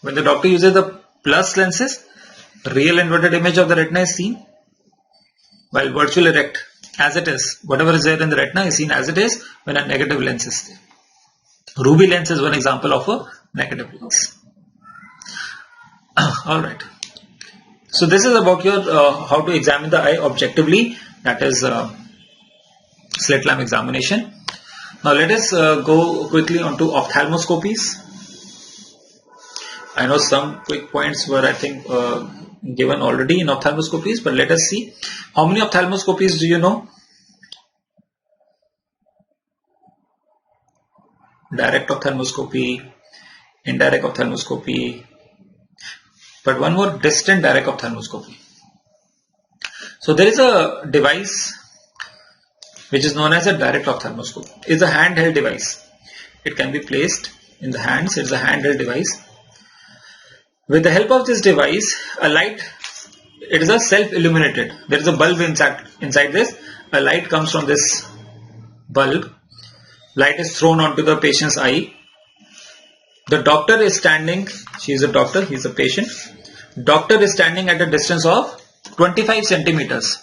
When the doctor uses the plus lenses, real inverted image of the retina is seen, while virtual erect as it is, whatever is there in the retina is seen as it is when a negative lens is there. Ruby lens is one example of a negative lens. Alright. So this is about your how to examine the eye objectively, that is slit lamp examination. Now let us go quickly on to ophthalmoscopies. I know some quick points were I think given already in ophthalmoscopies, but let us see. How many ophthalmoscopies do you know? Direct ophthalmoscopy, indirect ophthalmoscopy, but one more, distant direct ophthalmoscopy. So there is a device which is known as a direct ophthalmoscope. It's a handheld device. It can be placed in the hands. It's a handheld device. With the help of this device, a light, it is a self-illuminated. There is a bulb inside this. A light comes from this bulb. Light is thrown onto the patient's eye. The doctor is standing. She is a doctor. He is a patient. Doctor is standing at a distance of 25 centimeters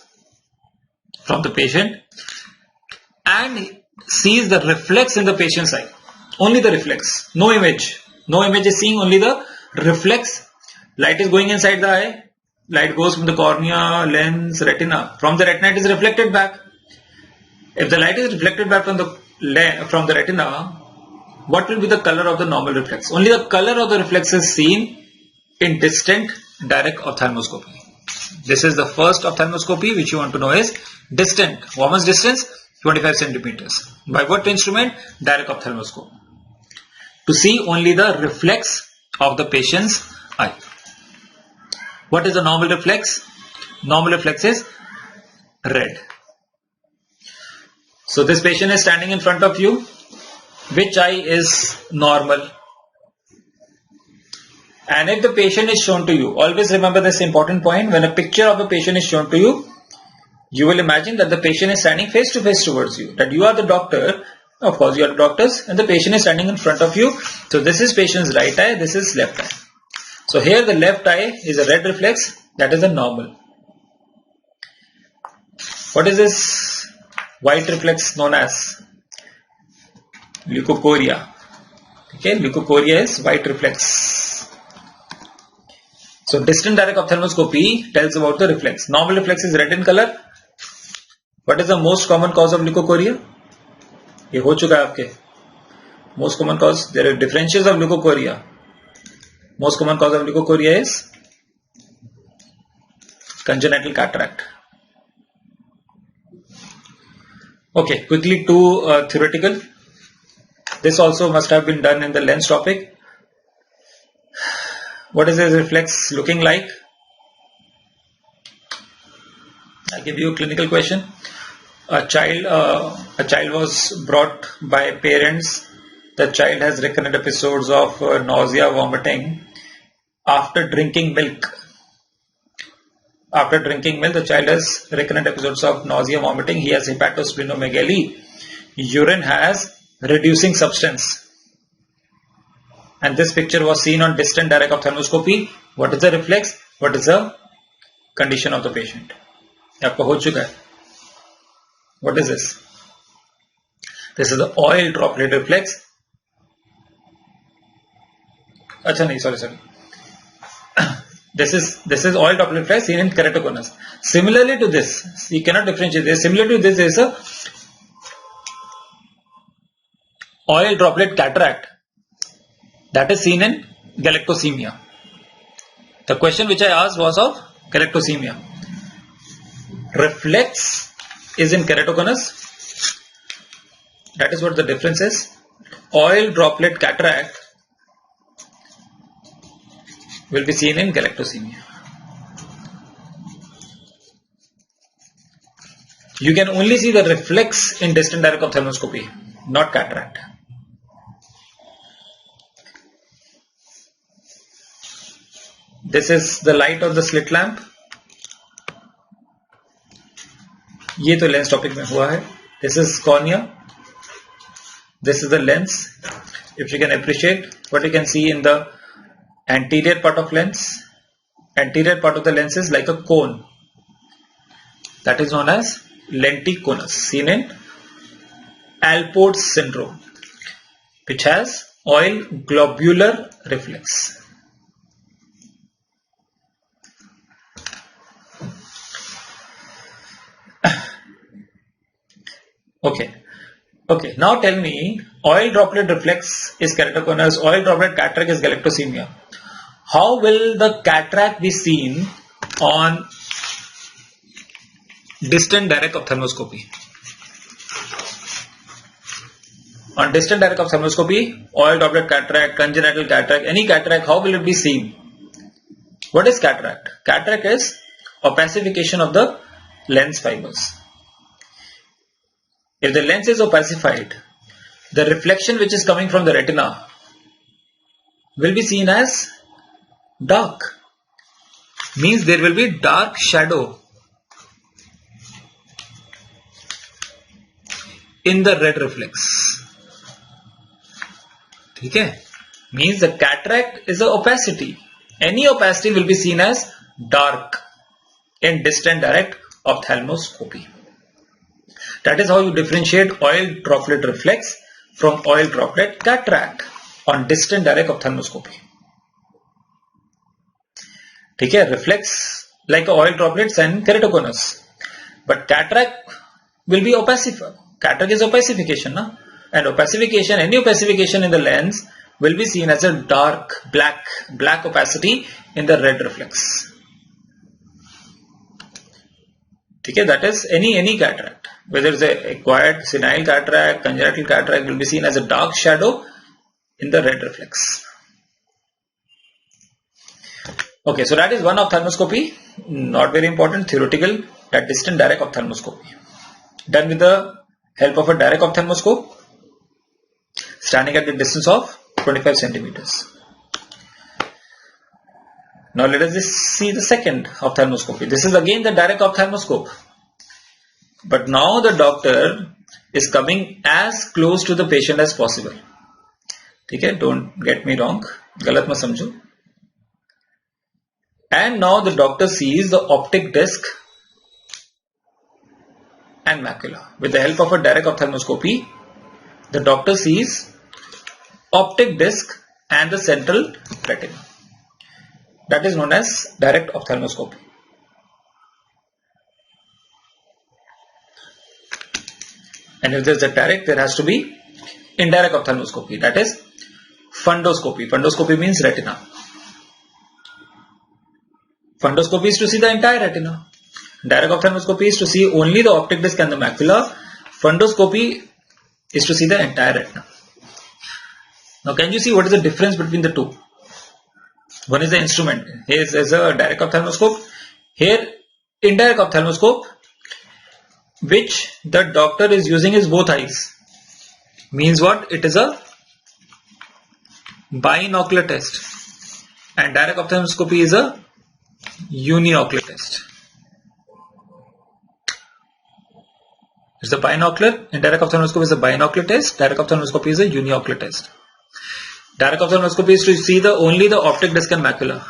from the patient and sees the reflex in the patient's eye. Only the reflex. No image. No image is seeing, only the reflex. Light is going inside the eye. Light goes from the cornea, lens, retina. From the retina it is reflected back. If the light is reflected back from the retina, what will be the color of the normal reflex? Only the color of the reflex is seen in distant direct ophthalmoscopy. This is the first ophthalmoscopy which you want to know is distant. How much distance? 25 centimeters. By what instrument? Direct ophthalmoscope. To see only the reflex of the patient's eye. What is the normal reflex? Normal reflex is red. So this patient is standing in front of you. Which eye is normal? And if the patient is shown to you, always remember this important point, when a picture of a patient is shown to you, you will imagine that the patient is standing face to face towards you, that you are the doctor. Of course, you are the doctors and the patient is standing in front of you. So this is patient's right eye, this is left eye. So here the left eye is a red reflex, that is a normal. What is this white reflex known as? Leukocoria. Okay, leukocoria is white reflex. So distant direct ophthalmoscopy tells about the reflex. Normal reflex is red in color. What is the most common cause of leukocoria? ये हो चुका है आपके. Most common cause, there are differentials of leukocoria. Most common cause of leukocoria is congenital cataract. Okay, quickly to theoretical. This also must have been done in the lens topic. What is this reflex looking like? I'll give you a clinical question. A child was brought by parents. The child has recurrent episodes of nausea, vomiting after drinking milk. After drinking milk, the child has recurrent episodes of nausea, vomiting. He has hepatosplenomegaly. Urine has reducing substance. And this picture was seen on distant direct ophthalmoscopy. What is the reflex? What is the condition of the patient? आपका हो चुका है. What is this? This is the oil droplet reflex. अच्छा नहीं, sorry. This is oil droplet reflex seen in keratoconus. Similarly to this, you cannot differentiate this. Similar to this, there is a oil droplet cataract that is seen in galactosemia. The question which I asked was of galactosemia. Reflex is in keratoconus. That is what the difference is. Oil droplet cataract will be seen in galactosemia. You can only see the reflex in distant direct ophthalmoscopy, not cataract. This is the light of the slit lamp. ये तो lens topic में हुआ है. This is cornea. This is the lens. If you can appreciate what you can see in the anterior part of lens. Anterior part of the lens is like a cone. That is known as lenticonus, seen in Alport syndrome, which has oil globular reflex. Okay. Now tell me, oil droplet reflex is keratoconus, oil droplet cataract is galactosemia. How will the cataract be seen on distant direct ophthalmoscopy? On distant direct ophthalmoscopy, oil droplet cataract, congenital cataract, any cataract, how will it be seen? What is cataract? Cataract is opacification of the lens fibers. If the lens is opacified, the reflection which is coming from the retina will be seen as dark. Means there will be dark shadow in the red reflex. Okay? Means the cataract is a opacity. Any opacity will be seen as dark in distant direct ophthalmoscopy. That is how you differentiate oil droplet reflex from oil droplet cataract on distant direct ophthalmoscopy. Okay, reflex like oil droplets and keratoconus, but cataract will be opacified. Cataract is opacification, na? And opacification, any opacification in the lens will be seen as a dark black opacity in the red reflex. Okay, that is any cataract, whether it's a acquired senile cataract, congenital cataract, will be seen as a dark shadow in the red reflex. Okay, so that is one ophthalmoscopy, not very important, theoretical, that distant direct ophthalmoscopy. Done with the help of a direct ophthalmoscope, standing at the distance of 25 centimeters. Now let us just see the second ophthalmoscopy. This is again the direct ophthalmoscope. But now the doctor is coming as close to the patient as possible. Okay, don't get me wrong. Galat mat samjho. And now the doctor sees the optic disc and macula. With the help of a direct ophthalmoscopy, the doctor sees optic disc and the central retina. That is known as direct ophthalmoscopy. And if there is a direct, there has to be indirect ophthalmoscopy. That is fundoscopy. Fundoscopy means retina. Fundoscopy is to see the entire retina. Direct ophthalmoscopy is to see only the optic disc and the macula. Fundoscopy is to see the entire retina. Now can you see what is the difference between the two? One is the instrument. Here is a direct ophthalmoscope. Here indirect ophthalmoscope, which the doctor is using is both eyes. Means what? It is a binocular test. And direct ophthalmoscopy is a uniocular test. It's a binocular. Indirect ophthalmoscopy is a binocular test. Direct ophthalmoscopy is a uniocular test. Direct ophthalmoscopy is to see only the optic disc and macula.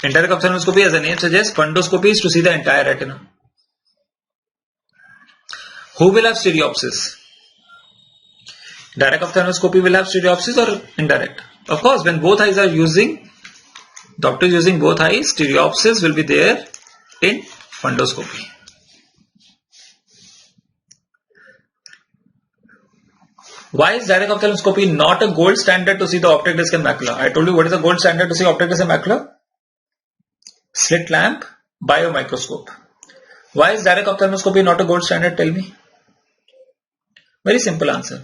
Indirect ophthalmoscopy, as the name suggests, fundoscopy is to see the entire retina. Who will have stereopsis? Direct ophthalmoscopy will have stereopsis or indirect? Of course, when both eyes are using, doctor is using both eyes, stereopsis will be there in fundoscopy. Why is direct ophthalmoscopy not a gold standard to see the optic disc and macula? I told you what is the gold standard to see optic disc and macula? Slit lamp, biomicroscope. Why is direct ophthalmoscopy not a gold standard? Tell me. Very simple answer.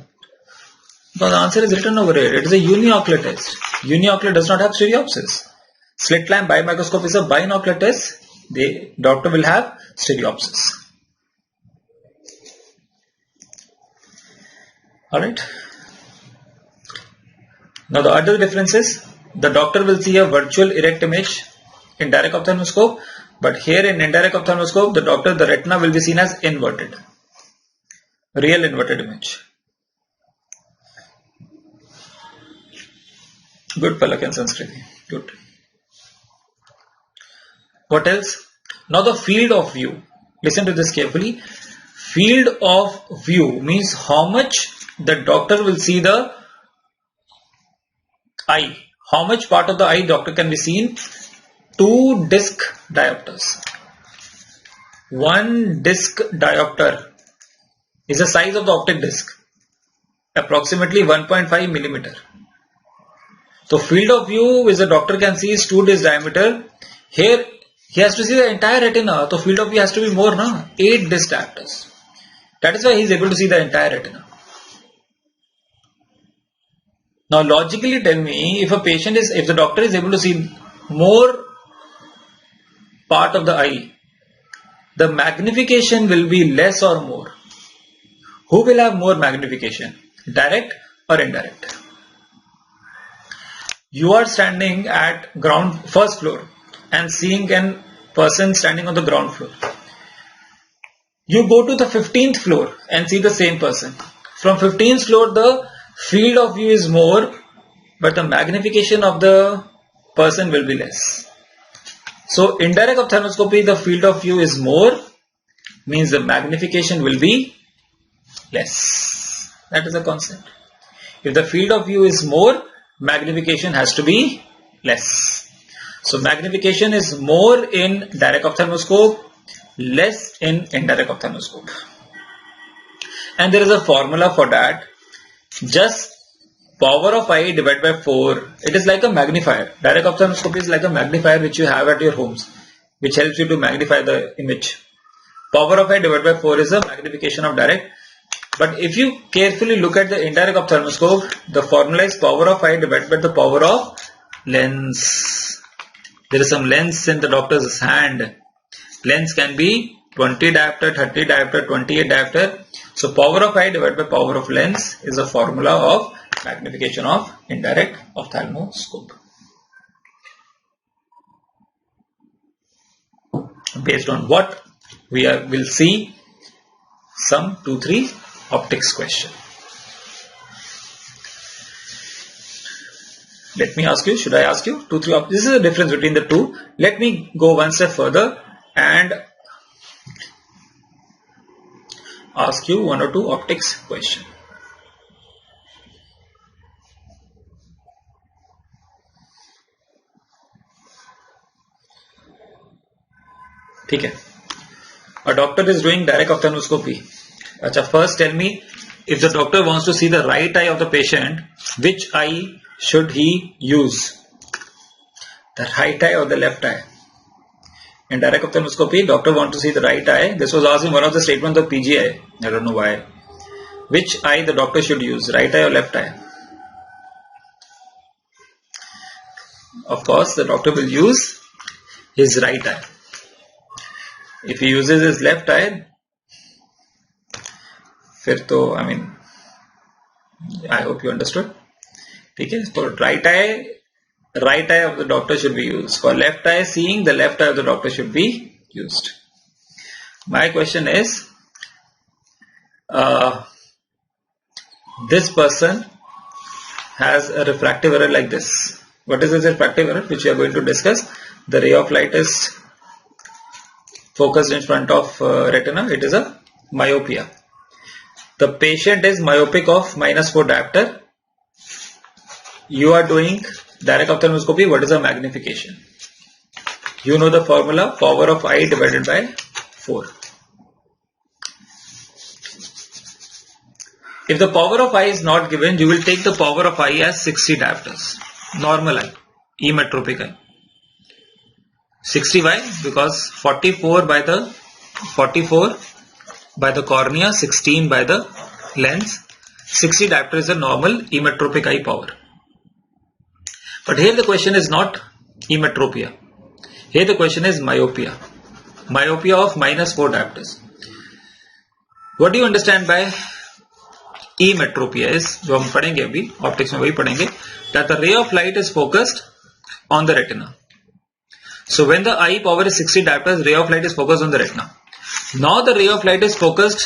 Because the answer is written over here. It is a uniocular test. Uniocular does not have stereopsis. Slit lamp biomicroscope is a binocular test. The doctor will have stereopsis. Alright. Now the other difference is the doctor will see a virtual erect image in direct ophthalmoscope, but here in indirect ophthalmoscope, the retina will be seen as inverted. Real inverted image. Good Palak and Sanskriti. Good. What else? Now the field of view. Listen to this carefully. Field of view means how much the doctor will see the eye. How much part of the eye doctor can be seen? 2 disc diopters. 1 disc diopter is the size of the optic disc, approximately 1.5 millimeter. So field of view which the doctor can see is 2 disc diameter. Here he has to see the entire retina, so field of view has to be more, na? 8 disc diopters. That is why he is able to see the entire retina. Now logically tell me, if the doctor is able to see more part of the eye, the magnification will be less or more. Who will have more magnification? Direct or indirect? You are standing at first floor and seeing a person standing on the ground floor. You go to the 15th floor and see the same person. From 15th floor, the field of view is more, but the magnification of the person will be less. So indirect ophthalmoscopy, the field of view is more, means the magnification will be less. That is the concept. If the field of view is more, magnification has to be less. So magnification is more in direct ophthalmoscope, less in indirect ophthalmoscope. And there is a formula for that. Just power of eye divided by 4. It is like a magnifier. Direct ophthalmoscopy is like a magnifier which you have at your homes, which helps you to magnify the image. Power of eye divided by 4 is a magnification of direct. But if you carefully look at the indirect ophthalmoscope, the formula is power of eye divided by the power of lens. There is some lens in the doctor's hand. Lens can be 20 diopter, 30 diopter, 28 diopter. So power of eye divided by power of lens is a formula of magnification of indirect ophthalmoscope. Based on what we will see some 2-3 optics question. Let me ask you, should I ask you 2-3 optics? This is the difference between the two. Let me go one step further and ask you 1 or 2 optics question. Okay. A doctor is doing direct ophthalmoscopy. Achha, first tell me, if the doctor wants to see the right eye of the patient, which eye should he use? The right eye or the left eye? In direct ophthalmoscopy, doctor wants to see the right eye. This was asked in one of the statements of PGI. I don't know why. Which eye the doctor should use, right eye or left eye? Of course, the doctor will use his right eye. If he uses his left eye, I hope you understood. Okay, for right eye of the doctor should be used. For left eye seeing, the left eye of the doctor should be used. My question is, this person has a refractive error like this. What is this refractive error which we are going to discuss? The ray of light is focused in front of retina. It is a myopia. The patient is myopic of -4 diopter. You are doing direct ophthalmoscopy. What is the magnification? You know the formula, power of eye divided by 4. If the power of eye is not given, you will take the power of eye as 60 diopters. Normal eye, emetropic eye. 60 why? Because 44 by the cornea, 16 by the lens. 60 diopter is a normal emetropic eye power. But here the question is not emetropia. Here the question is myopia. Myopia of -4 diopters. What do you understand by emetropia is, जो हम पढ़ेंगे अभी, optics में वही पढ़ेंगे, that the ray of light is focused on the retina. So when the eye power is 60 diopters, ray of light is focused on the retina. Now the ray of light is focused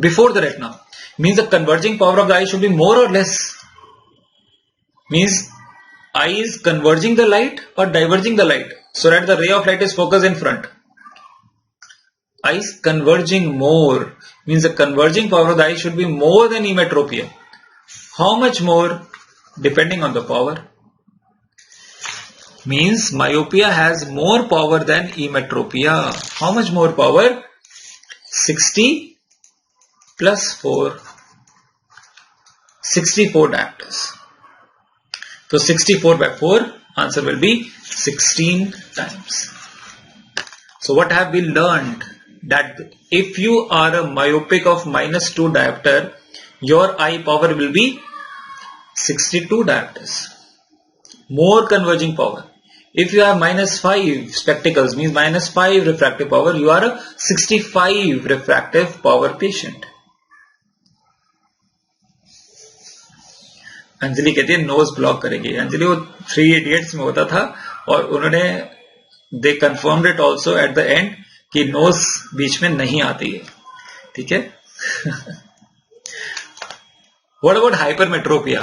before the retina. Means the converging power of the eye should be more or less. Means eye is converging the light or diverging the light. so that the ray of light is focused in front. Eye is converging more, means the converging power of the eye should be more than emetropia. How much more? Depending on the power. Means myopia has more power than emetropia. How much more power? 60 plus 4, 64 diopters. So 64 by 4, answer will be 16 times. So what have we learned? That if you are a myopic of -2 diopter, your eye power will be 62 diopters. More converging power. If you have -5 spectacles, means -5 refractive power, you are a 65 refractive power patient. Anjali कहती है knows block करेगी. अंजलि वो 3 Idiots में होता था और उन्होंने they confirmed it also at the end कि नोज बीच में नहीं आती है. ठीक है. What about hypermetropia?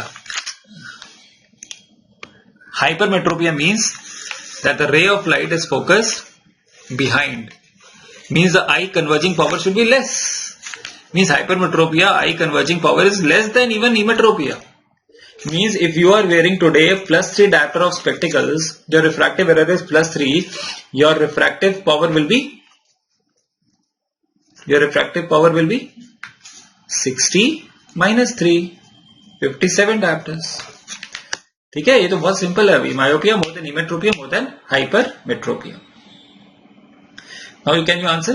Hypermetropia means that the ray of light is focused behind. Means the eye converging power should be less. Means hypermetropia, eye converging power is less than even emetropia. Means if you are wearing today +3 diopter of spectacles, your refractive error is +3. Your refractive power will be 60 minus 3, 57 diopters. ठीक है. ये तो बहुत simple है. अभी myopia more than emetropia more than hypermetropia. Now can you answer?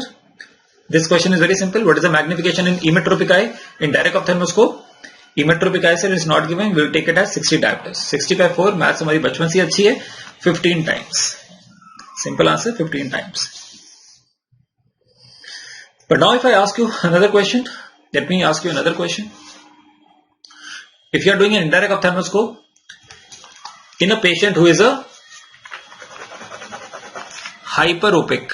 This question is very simple. What is the magnification in emetropic eye? In direct ophthalmoscope, emetropic eye is not given. We will take it as 60 diopters. 60 by 4. Maths हमारी बचपन से अच्छी है. 15 times. Simple answer, 15 times. But now if I ask you another question, let me ask you another question. If you are doing an indirect ophthalmoscope in a patient who is a hyperopic,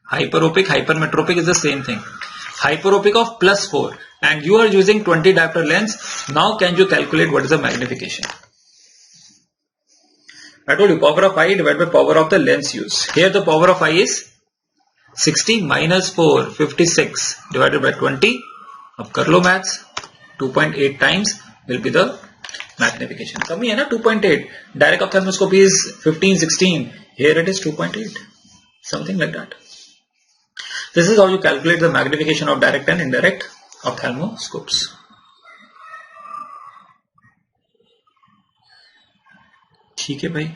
hypermetropic is the same thing. Hyperopic of +4 and you are using 20 diopter lens. Now can you calculate what is the magnification? I told you power of eye divided by power of the lens used. Here the power of eye is 60 minus 4, 56 divided by 20. अब कर लो maths. 2.8 times will be the magnification. कमी है ना 2.8. Direct ophthalmoscopy is 15, 16. Here it is 2.8. Something like that. This is how you calculate the magnification of direct and indirect ophthalmoscopes. ठीक है भाई.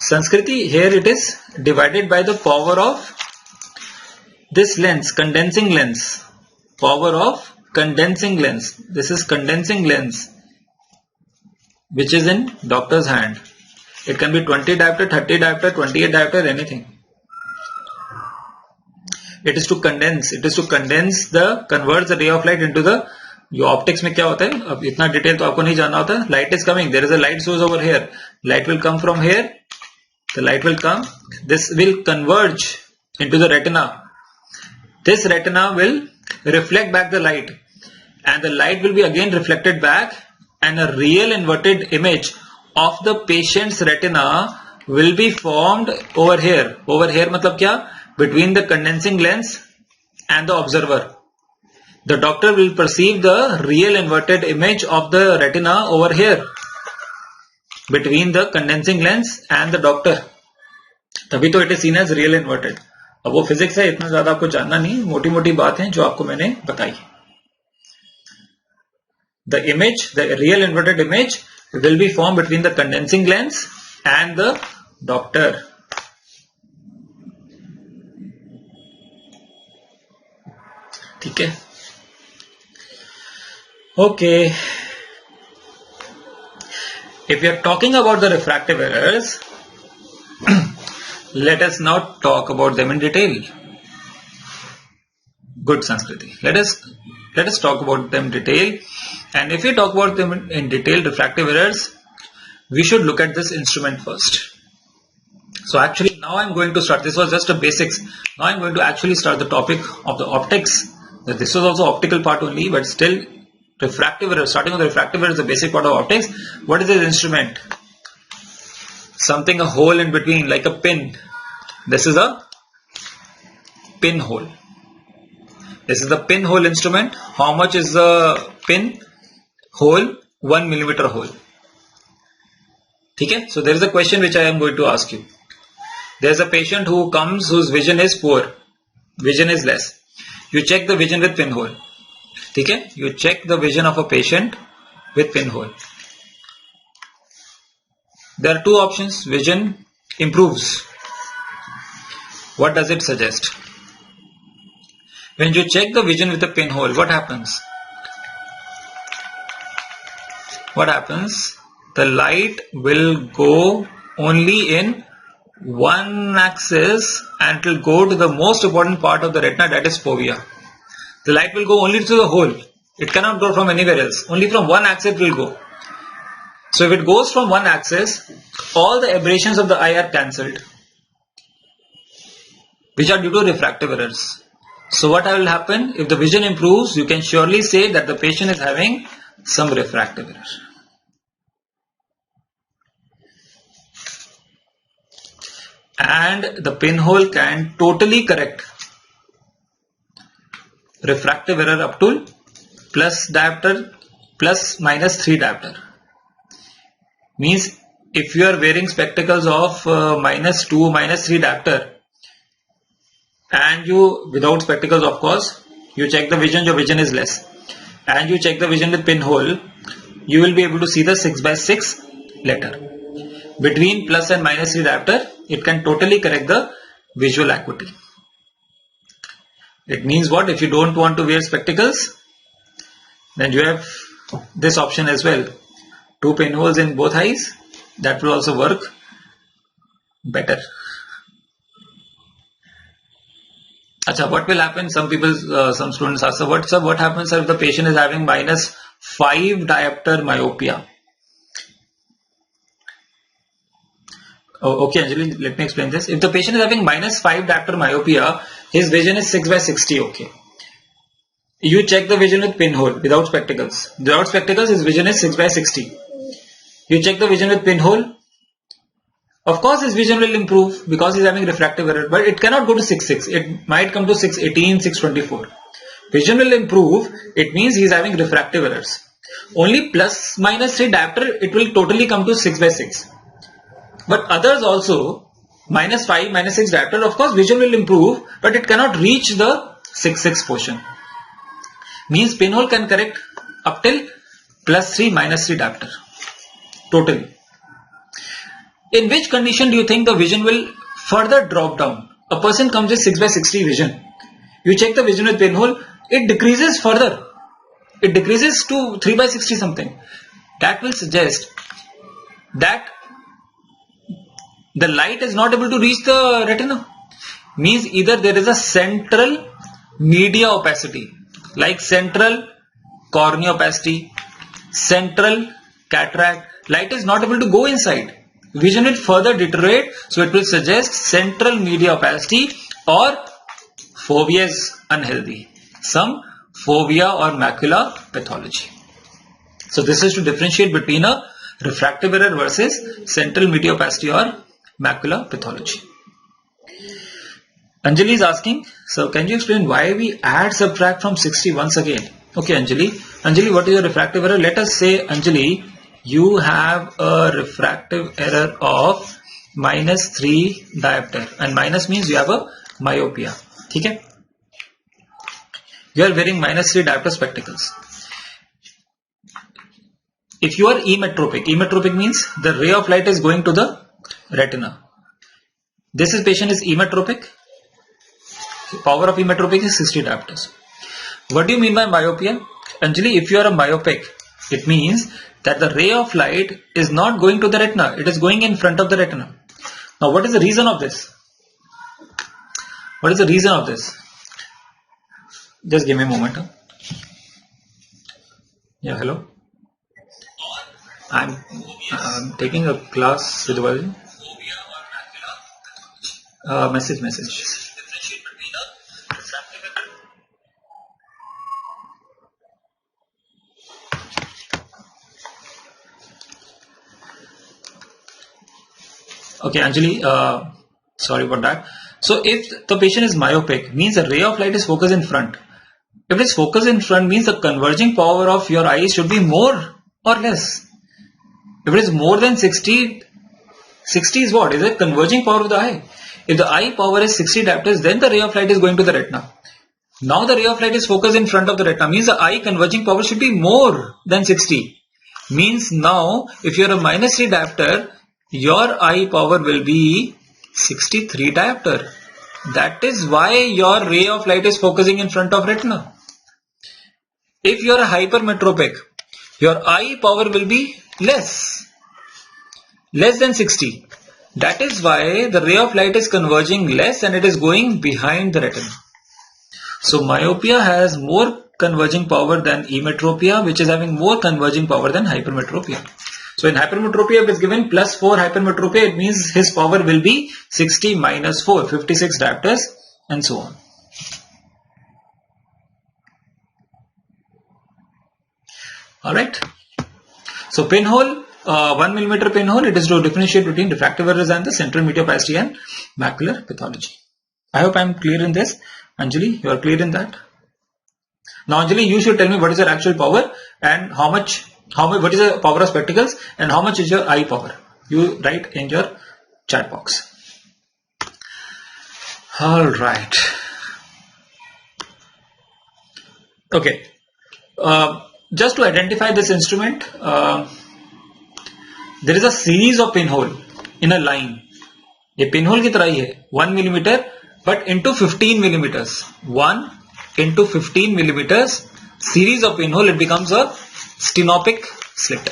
Sanskriti, here it is divided by the power of this lens, condensing lens. Power of condensing lens. This is condensing lens, which is in doctor's hand. It can be 20 diopter, 30 diopter, 28 diopter, anything. It is to condense. It is to condense the converts the ray of light into the. जो optics में क्या होता है, अब इतना detail तो आपको नहीं जानना होता. Light is coming, there is a light source over here. Light will come from here. The light will come. This will converge into the retina. This retina will reflect back the light, and the light will be again reflected back, and a real inverted image of the patient's retina will be formed over here. Over here मतलब क्या? Between the condensing lens and the observer. The doctor will perceive the real inverted image of the retina over here. Between the condensing lens and the doctor. तभी तो it is seen as real inverted. अब वो physics है, इतना ज्यादा आपको जानना नहीं, मोटी मोटी बात है जो आपको मैंने बताई. The image, the real inverted image will be formed between the condensing lens and the doctor. ठीक है. Okay. If we are talking about the refractive errors, let us now talk about them in detail. Good, Sanskriti. Let us talk about them in detail. And if we talk about them in detail, refractive errors, we should look at this instrument first. So actually now I'm going to start. This was just a basics. Now I'm going to actually start the topic of the optics that this was also optical part only, but still refractive error, starting with the refractive error is the basic part of optics. What is this instrument? Something a hole in between, like a pin. This is a pinhole. This is the pinhole instrument. How much is the pin hole? 1 millimeter hole. Okay? So there is a question which I am going to ask you. There is a patient who comes whose vision is poor, vision is less. You check the vision with pinhole. Okay? You check the vision of a patient with pinhole. There are two options. Vision improves. What does it suggest? When you check the vision with a pinhole, what happens? What happens? The light will go only in one axis and it will go to the most important part of the retina, that is fovea. The light will go only to the hole. It cannot go from anywhere else. Only from one axis it will go. So if it goes from one axis, all the aberrations of the eye are cancelled, which are due to refractive errors. So what will happen? If the vision improves, you can surely say that the patient is having some refractive error. And the pinhole can totally correct refractive error up to plus diopter, plus minus 3 diopter. Means if you are wearing spectacles of minus 2, minus 3 diopter, and you, without spectacles of course, you check the vision, your vision is less, and you check the vision with pinhole, you will be able to see the 6/6 letter. Between plus and minus 3 diopter, it can totally correct the visual acuity. It means what? If you don't want to wear spectacles, then you have this option as well. 2 pinholes in both eyes. That will also work better. Acha, what will happen? Some people, some students ask, what happens if the patient is having minus 5 diopter myopia? Oh, okay, Anjali, let me explain this. If the patient is having minus 5 diopter myopia, his vision is 6/60, okay. You check the vision with pinhole, without spectacles. Without spectacles, his vision is 6/60. You check the vision with pinhole. Of course, his vision will improve because he is having refractive error, but it cannot go to 6/6. It might come to 6/18, 6/24. Vision will improve, it means he is having refractive errors. Only plus minus 3 diopter, it will totally come to 6/6. But others also, minus 5, minus 6 diopter, of course vision will improve, but it cannot reach the 6/6 portion. Means pinhole can correct up till plus 3, minus 3 diopter. Totally. In which condition do you think the vision will further drop down? A person comes with 6/60 vision. You check the vision with pinhole, it decreases further. It decreases to 3/60 something. That will suggest that the light is not able to reach the retina. Means either there is a central media opacity, like central cornea opacity, central cataract. Light is not able to go inside. Vision will further deteriorate, so it will suggest central media opacity or fovea is unhealthy. Some fovea or macula pathology. So this is to differentiate between a refractive error versus central media opacity or macula pathology. Anjali is asking, so can you explain why we add subtract from 60 once again? Okay, Anjali. Anjali, what is your refractive error? Let us say, Anjali, you have a refractive error of minus 3 diopter, and minus means you have a myopia. Okay? You are wearing minus 3 diopter spectacles. If you are emetropic means the ray of light is going to the retina. This patient is emetropic. Power of emetropic is 60 diopters. What do you mean by myopia? Anjali, if you are a myopic, it means that the ray of light is not going to the retina. It is going in front of the retina. Now, what is the reason of this? What is the reason of this? Just give me a moment. Yeah, hello. I'm taking a class with the message. Okay, Anjali, sorry about that. So if the patient is myopic, means the ray of light is focused in front. If it is focused in front, means the converging power of your eyes should be more or less. If it is more than 60, 60 is what? Is it converging power of the eye? If the eye power is 60 diopters, then the ray of light is going to the retina. Now the ray of light is focused in front of the retina, means the eye converging power should be more than 60. Means now if you are a minus 3 diopter, your eye power will be 63 diopter. That is why your ray of light is focusing in front of retina. If you are a hypermetropic, your eye power will be less than 60. That is why the ray of light is converging less and it is going behind the retina. So myopia has more converging power than emetropia, which is having more converging power than hypermetropia. So in hypermetropia, if it's given plus 4 hypermetropia, it means his power will be 60 minus 4, 56 diopters and so on. Alright. So pinhole, 1 millimeter pinhole, it is to differentiate between refractive errors and the central meteoplasty and macular pathology. I hope I am clear in this. Anjali, you are clear in that? Now Anjali, you should tell me what is your actual power and what is the power of spectacles and how much is your eye power. You write in your chat box. Alright. Okay. Just to identify this instrument, there is a series of pinhole in a line. ये pinhole की तरह ही है 1 millimeter but into 15 millimeters. 1 into 15 millimeters series of pinhole, it becomes a stenopic slit.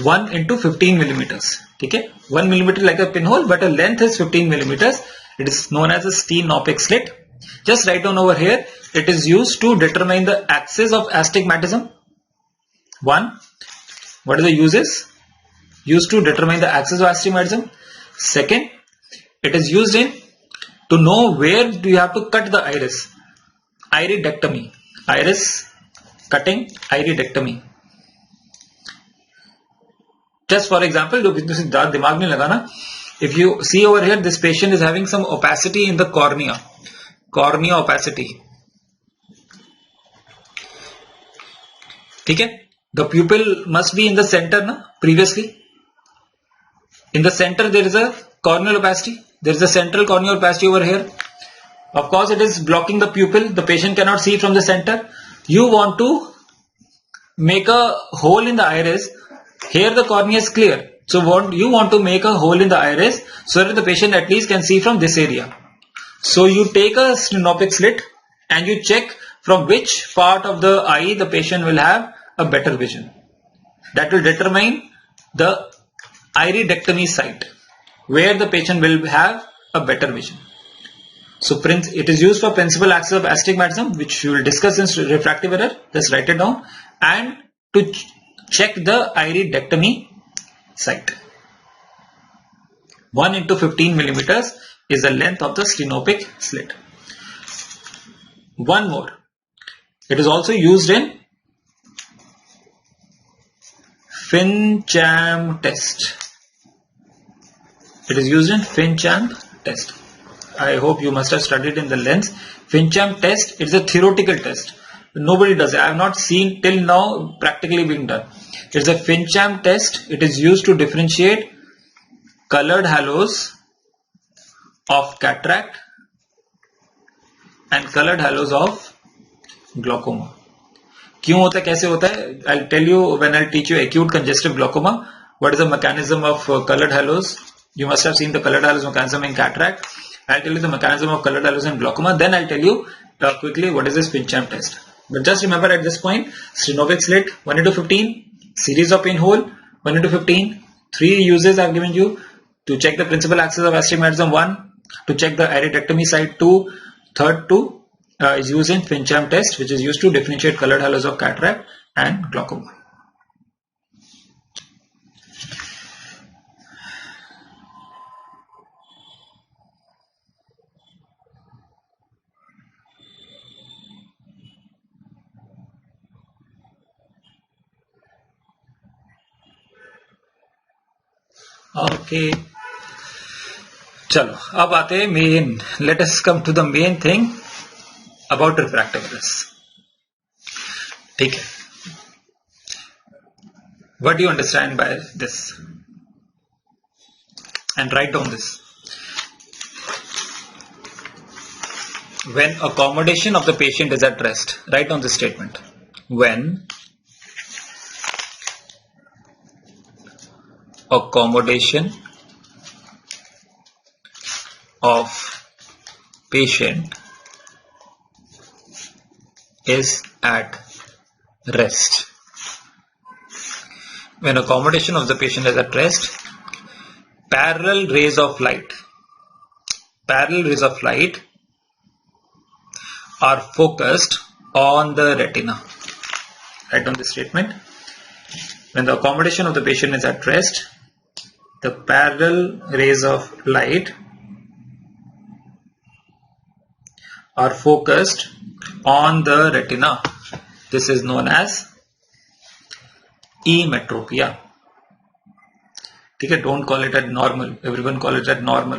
1 into 15 millimeters. Okay, 1 millimeter like a pinhole, but the length is 15 millimeters. It is known as a stenopic slit. Just write down over here. It is used to determine the axis of astigmatism. 1. What is the uses? Used to determine the axis of astigmatism. Second, it is used in to know where do you have to cut the iris. Iridectomy. Iris cutting, iridectomy. Just for example, if you see over here, this patient is having some opacity in the cornea. Cornea opacity. Okay? The pupil must be in the center, na? Previously. In the center there is a corneal opacity. There is a central corneal opacity over here. Of course, it is blocking the pupil. The patient cannot see from the center. You want to make a hole in the iris. Here the cornea is clear. So you want to make a hole in the iris so that the patient at least can see from this area. So you take a stenopic slit and you check from which part of the eye the patient will have a better vision. That will determine the iridectomy site where the patient will have a better vision. So it is used for principal axis of astigmatism, which we will discuss in refractive error. Just write it down. And to check the iridectomy site. 1 into 15 millimeters is the length of the stenopic slit. One more. It is also used in Fincham test. It is used in Fincham test. I hope you must have studied in the lens. Fincham test is a theoretical test. Nobody does it. I have not seen till now practically being done. It's a Fincham test. It is used to differentiate colored halos of cataract and colored halos of glaucoma. क्यों होता है, कैसे होता है? I'll tell you when I'll teach you acute congestive glaucoma. What is the mechanism of colored halos? You must have seen the colored halos mechanism in cataract. I'll tell you the mechanism of colored halos in glaucoma. Then I'll tell you quickly what is this Fincham test. But just remember at this point, stenopic slit 1 into 15, series of pinhole 1 into 15. 3 uses I've given you to check the principal axis of astigmatism. 1 to check the iridectomy site. 2, third 2 is used in Fincham test, which is used to differentiate colored halos of cataract and glaucoma. Okay चलो अब आते हैं main. Let us come to the main thing about refractive errors. ठीक है. What do you understand by this? And write down this. When accommodation of the patient is at rest, write down this statement. When accommodation of patient is at rest. When accommodation of the patient is at rest, parallel rays of light are focused on the retina. Write down this statement. When the accommodation of the patient is at rest, the parallel rays of light are focused on the retina. This is known as emetropia. ठीक है. Don't call it at normal. Everyone call it at normal.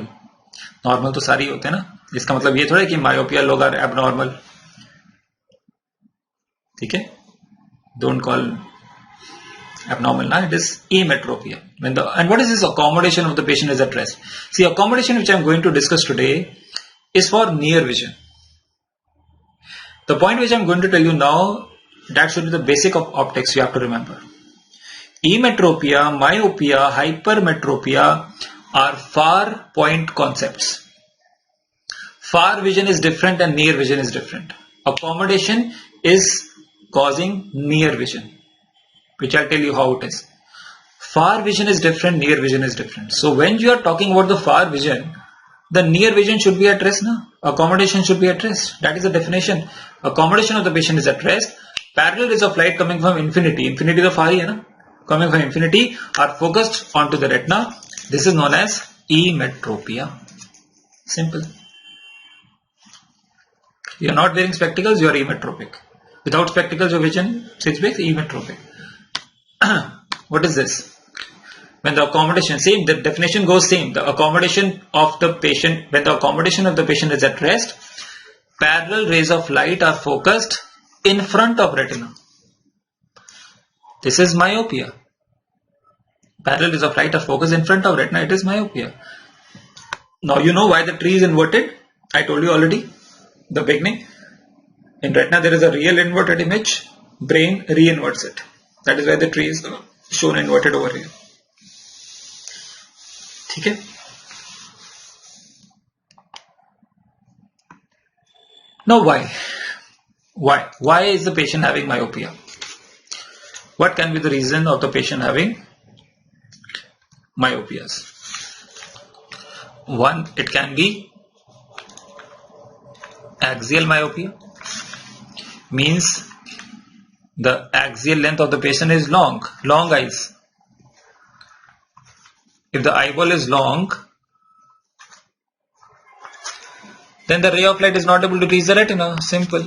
Normal तो सारी होते हैं ना. इसका मतलब ये थोड़ा है कि मायोपिया लोग आर एबनॉर्मल. ठीक है. Don't call abnormal now. It is emetropia. And what is this accommodation of the patient is at rest? See, accommodation which I am going to discuss today is for near vision. The point which I am going to tell you now, that should be the basic of optics. You have to remember. Emetropia, myopia, hypermetropia are far point concepts. Far vision is different and near vision is different. Accommodation is causing near vision, which I'll tell you how it is. Far vision is different, near vision is different. So when you are talking about the far vision, the near vision should be at rest. Accommodation should be at rest. That is the definition. Accommodation of the patient is at rest. Parallel rays of light coming from infinity. Infinity the far hai na? Coming from infinity are focused onto the retina. This is known as emetropia. Simple. You are not wearing spectacles, you are emetropic. Without spectacles, your vision is emetropic. What is this? When the accommodation, same, the definition goes same. The accommodation of the patient, when the accommodation of the patient is at rest, parallel rays of light are focused in front of retina. This is myopia. Parallel rays of light are focused in front of retina. It is myopia. Now you know why the tree is inverted. I told you already, the beginning. In retina there is a real inverted image. Brain re-inverts it. That is why the tree is shown inverted over here. ठीक है. Now why is the patient having myopia? What can be the reason of the patient having myopias? One, it can be axial myopia, means the axial length of the patient is long eyes. If the eyeball is long, then the ray of light is not able to reach the retina. Simple.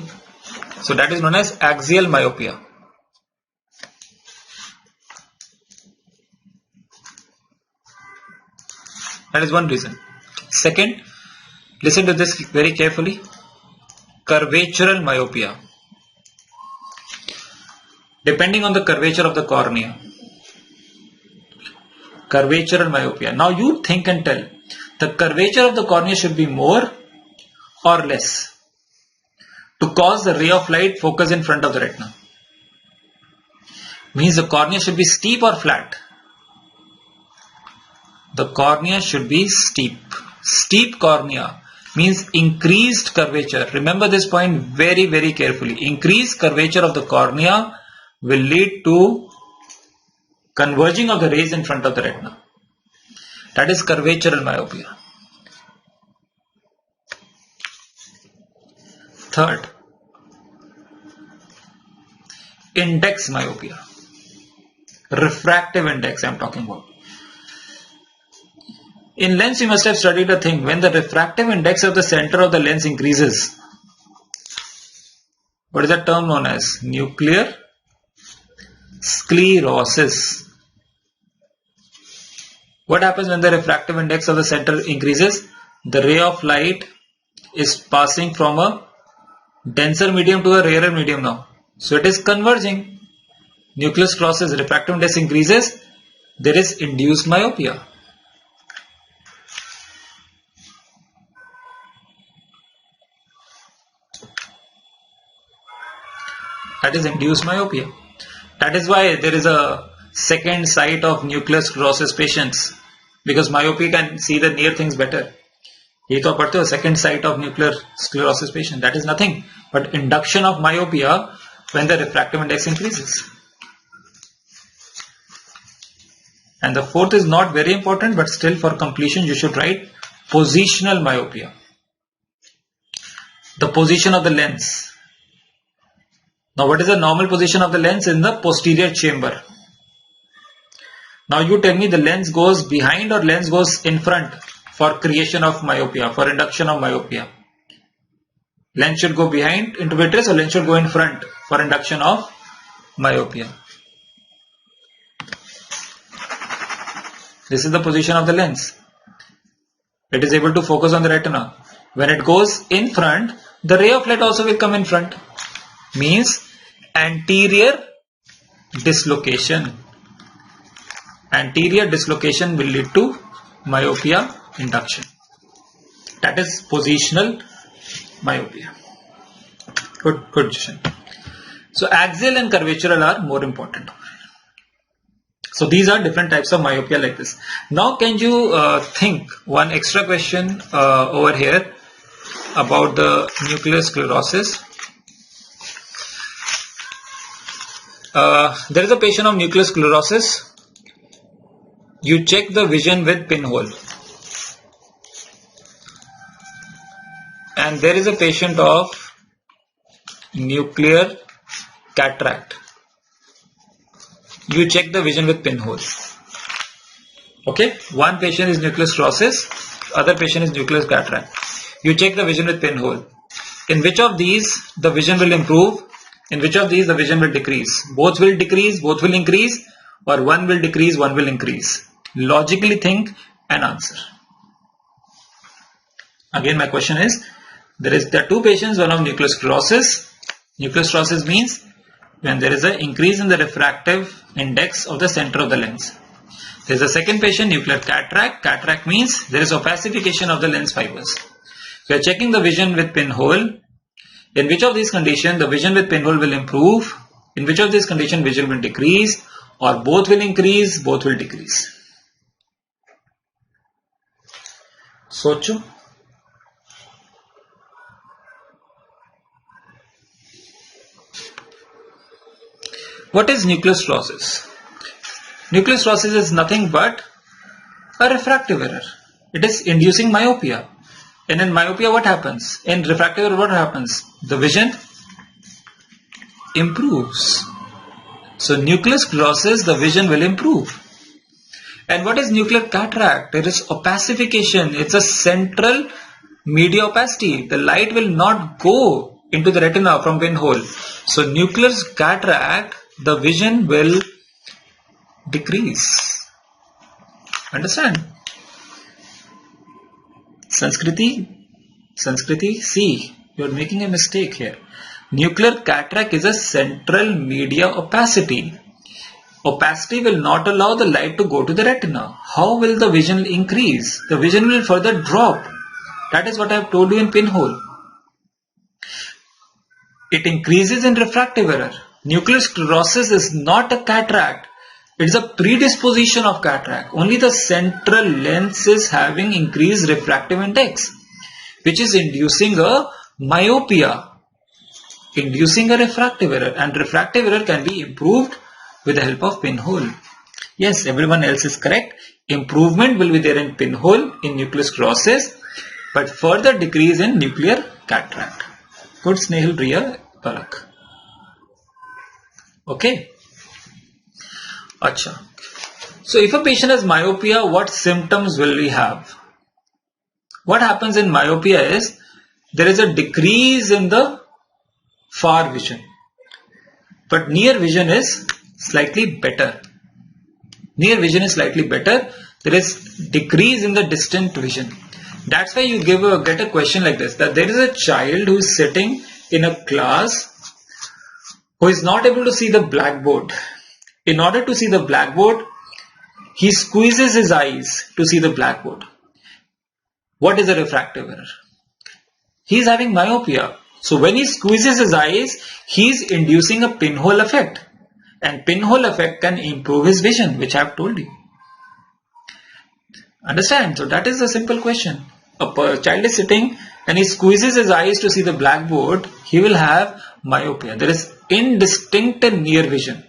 So that is known as axial myopia. That is one reason. Second, listen to this very carefully. Curvatural myopia. Depending on the curvature of the cornea. Curvatural myopia. Now you think and tell. The curvature of the cornea should be more or less to cause the ray of light focus in front of the retina. Means the cornea should be steep or flat. The cornea should be steep. Steep cornea means increased curvature. Remember this point very, very carefully. Increased curvature of the cornea will lead to converging of the rays in front of the retina. That is curvatural myopia. Third, index myopia. Refractive index I am talking about. In lens you must have studied a thing. When the refractive index of the center of the lens increases, what is that term known as? Nuclear sclerosis. What happens when the refractive index of the center increases? The ray of light is passing from a denser medium to a rarer medium now. So it is converging. Nucleus crosses, refractive index increases, there is induced myopia. That is induced myopia. That is why there is a second sight of nucleus crosses patients, because myopia can see the near things better. ये तो पढ़ते हो second sight of nuclear sclerosis patient. That is nothing but induction of myopia when the refractive index increases. And the fourth is not very important, but still for completion you should write positional myopia. The position of the lens. Now what is the normal position of the lens? In the posterior chamber. Now you tell me the lens goes behind or lens goes in front for creation of myopia, for induction of myopia. Lens should go behind into vitreous or lens should go in front for induction of myopia. This is the position of the lens. It is able to focus on the retina. When it goes in front, the ray of light also will come in front. Means anterior dislocation. Anterior dislocation will lead to myopia induction. That is positional myopia. Good question. So axial and curvatural are more important. So these are different types of myopia like this. Now can you think one extra question over here about the nucleus sclerosis. There is a patient of nucleus sclerosis. You check the vision with pinhole. And there is a patient of nuclear cataract. You check the vision with pinhole. Okay, one patient is nucleus sclerosis, other patient is nucleus cataract. You check the vision with pinhole. In which of these the vision will improve? In which of these the vision will decrease? Both will decrease, both will increase, or one will decrease, one will increase? Logically think and answer. Again, my question is, there are two patients, one of nucleus sclerosis. Nucleus sclerosis means when there is an increase in the refractive index of the center of the lens. There is a second patient, nuclear cataract. Cataract means there is opacification of the lens fibers. We are checking the vision with pinhole. In which of these conditions the vision with pinhole will improve? In which of these conditions vision will decrease? Or both will increase, both will decrease? Socho. What is nucleus sclerosis? Nucleus sclerosis is nothing but a refractive error. It is inducing myopia. And in myopia what happens? In refractive error what happens? The vision improves. So nucleus sclerosis, the vision will improve. And what is nuclear cataract? It is opacification. It's a central media opacity. The light will not go into the retina from pinhole. So nuclear cataract, the vision will decrease. Understand? Sanskriti, see, you are making a mistake here. Nuclear cataract is a central media opacity. Opacity will not allow the light to go to the retina. How will the vision increase? The vision will further drop. That is what I have told you in pinhole. It increases in refractive error. Nucleus sclerosis is not a cataract. It is a predisposition of cataract. Only the central lens is having increased refractive index, which is inducing a myopia, inducing a refractive error. And refractive error can be improved with the help of pinhole. Yes, everyone else is correct. Improvement will be there in pinhole in nucleus sclerosis, but further decrease in nuclear cataract. Good, Snehal, Priya, Palak. Okay. Acha. So if a patient has myopia, what symptoms will we have? What happens in myopia is there is a decrease in the far vision, but near vision is slightly better. Near vision is slightly better. There is decrease in the distant vision. That's why you get a question like this, that there is a child who is sitting in a class who is not able to see the blackboard. In order to see the blackboard, he squeezes his eyes to see the blackboard. What is a refractive error? He is having myopia. So when he squeezes his eyes, he is inducing a pinhole effect. And pinhole effect can improve his vision, which I have told you. Understand? So that is a simple question. A child is sitting and he squeezes his eyes to see the blackboard, he will have myopia. There is indistinct and near vision.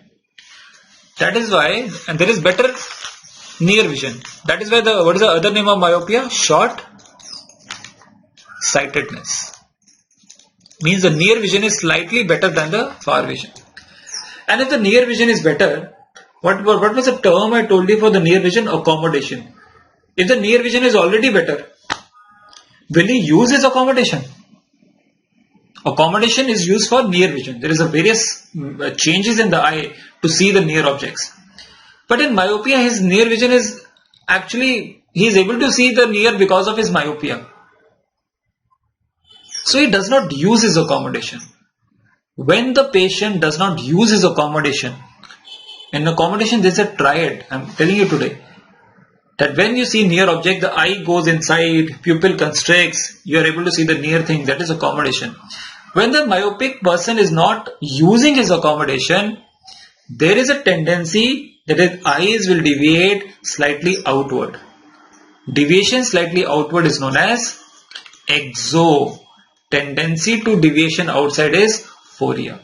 That is why, and there is better near vision. That is why what is the other name of myopia? Short sightedness. Means the near vision is slightly better than the far vision. And if the near vision is better, what was the term I told you for the near vision? Accommodation. If the near vision is already better, will he use his accommodation? Accommodation is used for near vision. There is a various changes in the eye to see the near objects. But in myopia, his near vision is actually, he is able to see the near because of his myopia. So he does not use his accommodation. When the patient does not use his accommodation, in accommodation there is a triad, I am telling you today, that when you see near object, the eye goes inside, pupil constricts, you are able to see the near thing, that is accommodation. When the myopic person is not using his accommodation, there is a tendency that his eyes will deviate slightly outward. Deviation slightly outward is known as exo. Tendency to deviation outside is phoria.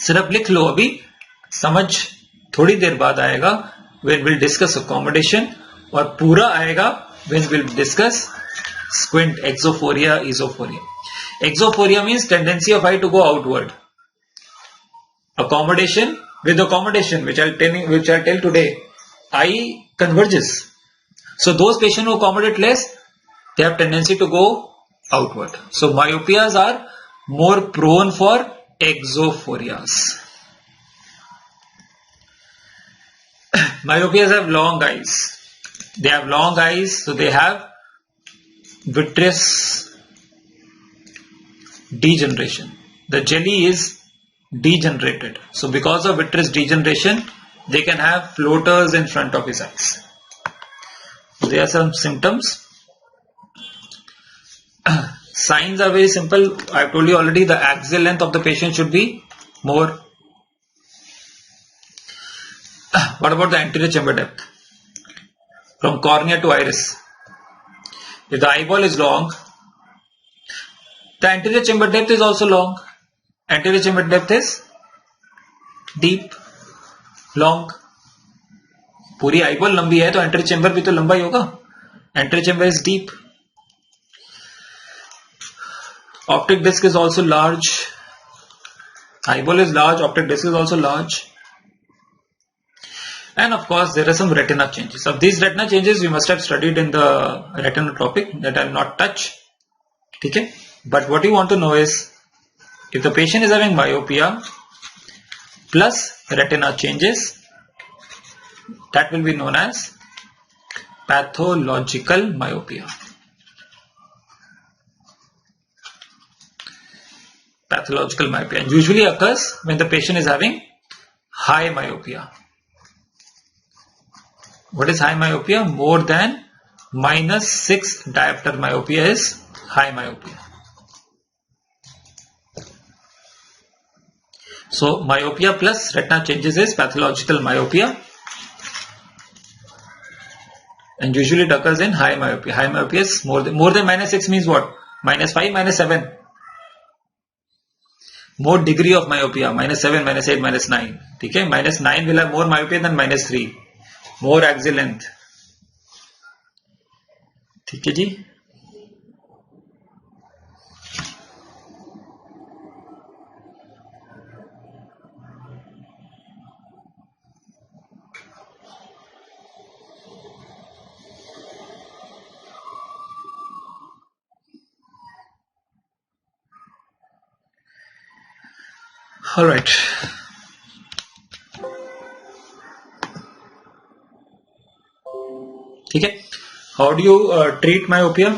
सिर्फ लिख लो, अभी समझ थोड़ी देर बाद आएगा when we'll discuss accommodation, और पूरा आएगा when we'll discuss squint, exophoria, esophoria. Exophoria means tendency of eye to go outward. Accommodation, with accommodation, which I'll tell today, eye converges. So those patients who accommodate less, they have tendency to go outward. So myopias are more prone for exophorias. Myopias have long eyes. They have long eyes, so they have vitreous degeneration. The jelly is degenerated. So because of vitreous degeneration, they can have floaters in front of his eyes. There are some symptoms. Signs are very simple. I have told you already, the axial length of the patient should be more. What about the anterior chamber depth? From cornea to iris. If the eyeball is long, the anterior chamber depth is also long. Anterior chamber depth is deep, long. पूरी eyeball लंबी है तो anterior chamber भी तो लंबा ही होगा. Anterior chamber is deep. Optic disc is also large. Eyeball is large, optic disc is also large. And of course, there are some retina changes. Of these retina changes, we must have studied in the retina topic that I will not touch. Okay? But what you want to know is, if the patient is having myopia plus retina changes, that will be known as pathological myopia. Pathological myopia, and usually occurs when the patient is having high myopia. What is high myopia? More than -6 diopter myopia is high myopia. So myopia plus retina changes is pathological myopia, and usually it occurs in high myopia. High myopia is more than -6 means what? -5, -7. More degree of myopia, -7, -8, -9. Okay? -9 will have more myopia than -3. More axial length. ठीक है जी. All right. ठीक है. How do you treat myopia?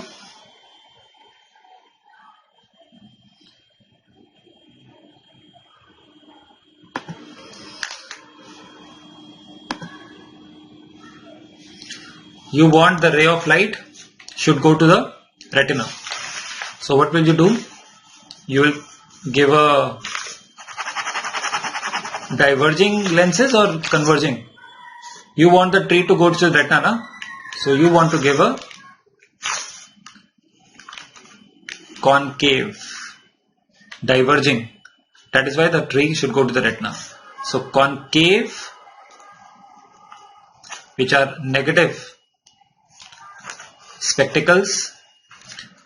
You want the ray of light should go to the retina. So what will you do? You will give a diverging lenses or converging. You want the tree to go to the retina, na? So you want to give a concave, diverging. That is why the tree should go to the retina. So concave, which are negative spectacles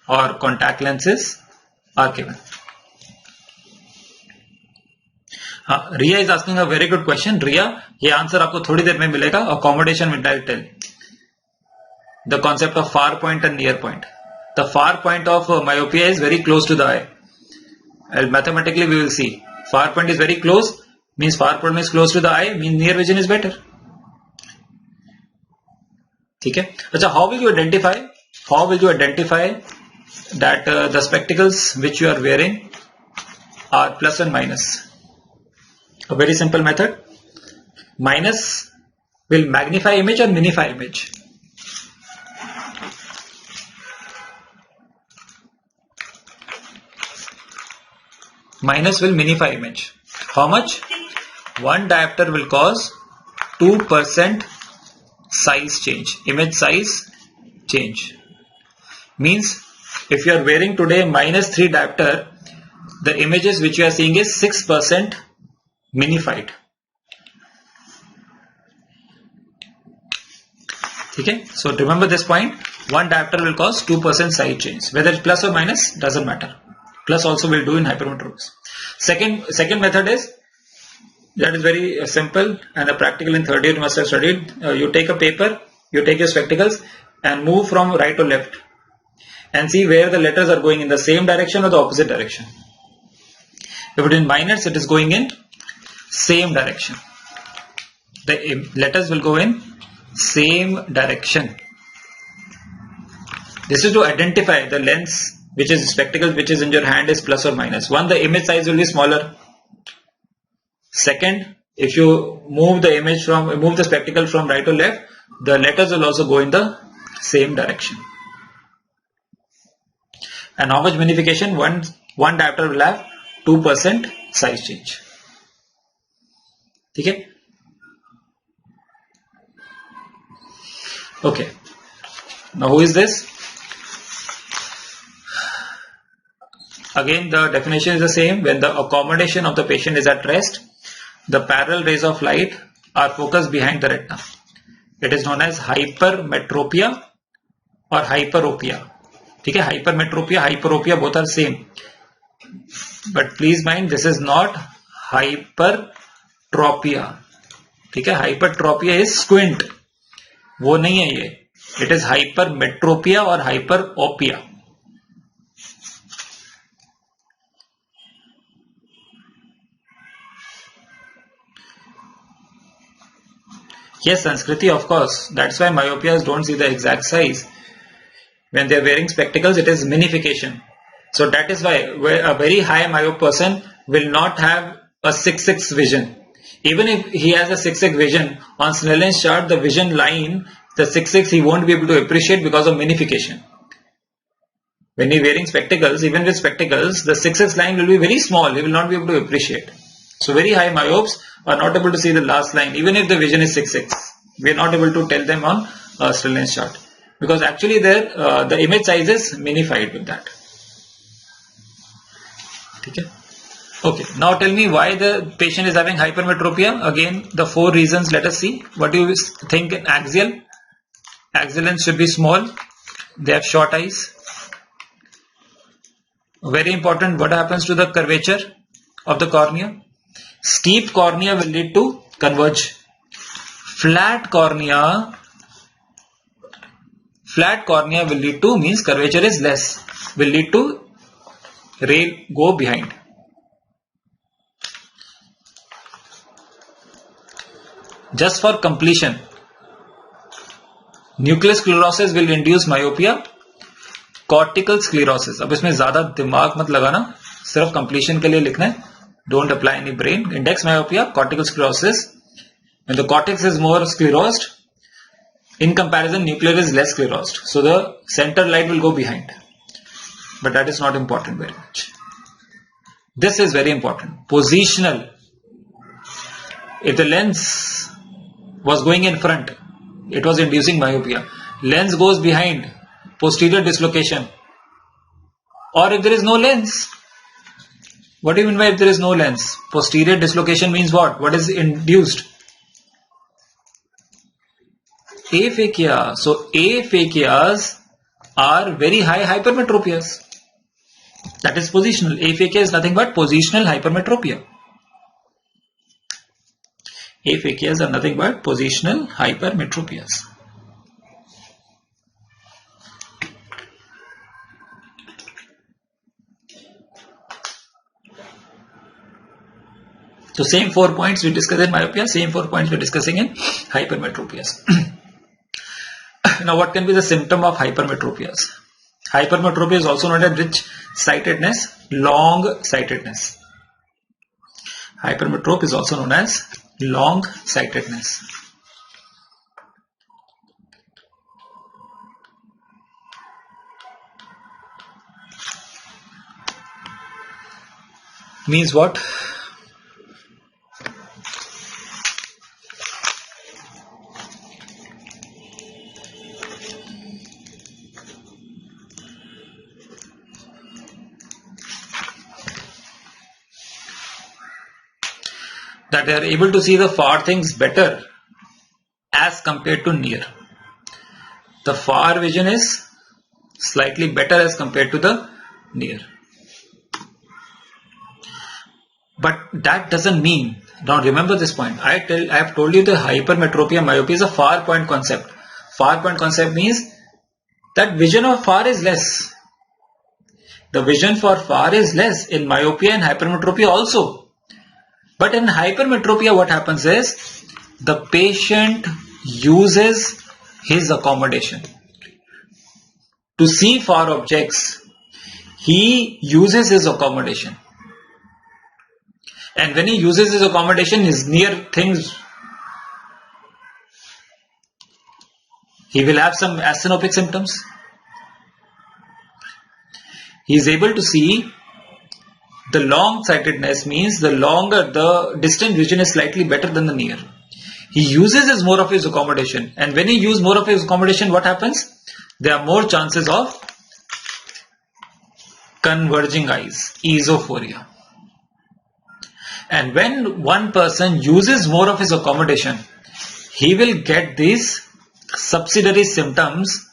or contact lenses are given. Riya is asking a very good question. Riya, ये answer आपको थोड़ी देर में मिलेगा. Accommodation will tell the concept of far point and near point. The far point of myopia is very close to the eye. And mathematically we will see. Far point is very close, means far point is close to the eye, means near vision is better. ठीक है. अच्छा, how will you identify? How will you identify that the spectacles which you are wearing are plus and minus? A very simple method. Minus will magnify image or minify image. Minus will minify image. How much? One diopter will cause 2% size change, image size change. Means if you are wearing today -3 diopter, the images which you are seeing is 6% minified. Okay, so remember this point. One diopter will cause 2% size change. Whether it's plus or minus doesn't matter. Plus also will do in hypermetropics. Second method is, that is very simple and a practical in third year you must have studied. You take a paper, you take your spectacles and move from right to left and see where the letters are going in the same direction or the opposite direction. If it is minus, it is going in same direction. The letters will go in same direction. This is to identify the lens which is spectacle which is in your hand is plus or minus. One, the image size will be smaller. Second, if you move the spectacle from right to left, the letters will also go in the same direction. And how much magnification? One diopter will have 2% size change. Okay. Okay. Now who is this? Again, the definition is the same. When the accommodation of the patient is at rest, the parallel rays of light are focused behind the retina. It is known as hypermetropia or hyperopia. Okay, hypermetropia, hyperopia, both are same. But please mind, this is not hypertropia. Okay, hypertropia is squint. वो नहीं है ये. It is hypermetropia or hyperopia. Yes, Sanskriti, of course. That's why myopias don't see the exact size. When they are wearing spectacles, it is minification. So that is why a very high myope person will not have a 6/6 vision. Even if he has a 6/6 vision, on Snellen's chart, the vision line, the 6/6 he won't be able to appreciate because of minification. When he is wearing spectacles, even with spectacles, the 6/6 line will be very small. He will not be able to appreciate. So very high myopes are not able to see the last line, even if the vision is 6/6. We are not able to tell them on Snellen's chart because actually there the image size is minified with that. Okay. Okay. Now tell me why the patient is having hypermetropia. Again, the 4 reasons. Let us see. What do you think in axial? Axial lens should be small. They have short eyes. Very important. What happens to the curvature of the cornea? Steep cornea will lead to converge. Flat cornea will lead to, means curvature is less, will lead to ray go behind. Just for completion, nuclear sclerosis will induce myopia, cortical sclerosis. अब इसमें ज्यादा दिमाग मत लगाना, सिर्फ completion के लिए लिखना है. Don't apply any brain. Index myopia, cortical sclerosis. When the cortex is more sclerosed, in comparison, nuclear is less sclerosed. So the center light will go behind. But that is not important very much. This is very important. Positional. If the lens was going in front, it was inducing myopia. Lens goes behind, posterior dislocation. Or if there is no lens. What do you mean by if there is no lens? Posterior dislocation means what? What is induced? Aphakia. So aphakias are very high hypermetropias. That is positional. Aphakia is nothing but positional hypermetropia. Aphakias are nothing but positional hypermetropias. So same 4 points we discussed in myopia, same 4 points we are discussing in hypermetropias. Now what can be the symptom of hypermetropias? Hypermetropia is also known as rich sightedness, long sightedness. Hypermetropia is also known as long sightedness. Means what? That they are able to see the far things better as compared to near. The far vision is slightly better as compared to the near. But that doesn't mean, now remember this point, I have told you the hypermetropia myopia is a far point concept. Far point concept means that vision of far is less. The vision for far is less in myopia and hypermetropia also. But in hypermetropia what happens is the patient uses his accommodation. To see far objects, he uses his accommodation. And when he uses his accommodation, his near things, he will have some asthenopic symptoms. He is able to see. The long sightedness means the distant vision is slightly better than the near. He uses more of his accommodation, and when he uses more of his accommodation, what happens? There are more chances of converging eyes, esophoria. And when one person uses more of his accommodation, he will get these subsidiary symptoms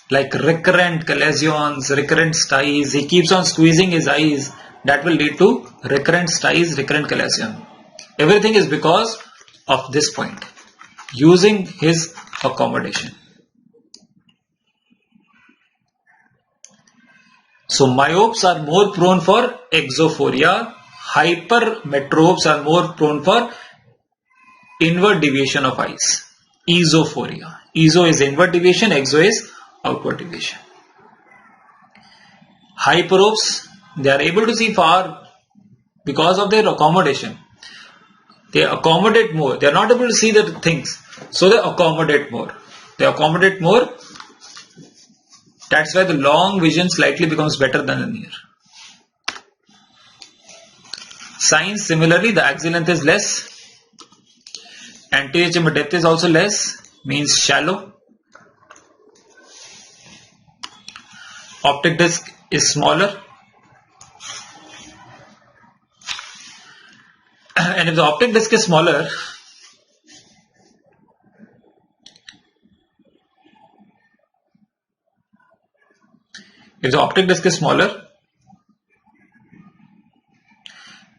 like recurrent chalazions, recurrent styes. He keeps on squeezing his eyes. That will lead to recurrent styes, recurrent chalazion. Everything is because of this point. Using his accommodation. So myopes are more prone for exophoria. Hypermetropes are more prone for inward deviation of eyes. Esophoria. Eso is inward deviation, exo is outward deviation. Hyperopes, they are able to see far because of their accommodation. They accommodate more. They are not able to see the things. So they accommodate more. They accommodate more. That's why the long vision slightly becomes better than the near. Signs, similarly, the axial length is less. Anterior chamber depth is also less. Means shallow. Optic disc is smaller. And if the optic disc is smaller,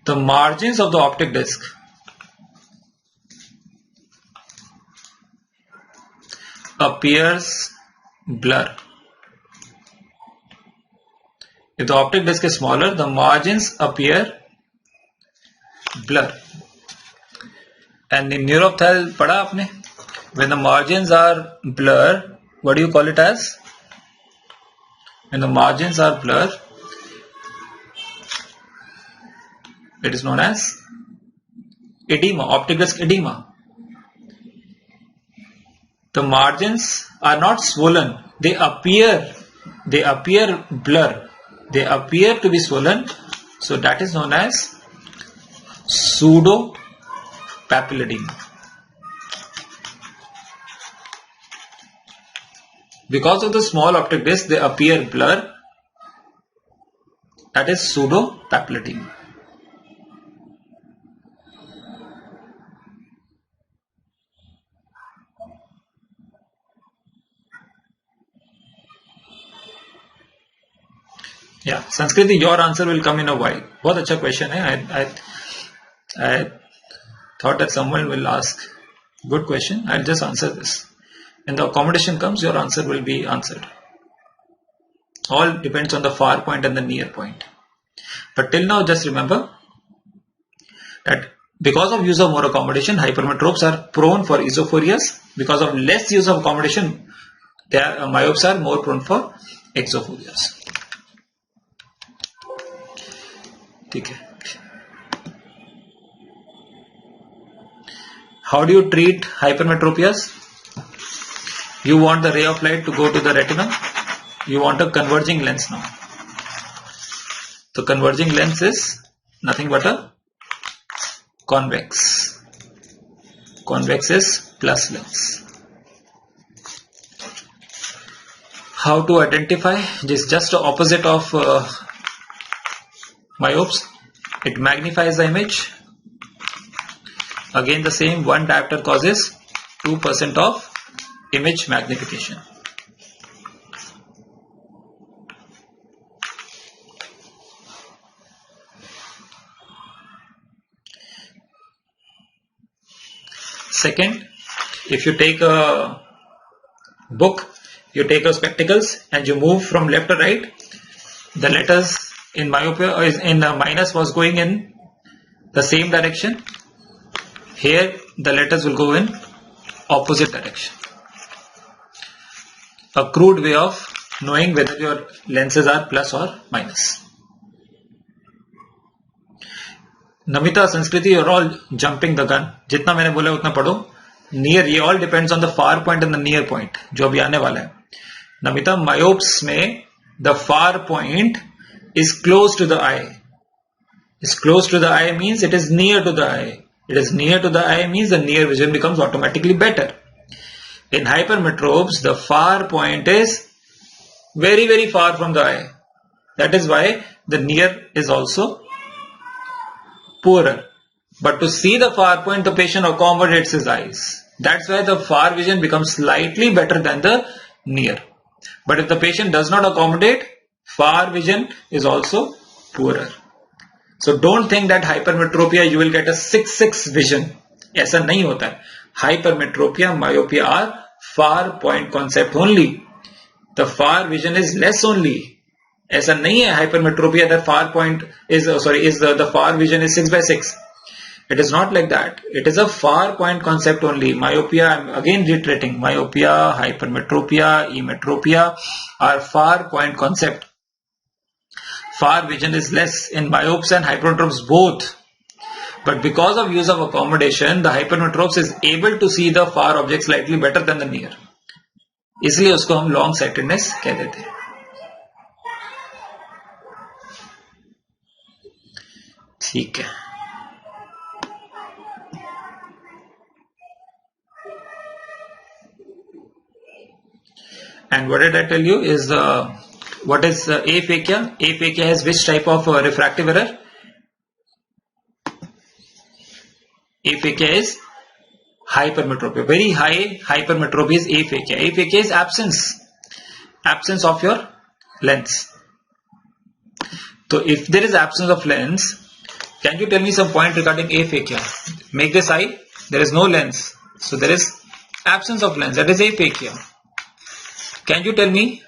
the margins of the optic disc appears blur. If the optic disc is smaller, the margins appear blur. And in neurophthalmology, padha aapne, when the margins are blur, what do you call it as? When the margins are blur, it is known as edema, optic disc edema. The margins are not swollen, they appear blur, they appear to be swollen, so that is known as pseudo papilledema. Because of the small optic disc, they appear blur, that is pseudo papilledema. Yeah, Sanskriti, your answer will come in a while. बहुत अच्छा question है. I thought that someone will ask. Good question. I'll just answer this. When the accommodation comes, your answer will be answered. All depends on the far point and the near point. But till now, just remember that because of use of more accommodation, hypermetropes are prone for esophorias. Because of less use of accommodation, myopes are more prone for exophorias. ठीक है. How do you treat hypermetropias? You want the ray of light to go to the retina. You want a converging lens now. The converging lens is nothing but a convex. Convex is plus lens. How to identify? This is just the opposite of myopes. It magnifies the image. Again the same, one diopter causes 2% of image magnification. Second, if you take a book, you take your spectacles and you move from left to right, the letters in myopia in minus was going in the same direction. Here the letters will go in opposite direction. A crude way of knowing whether your lenses are plus or minus. Namita, Sanskriti, you're all jumping the gun. जितना मैंने बोला उतना पढ़ो. Near, ये all depends on the far point and the near point जो अभी आने वाला है. Namita, myopes में the far point is close to the eye. Is close to the eye means it is near to the eye. It is near to the eye means the near vision becomes automatically better. In hypermetropes, the far point is very, very far from the eye. That is why the near is also poorer. But to see the far point, the patient accommodates his eyes. That's why the far vision becomes slightly better than the near. But if the patient does not accommodate, far vision is also poorer. So don't think that hypermetropia you will get a 6-6 vision. ऐसा नहीं होता है. Hypermetropia, myopia are far point concept only. The far vision is less only. ऐसा नहीं है hypermetropia that far point is the far vision is 6/6. It is not like that. It is a far point concept only. Myopia, I'm again reiterating, myopia, hypermetropia, emetropia are far point concept. Far vision is less in myopes and hypermetropes both. But because of use of accommodation, the hypermetropes is able to see the far object slightly better than the near. इसलिए उसको हम long sightedness कह देते हैं. ठीक है. And what did I tell you is what is aphakia? Aphakia has which type of refractive error? Aphakia is hypermetropia. Very high hypermetropia is aphakia. Aphakia is absence of your lens. So if there is absence of lens, can you tell me some point regarding aphakia? Make this eye, there is no lens. So there is absence of lens. That is aphakia. Can you tell me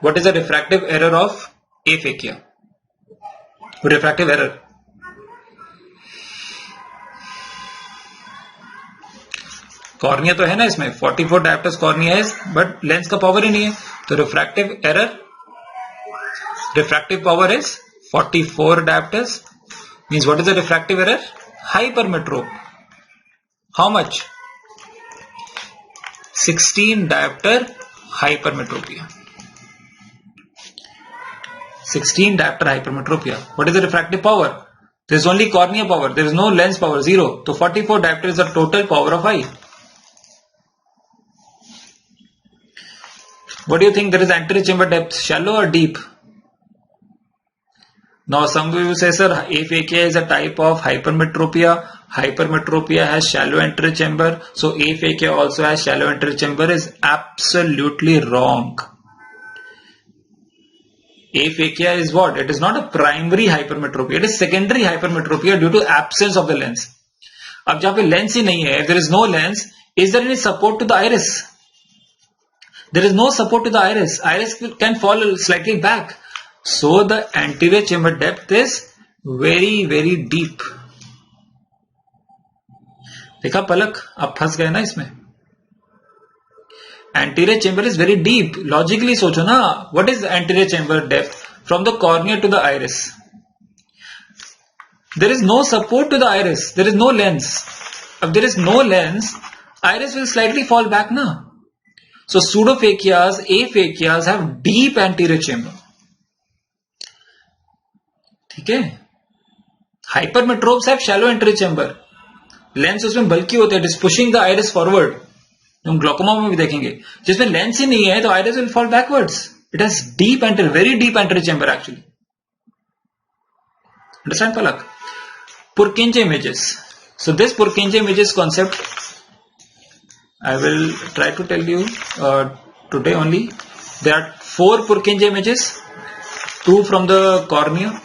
what is the refractive error of aphakia? Refractive error. Cornea तो है ना इसमें, 44 dioptres cornea है, but lens का power ही नहीं है, तो refractive power is 44 diopters. Means what is the refractive error? Hypermetrope. How much? 16 diopter hypermetropia. 16 diopter hypermetropia. What is the refractive power? There is only cornea power. There is no lens power. 0. So 44 diopter is the total power of eye. What do you think? There is anterior chamber depth shallow or deep? Now some will say, sir, aphakia is a type of hypermetropia. Hypermetropia has shallow anterior chamber, so aphakia also has shallow anterior chamber. Is absolutely wrong. Aphakia is what? It is not a primary hypermetropia. It is secondary hypermetropia due to absence of the lens. अब जहाँ पे lens ही नहीं है, if there is no lens, is there any support to the iris? There is no support to the iris. Iris can fall slightly back. So the anterior chamber depth is very, very deep. देखा पलक, आप फंस गए ना इसमें. Anterior chamber is very deep. Logically सोचो ना, what is anterior chamber depth from the cornea to the iris? There is no support to the iris. There is no lens. If there is no lens, iris will slightly fall back na. So pseudophakias, aphakias have deep anterior chamber. ठीक है. Hypermetropes have shallow anterior chamber. Lens उसमें बल्कि होते हैं, it is pushing the iris forward. हम glaucoma में भी देखेंगे, जिसमें लेंस ही नहीं है तो iris will fall backwards. It has deep anterior, very deep anterior chamber actually. Understand Palak? Purkinje images. So this Purkinje images concept, I will try to tell you today only. There are 4 Purkinje images, 2 from the cornea.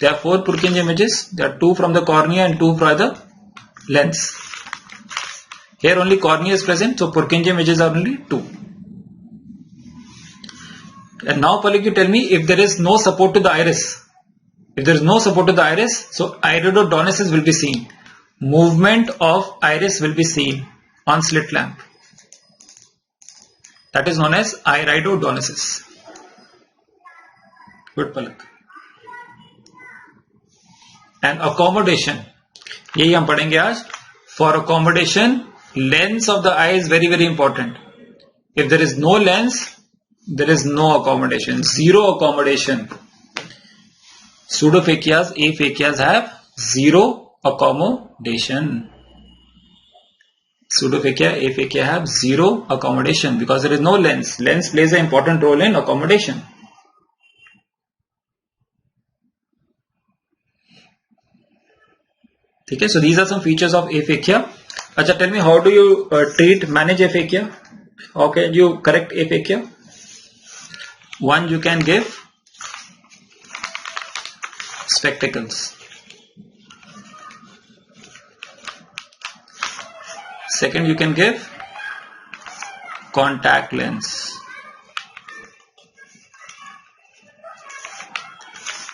There are 4 Purkinje images. There are 2 from the cornea and 2 from the lens. Here only cornea is present, so Purkinje images are only 2. And now Palak, you tell me, if there is no support to the iris. If there is no support to the iris, so iridodonesis will be seen. Movement of iris will be seen on slit lamp. That is known as iridodonesis. Good Palak. And accommodation, यही हम पढ़ेंगे आज. For accommodation, lens of the eye is very, very important. If there is no lens, there is no accommodation, zero accommodation. Pseudophakias, aphakias have zero accommodation. Pseudophakia, aphakia have zero accommodation because there is no lens. Lens plays an important role in accommodation. Okay, so these are some features of aphakia. Acha, tell me, how do you manage aphakia? How can you correct aphakia? One, you can give spectacles. Second, you can give contact lens.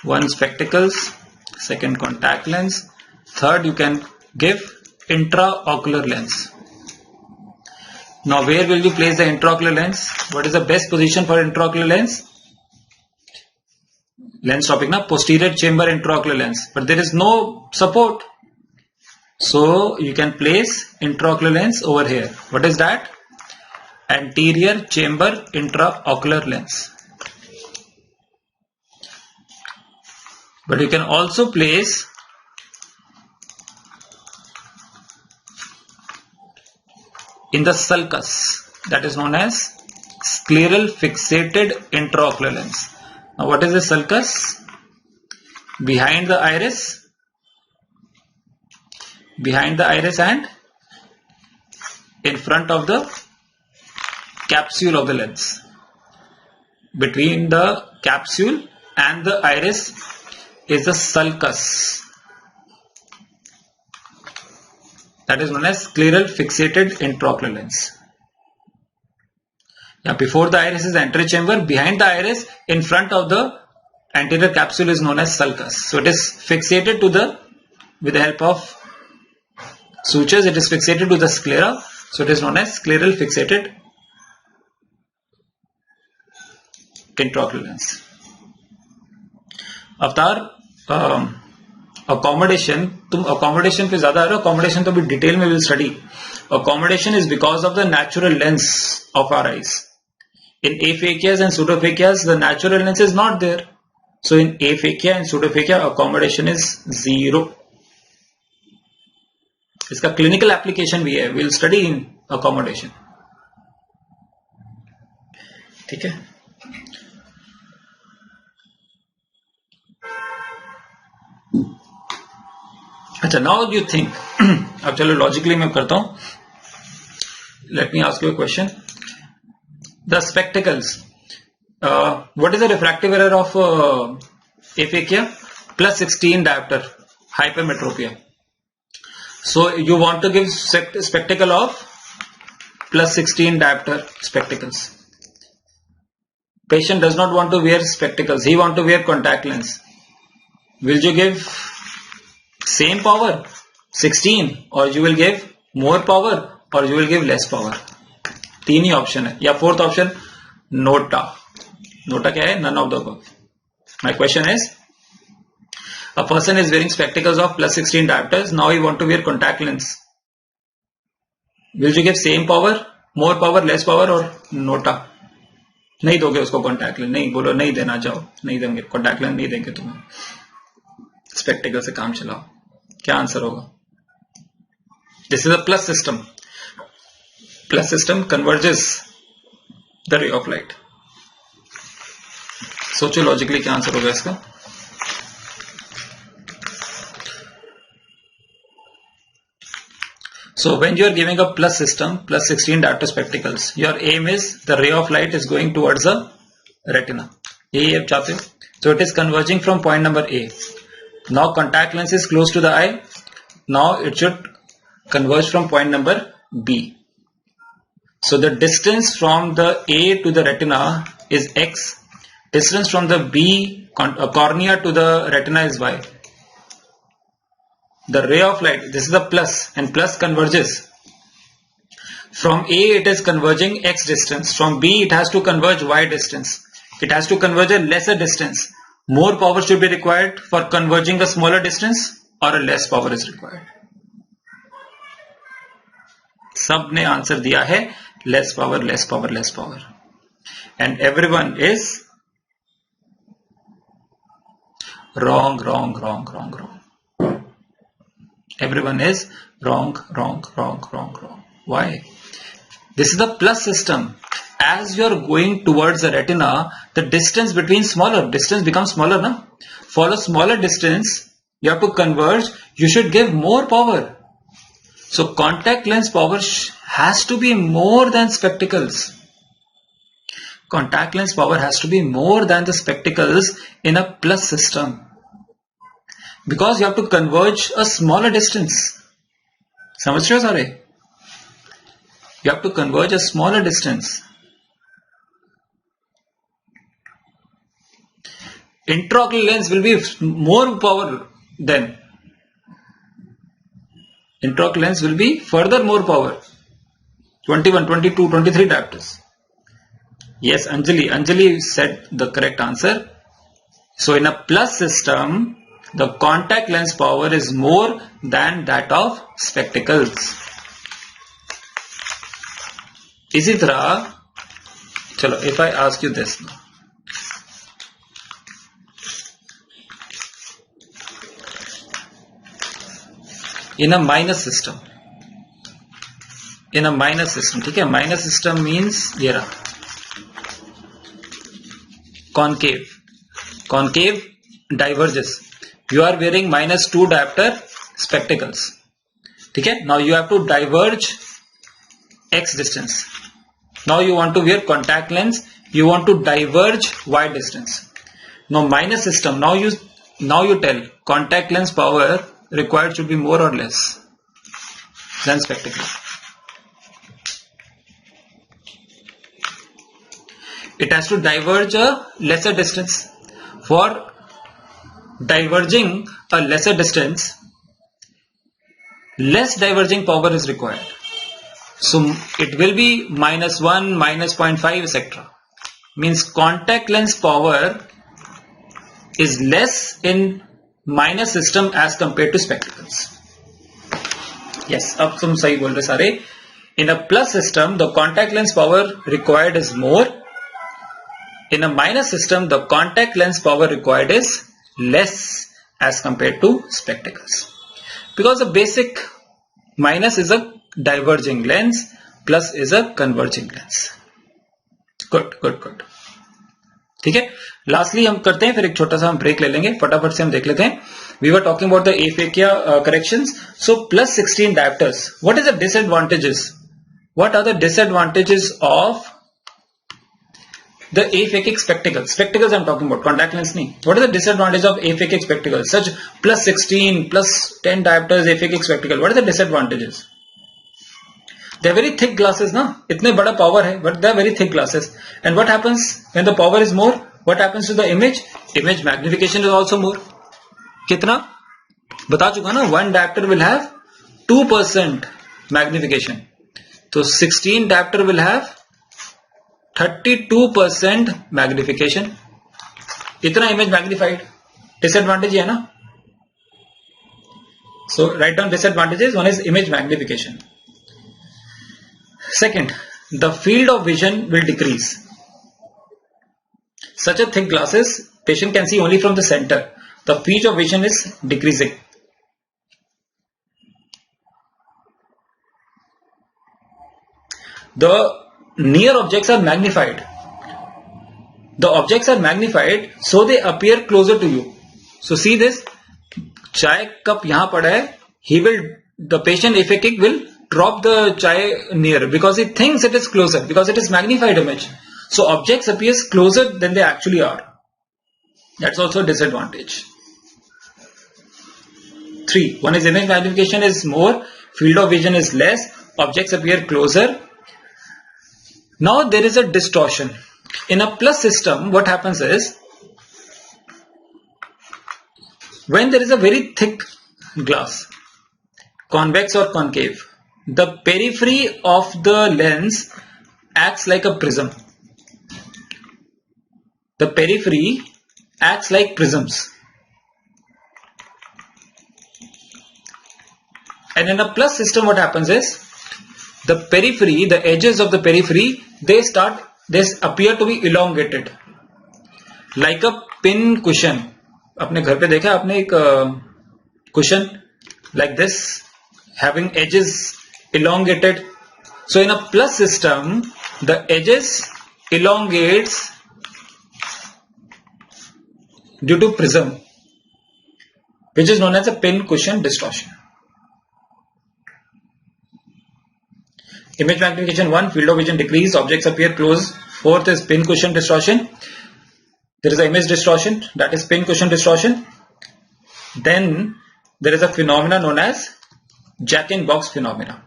One, spectacles. Second, contact lens. Third, you can give intraocular lens. Now, where will you place the intraocular lens? What is the best position for intraocular lens? Lens topic na, posterior chamber intraocular lens, but there is no support, so you can place intraocular lens over here. What is that? Anterior chamber intraocular lens. But you can also place in the sulcus, that is known as scleral fixated intraocular lens. Now what is the sulcus? Behind the iris and in front of the capsule of the lens. Between the capsule and the iris is the sulcus. That is known as scleral fixated intraocular lens. Now before the iris is anterior chamber, behind the iris, in front of the anterior capsule is known as sulcus. So it is fixated to the, with the help of sutures, it is fixated to the sclera, so it is known as scleral fixated intraocular lens. अवतार accommodation, तुम accommodation पे ज्यादा आ रहे हो. Accommodation तो भी detail में will study. Accommodation is because of the natural lens of our eyes. In aphakias and pseudophakias, the natural lens is not there. So in aphakia and pseudophakia, accommodation is 0. इसका clinical application भी है. We'll study in accommodation. ठीक है. अच्छा, now you think. अब चलो logically मैं करता हूँ. Let me ask you a question. The spectacles. What is the refractive error of aphakia? Plus 16 diopter, hypermetropia. So you want to give spectacle of plus 16 diopter spectacles. Patient does not want to wear spectacles. He want to wear contact lens. Will you give same power 16 or you will give more power or you will give less power? तीन ही option है. या fourth option NOTA. NOTA क्या है? None of the above. My question is, a person is wearing spectacles of plus 16 dioptres. Now you want to wear contact lens. Will you give same power, more power, less power or NOTA? नहीं दोगे उसको contact lens. नहीं बोलो नहीं देना, जाओ नहीं देंगे कॉन्टैक्ट लेंस, नहीं देंगे तुम्हें. स्पेक्टिकल से काम चलाओ. क्या आंसर होगा? This is a plus system. Plus system converges the ray of light. सोचो लॉजिकली क्या आंसर होगा इसका. So when you are giving a plus system, plus 16 diopter spectacles, your aim is the ray of light is going towards the retina. यही आप चाहते हो. So it is converging from point number A. Now contact lens is close to the eye. Now it should converge from point number B. So the distance from the A to the retina is X. Distance from the B cornea to the retina is Y. The ray of light, this is the plus, and plus converges. From A it is converging X distance. From B it has to converge Y distance. It has to converge a lesser distance. More power should be required for converging a smaller distance or a less power is required. सब ने answer दिया है less power, less power, less power, and everyone is wrong. Everyone is wrong. Why? This is the plus system. As you are going towards the retina, the distance between distance becomes smaller, na? For a smaller distance, you have to converge. You should give more power. So contact lens power has to be more than spectacles. Contact lens power has to be more than the spectacles in a plus system. Because you have to converge a smaller distance. समझ रहे हो सारे? You have to converge a smaller distance. Intraocular lens will be more power than. Intraocular lens will be further more power. 21, 22, 23 diopters. Yes, Anjali said the correct answer. So in a plus system, the contact lens power is more than that of spectacles. इसी तरह, चलो, if I ask you this now. In a minus system, ठीक है. Minus system means ये रहा concave diverges. You are wearing -2 dioptre spectacles, ठीक है. Now you have to diverge x distance. Now you want to wear contact lens, you want to diverge y distance. Now minus system, now you tell contact lens power required should be more or less than spectacle. It has to diverge a lesser distance. For diverging a lesser distance, less diverging power is required. So it will be -1, -0.5, etc. Means contact lens power is less in minus system as compared to spectacles. Yes, अब तुम सही बोल रहे सारे. In a plus system, the contact lens power required is more. In a minus system, the contact lens power required is less as compared to spectacles. Because the basic minus is a diverging lens, plus is a converging lens. Good. ठीक है. Lastly हम करते हैं, फिर एक छोटा सा हम ब्रेक ले लेंगे, फटाफट से हम देख लेते हैं. We were talking about the aphakia corrections. So plus 16 diopters. What is the disadvantages? What are the disadvantages of the aphakic spectacles? Spectacles I'm talking about, contact lens nahi. What is the disadvantage of aphakic spectacles? Such plus 16, plus 10 diopters aphakic spectacle. What are the disadvantages? They are very thick glasses, na? Itne bada power hai, but they are very thick glasses. And what happens when the power is more? What happens to the image? Image magnification is also more. कितना बता चुका ना. 1 diopter will have 2% magnification. तो 16 diopter will have 32% magnification. इतना image magnified. Disadvantage है ना. So write down disadvantages. One is image magnification. Second, the field of vision will decrease. Such a thick glasses, patient can see only from the center. The field of vision is decreasing. The near objects are magnified. The objects are magnified, so they appear closer to you. So see this. Chai cup यहाँ पड़ा है. The patient aphakic will drop the chai near because he thinks it is closer, because it is magnified image. So objects appears closer than they actually are. That's also a disadvantage. 3. One is image magnification is more, field of vision is less, objects appear closer. Now there is a distortion. In a plus system, what happens is, when there is a very thick glass, convex or concave, the periphery of the lens acts like a prism. The periphery acts like prisms. And in a plus system, what happens is, the periphery, the edges of the periphery, they appear to be elongated, like a pin cushion. अपने घर पे देखा आपने एक cushion like this, having edges elongated. So in a plus system, the edges elongates due to prism, which is known as a pin cushion distortion. Image magnification 1, field of vision decrease, objects appear close. 4th is pin cushion distortion. There is an image distortion, that is pin cushion distortion. Then there is a phenomena known as Jack-in-box phenomena,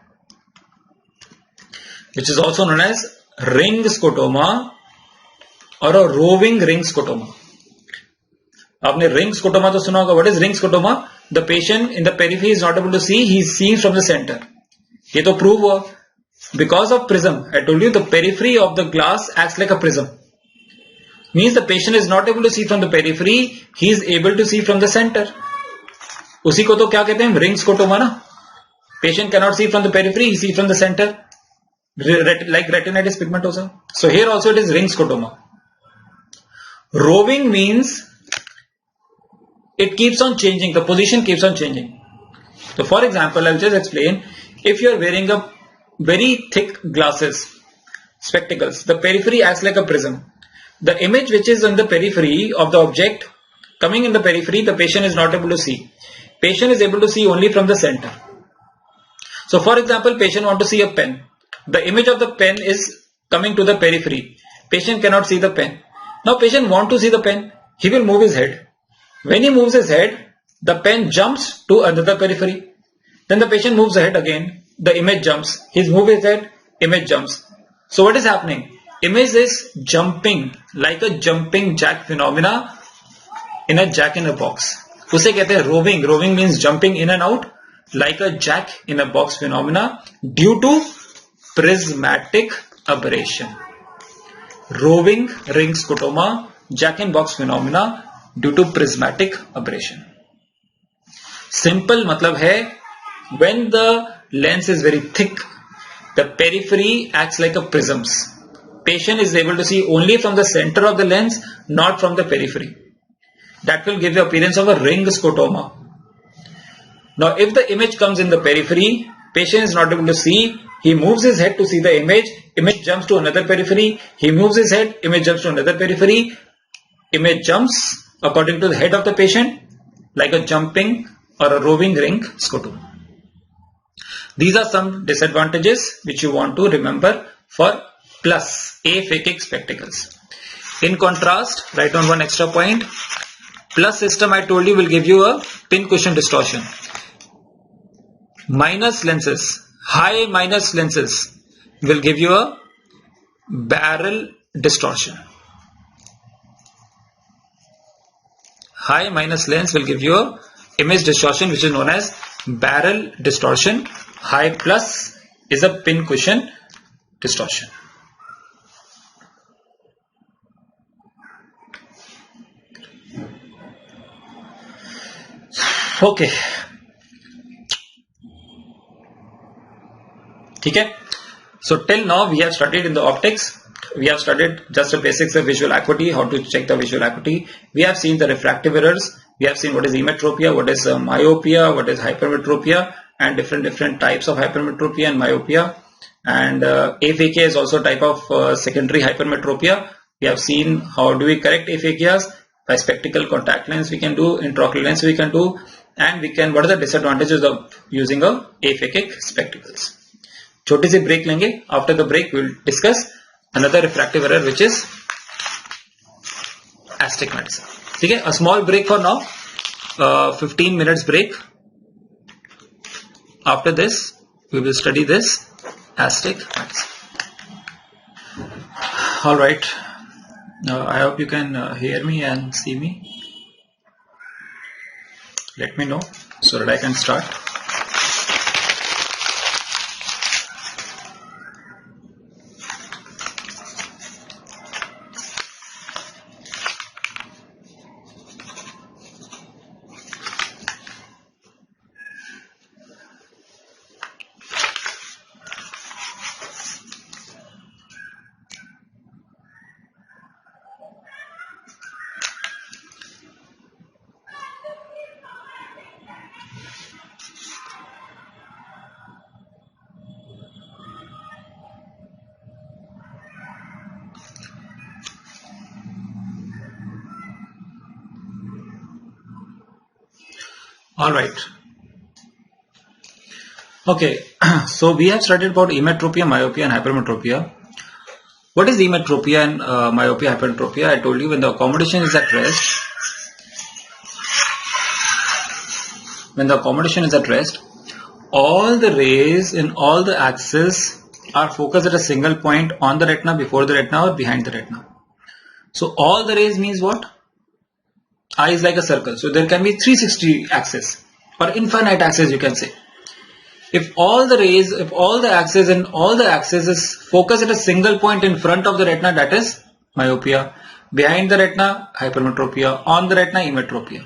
which is also known as ring scotoma or a roving ring scotoma. आपने ring scotoma तो सुना होगा. What is ring scotoma? The patient in the periphery is not able to see, he is seeing from the center. ये तो prove हुआ. Because of prism, I told you the periphery of the glass acts like a prism. Means the patient is not able to see from the periphery, he is able to see from the center. उसी को तो क्या कहते हैं? Ring scotoma ना. Patient cannot see from the periphery, he sees from the center, like retinitis pigmentosa. So here also it is ring scotoma. Roving means it keeps on changing, the position keeps on changing. So for example, I'll just explain. If you are wearing a very thick glasses, spectacles, the periphery acts like a prism. The image which is on the periphery of the object coming in the periphery, the patient is not able to see. Patient is able to see only from the center. So for example, patient want to see a pen. The image of the pen is coming to the periphery. Patient cannot see the pen. Now patient want to see the pen. He will move his head. When he moves his head, the pen jumps to another periphery. Then the patient moves ahead again. The image jumps. He moves his head, image jumps. So what is happening? Image is jumping like a jumping jack phenomena in a jack in a box. उसे कहते हैं roving. Roving means jumping in and out. like a jack in a box phenomena due to prismatic aberration. Roving ring scotoma, jack in box phenomena due to prismatic aberration. Simple matlab hai, when the lens is very thick, the periphery acts like a prisms. Patient is able to see only from the center of the lens, not from the periphery. That will give the appearance of a ring scotoma. Now, if the image comes in the periphery, patient is not able to see. He moves his head to see the image jumps to another periphery. He moves his head, image jumps to another periphery. Image jumps according to the head of the patient, like a jumping or a roving ring scotoma. These are some disadvantages which you want to remember for plus aphakic spectacles. In contrast, write down one extra point. Plus system, I told you, will give you a pin cushion distortion. Minus lenses, high minus lenses will give you a barrel distortion. High minus lens will give you a image distortion which is known as barrel distortion. High plus is a pin cushion distortion. Okay. Okay. So till now we have studied in the optics. We have studied just the basics of visual acuity, how to check the visual acuity. We have seen the refractive errors. We have seen what is emmetropia, what is myopia, what is hypermetropia, and different types of hypermetropia and myopia. And aphakia is also a type of secondary hypermetropia. We have seen how do we correct aphakias. By spectacle contact lens we can do, intraocular lens we can do, and we can, what are the disadvantages of using a aphakic spectacles. छोटी सी break लेंगे. After the break we will discuss another refractive error which is astigmatism. ठीक है, a small break for now, 15 minutes break. After this we will study this astigmatism. All right, I hope you can hear me and see me. Let me know so that I can start. All right. Okay, so we have studied about emmetropia, myopia and hypermetropia. What is emmetropia and myopia, hypermetropia? I told you when the accommodation is at rest, all the rays in all the axes are focused at a single point on the retina, before the retina or behind the retina. So all the rays means what? Eye is like a circle, so there can be 360 axes or infinite axes you can say. If all the rays, if all the axes and all the axes is focused at a single point in front of the retina, that is myopia. Behind the retina, hypermetropia. On the retina, emmetropia.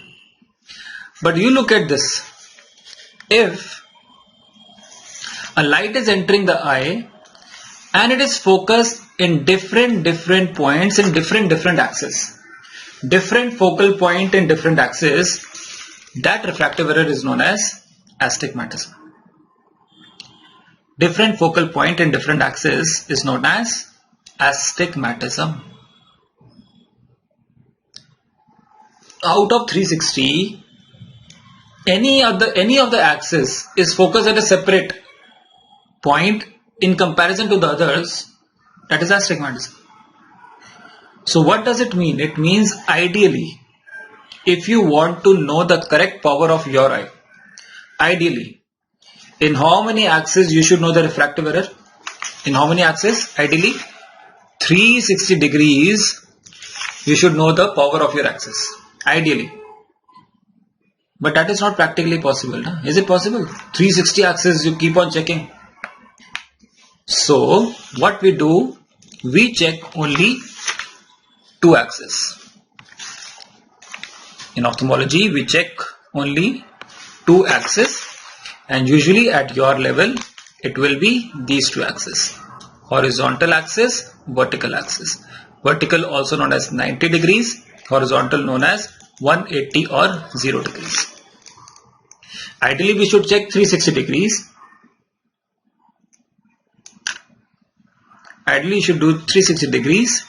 But you look at this. If a light is entering the eye and it is focused in different points in different axes, different focal point in different axes, that refractive error is known as astigmatism. Different focal point in different axes is known as astigmatism. Out of 360, any of the axis is focused at a separate point in comparison to the others, that is astigmatism. So what does it mean? It means ideally, if you want to know the correct power of your eye, ideally, in how many axes you should know the refractive error? In how many axes? Ideally, 360 degrees you should know the power of your axis. Ideally. But that is not practically possible. No? Is it possible? 360 axis, you keep on checking. So what we do, we check only 2 axes. In ophthalmology, we check only 2 axes, and usually at your level, it will be these 2 axes. Horizontal axis, vertical axis. Vertical also known as 90 degrees, horizontal known as 180 or 0 degrees. Ideally, we should check 360 degrees. Ideally, you should do 360 degrees,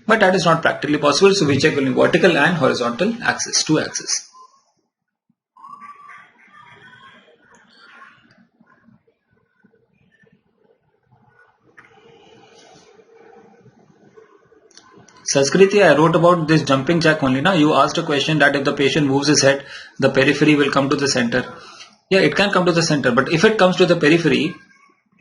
but that is not practically possible. So we check only vertical and horizontal axis, 2 axes. Sanskriti, I wrote about this jumping jack only. Now you asked a question that if the patient moves his head, the periphery will come to the center. Yeah, it can come to the center, but if it comes to the periphery,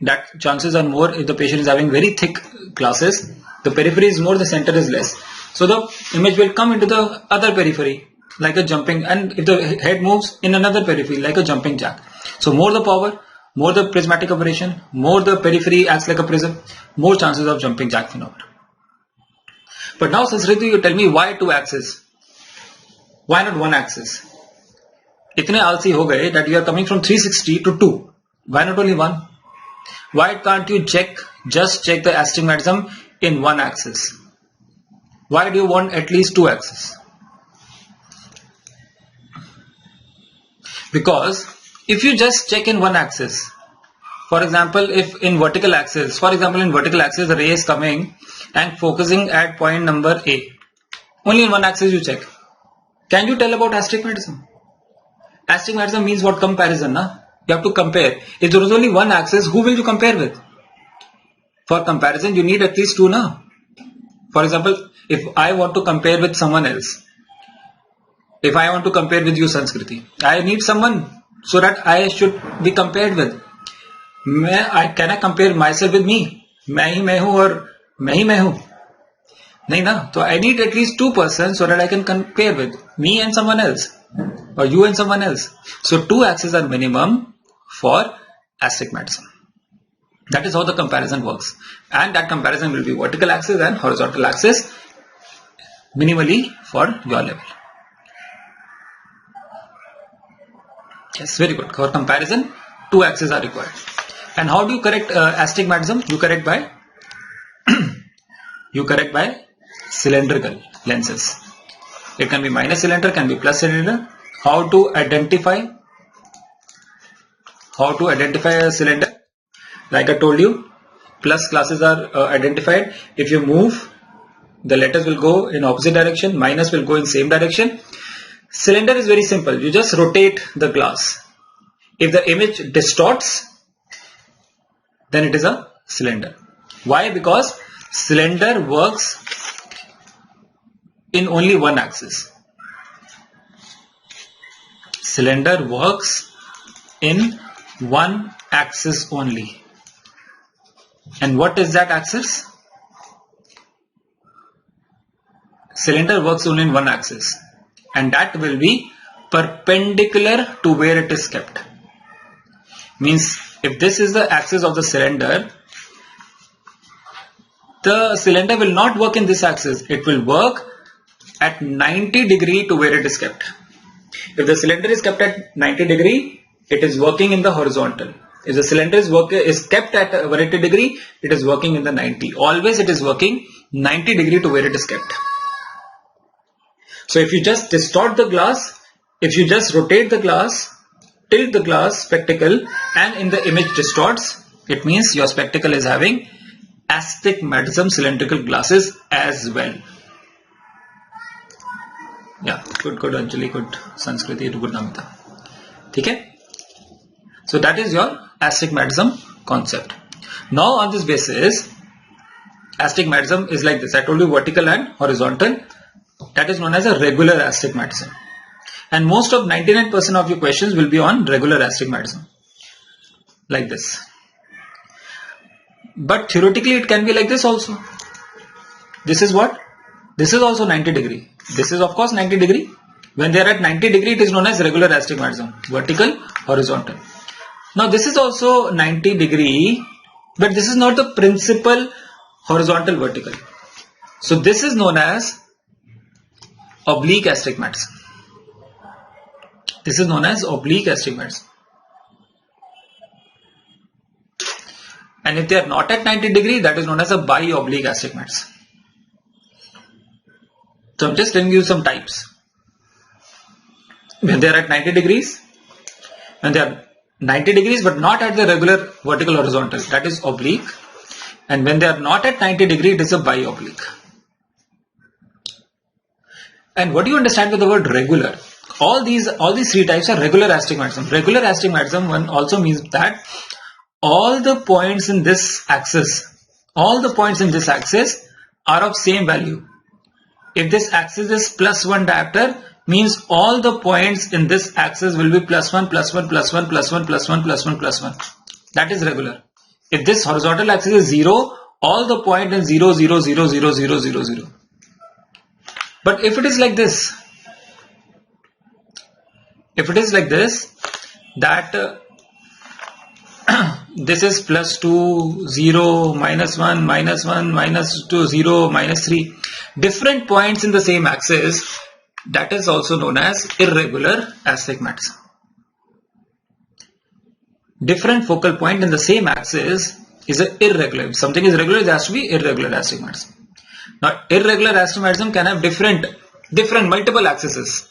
that chances are more if the patient is having very thick glasses. The periphery is more, the center is less. So the image will come into the other periphery like a jumping, and if the head moves in another periphery like a jumping jack. So more the power, more the prismatic aberration, more the periphery acts like a prism, more chances of jumping jack phenomena. But now Sanskriti, you tell me why 2 axes? Why not 1 axis? इतने आलसी हो गए that you are coming from 360 to 2. Why not only 1? Why can't you just check the astigmatism in 1 axis? Why do you want at least 2 axes? Because if you just check in 1 axis, for example, if in vertical axis, the ray is coming and focusing at point number A. Only in 1 axis you check. Can you tell about astigmatism? Astigmatism means what? Comparison, na? You have to compare. If there is only 1 axis, who will you compare with? For comparison, you need at least 2, na? For example, if I want to compare with someone else, if I want to compare with you, Sanskriti, I need someone so that I should be compared with. Can I compare myself with me? मैं ही मैं हूँ और मैं ही मैं हूँ. नहीं ना? So I need at least 2 persons so that I can compare with me and someone else, or you and someone else. So 2 axes are minimum for astigmatism. That is how the comparison works, and that comparison will be vertical axis and horizontal axis minimally for your level. Yes, very good. For comparison, 2 axes are required. And how do you correct astigmatism? You correct by cylindrical lenses. It can be minus cylinder, can be plus cylinder. How to identify a cylinder? Like I told you, plus classes are identified. If you move, the letters will go in opposite direction, minus will go in same direction. Cylinder is very simple. You just rotate the glass. If the image distorts, then it is a cylinder. Why? Because cylinder works in only 1 axis. Cylinder works in 1 axis only. And what is that axis? Cylinder works only in 1 axis, and that will be perpendicular to where it is kept. Means if this is the axis of the cylinder will not work in this axis. It will work at 90 degree to where it is kept. If the cylinder is kept at 90 degree, it is working in the horizontal. If the cylinder is kept at 180 degree, it is working in the 90. Always it is working 90 degree to where it is kept. So if you just distort the glass, if you just rotate the glass, tilt the glass spectacle, and in the image distorts, it means your spectacle is having astigmatism cylindrical glasses as well. Yeah, good Anjali, good Sanskriti, good Namita. Okay? So that is your astigmatism concept. Now on this basis, astigmatism is like this. I told you vertical and horizontal. That is known as a regular astigmatism. And most of 99% of your questions will be on regular astigmatism. Like this. But theoretically it can be like this also. This is what? This is also 90 degree. This is of course 90 degree. When they are at 90 degree, it is known as regular astigmatism. Vertical, horizontal. Now this is also 90 degree, but this is not the principal horizontal vertical. So this is known as oblique astigmatism. This is known as oblique astigmatism. And if they are not at 90 degree, that is known as a bi-oblique astigmatism. So I'm just telling you some types. When they are at 90 degrees, when they are 90 degrees but not at the regular vertical horizontal, that is oblique. And when they are not at 90 degree, it is a bi-oblique. And what do you understand with the word regular? All these three types are regular astigmatism. Regular astigmatism one also means that all the points in this axis are of same value. If this axis is +1 diopter, means all the points in this axis will be +1, +1, +1, +1, +1, +1, +1. That is regular. If this horizontal axis is 0, all the points in 0, 0, 0, 0, 0, 0, 0. But if it is like this, that this is +2, 0, -1, -1, -2, 0, -3, different points in the same axis, that is also known as irregular astigmatism. Different focal point in the same axis is irregular. If something is regular, it has to be irregular astigmatism. Now, irregular astigmatism can have different multiple axes,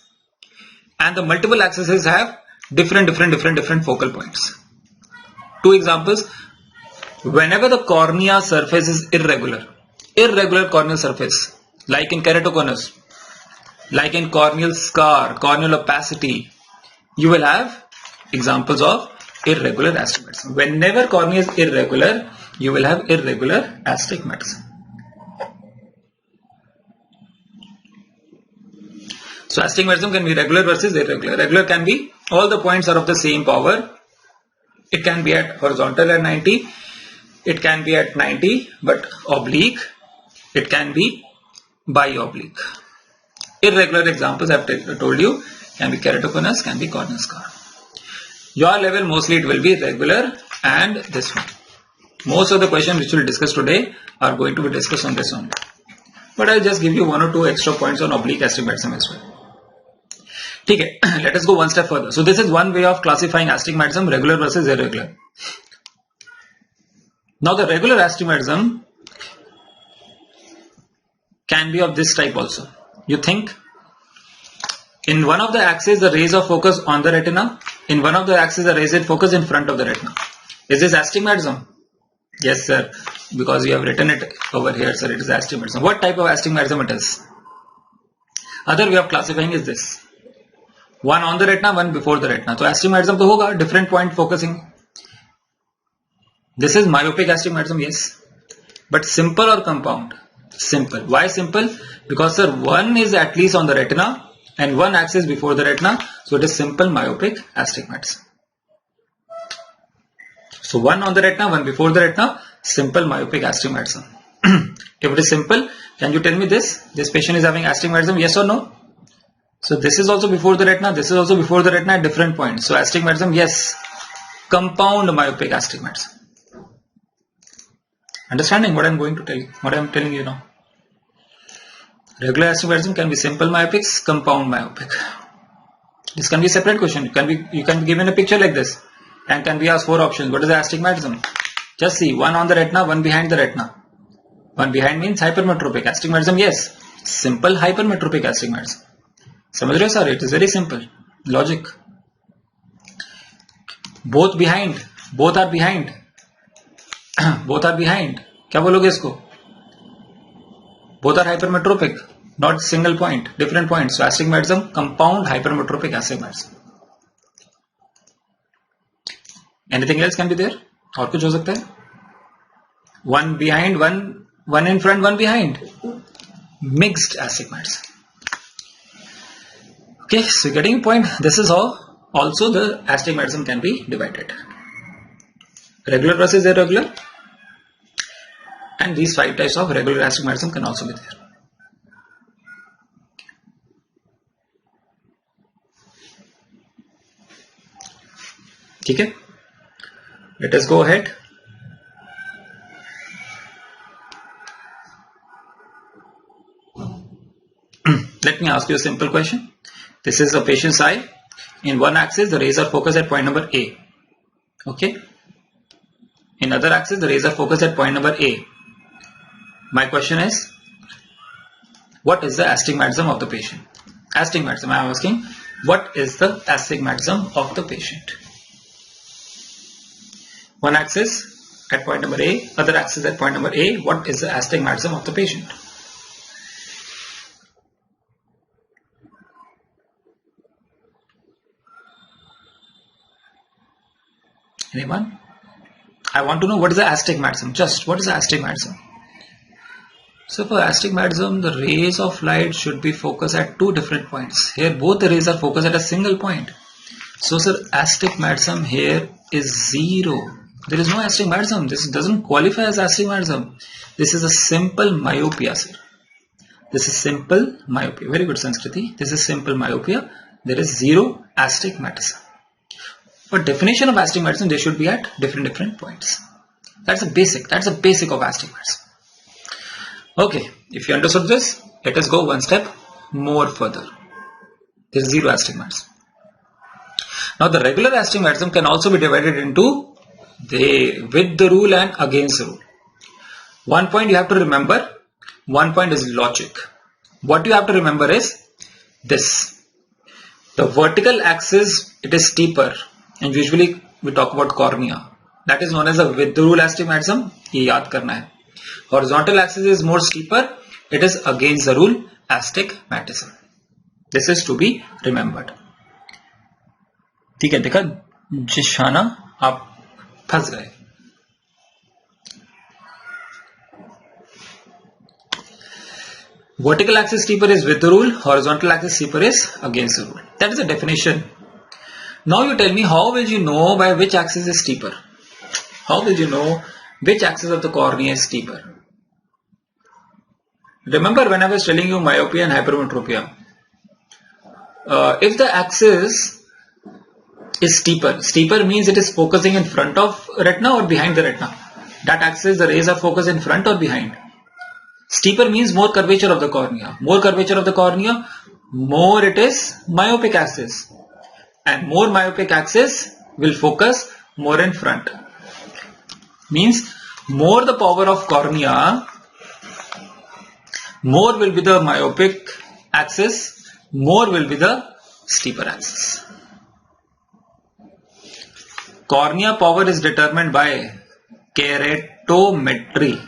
and the multiple axes have different focal points. Two examples: whenever the cornea surface is irregular corneal surface, like in keratoconus, like in corneal scar, corneal opacity, you will have examples of irregular astigmatism. Whenever cornea is irregular, you will have irregular astigmatism. So astigmatism can be regular versus irregular. Regular can be all the points are of the same power. It can be at horizontal at 90. It can be at 90 but oblique. It can be bi-oblique. Irregular examples I have told you can be keratoconus, can be corneal scar. Your level mostly it will be regular and this one. Most of the questions which we will discuss today are going to be discussed on this only. But I will just give you 1 or 2 extra points on oblique astigmatism as well. Okay, let us go one step further. So this is one way of classifying astigmatism, regular versus irregular. Now the regular astigmatism can be of this type also. You think in one of the axes the rays of focus on the retina, in one of the axes the rays of focus in front of the retina. Is this astigmatism? Yes sir, because you have written it over here sir, it is astigmatism. What type of astigmatism it is? Other way of classifying is this. One on the retina, one before the retina. So astigmatism to hoga, different point focusing. This is myopic astigmatism, yes. But simple or compound? Simple. Why simple? Because sir, one is at least on the retina and one axis before the retina. So it is simple myopic astigmatism. So one on the retina, one before the retina, simple myopic astigmatism. If it is simple, can you tell me this? This patient is having astigmatism, yes or no? So this is also before the retina, this is also before the retina at different points. So astigmatism, yes. Compound myopic astigmatism. Understanding what I am going to tell you, what I am telling you now. Regular astigmatism can be simple myopics, compound myopic. This can be a separate question. You can be given a picture like this and can be asked 4 options. What is the astigmatism? Just see, one on the retina, one behind the retina. One behind means hypermetropic. Astigmatism, yes. Simple hypermetropic astigmatism. समझ रहे हो sir? It is very simple. Logic. Both behind. Both are behind. Both are behind. क्या बोलोगे इसको? Both are hypermetropic. Not single point. Different points. So astigmatism, compound hypermetropic astigmatism. Anything else can be there? और कुछ हो सकता है? One behind, one in front, one behind. Mixed astigmatism. Okay, so getting a point. This is how also the astigmatism can be divided. Regular versus irregular. And these 5 types of regular astigmatism can also be there. ठीक है, let us go ahead. Let me ask you a simple question. This is a patient's eye. In one axis, the rays are focused at point number A. Okay. In other axis, the rays are focused at point number A. My question is, what is the astigmatism of the patient? Astigmatism, I am asking, what is the astigmatism of the patient? One axis at point number A, other axis at point number A, what is the astigmatism of the patient? Anyone? I want to know what is the astigmatism. Just what is the astigmatism? So for astigmatism, the rays of light should be focused at two different points. Here both the rays are focused at a single point. So sir, astigmatism here is 0. There is no astigmatism. This doesn't qualify as astigmatism. This is a simple myopia, sir. This is simple myopia. Very good, Sanskriti. This is simple myopia. There is 0 astigmatism. For definition of astigmatism, they should be at different points. That's a basic. That's a basic of astigmatism. Okay, if you understood this, let us go one step more further. There is 0 astigmatism. Now the regular astigmatism can also be divided into with the rule and against the rule. One point you have to remember. One point is logic. What you have to remember is this. The vertical axis, it is steeper. And usually we talk about cornea. That is known as a with the rule astigmatism. ये याद करना है. Horizontal axis is more steeper. It is against the rule astigmatism. This is to be remembered. ठीक है, देखा जिशाना आप फंस गए. Vertical axis steeper is with the rule. Horizontal axis steeper is against the rule. That is the definition. Now you tell me, how will you know by which axis is steeper? How will you know which axis of the cornea is steeper? Remember when I was telling you myopia and hypermetropia, if the axis is steeper means it is focusing in front of retina or behind the retina. That axis, the rays are focused in front or behind. Steeper means more curvature of the cornea. More curvature of the cornea, more it is myopic axis. And more myopic axis will focus more in front. Means more the power of cornea, more will be the myopic axis, more will be the steeper axis. Cornea power is determined by keratometry.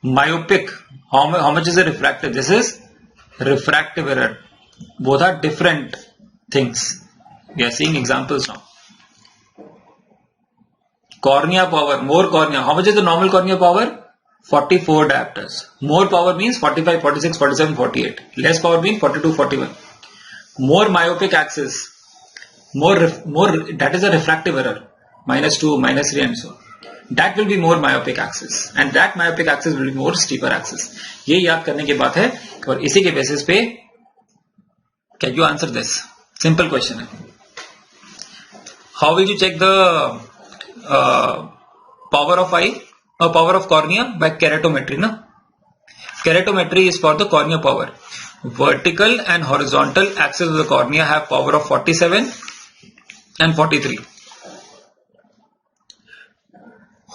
Myopic, how much is the refractive? This is refractive error. Both are different things. We are seeing examples now. Cornea power, more cornea. How much is the normal cornea power? 44 diopters. More power means 45, 46, 47, 48. Less power means 42, 41. More myopic axis. More that is a refractive error. -2, -3 and so on. That will be more myopic axis. And that myopic axis will be more steeper axis. ये याद करने की बात है और इसी के basis पे can you answer this? Simple question है. How will you check the power of eye or power of cornea? By keratometry, na? Keratometry is for the cornea power. Vertical and horizontal axis of the cornea have power of 47 and 43.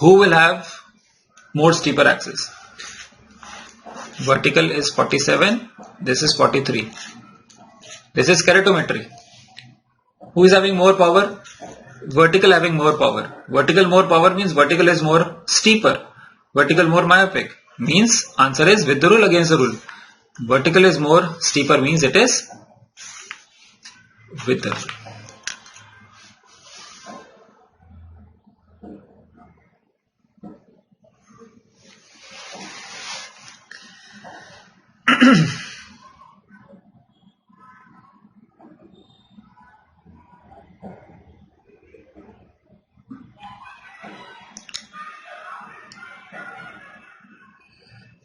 Who will have more steeper axis? Vertical is 47. This is 43. This is keratometry. Who is having more power? Vertical having more power. Vertical more power means vertical is more steeper. Vertical more myopic. Means answer is with the rule against the rule. Vertical is more steeper means it is with the rule.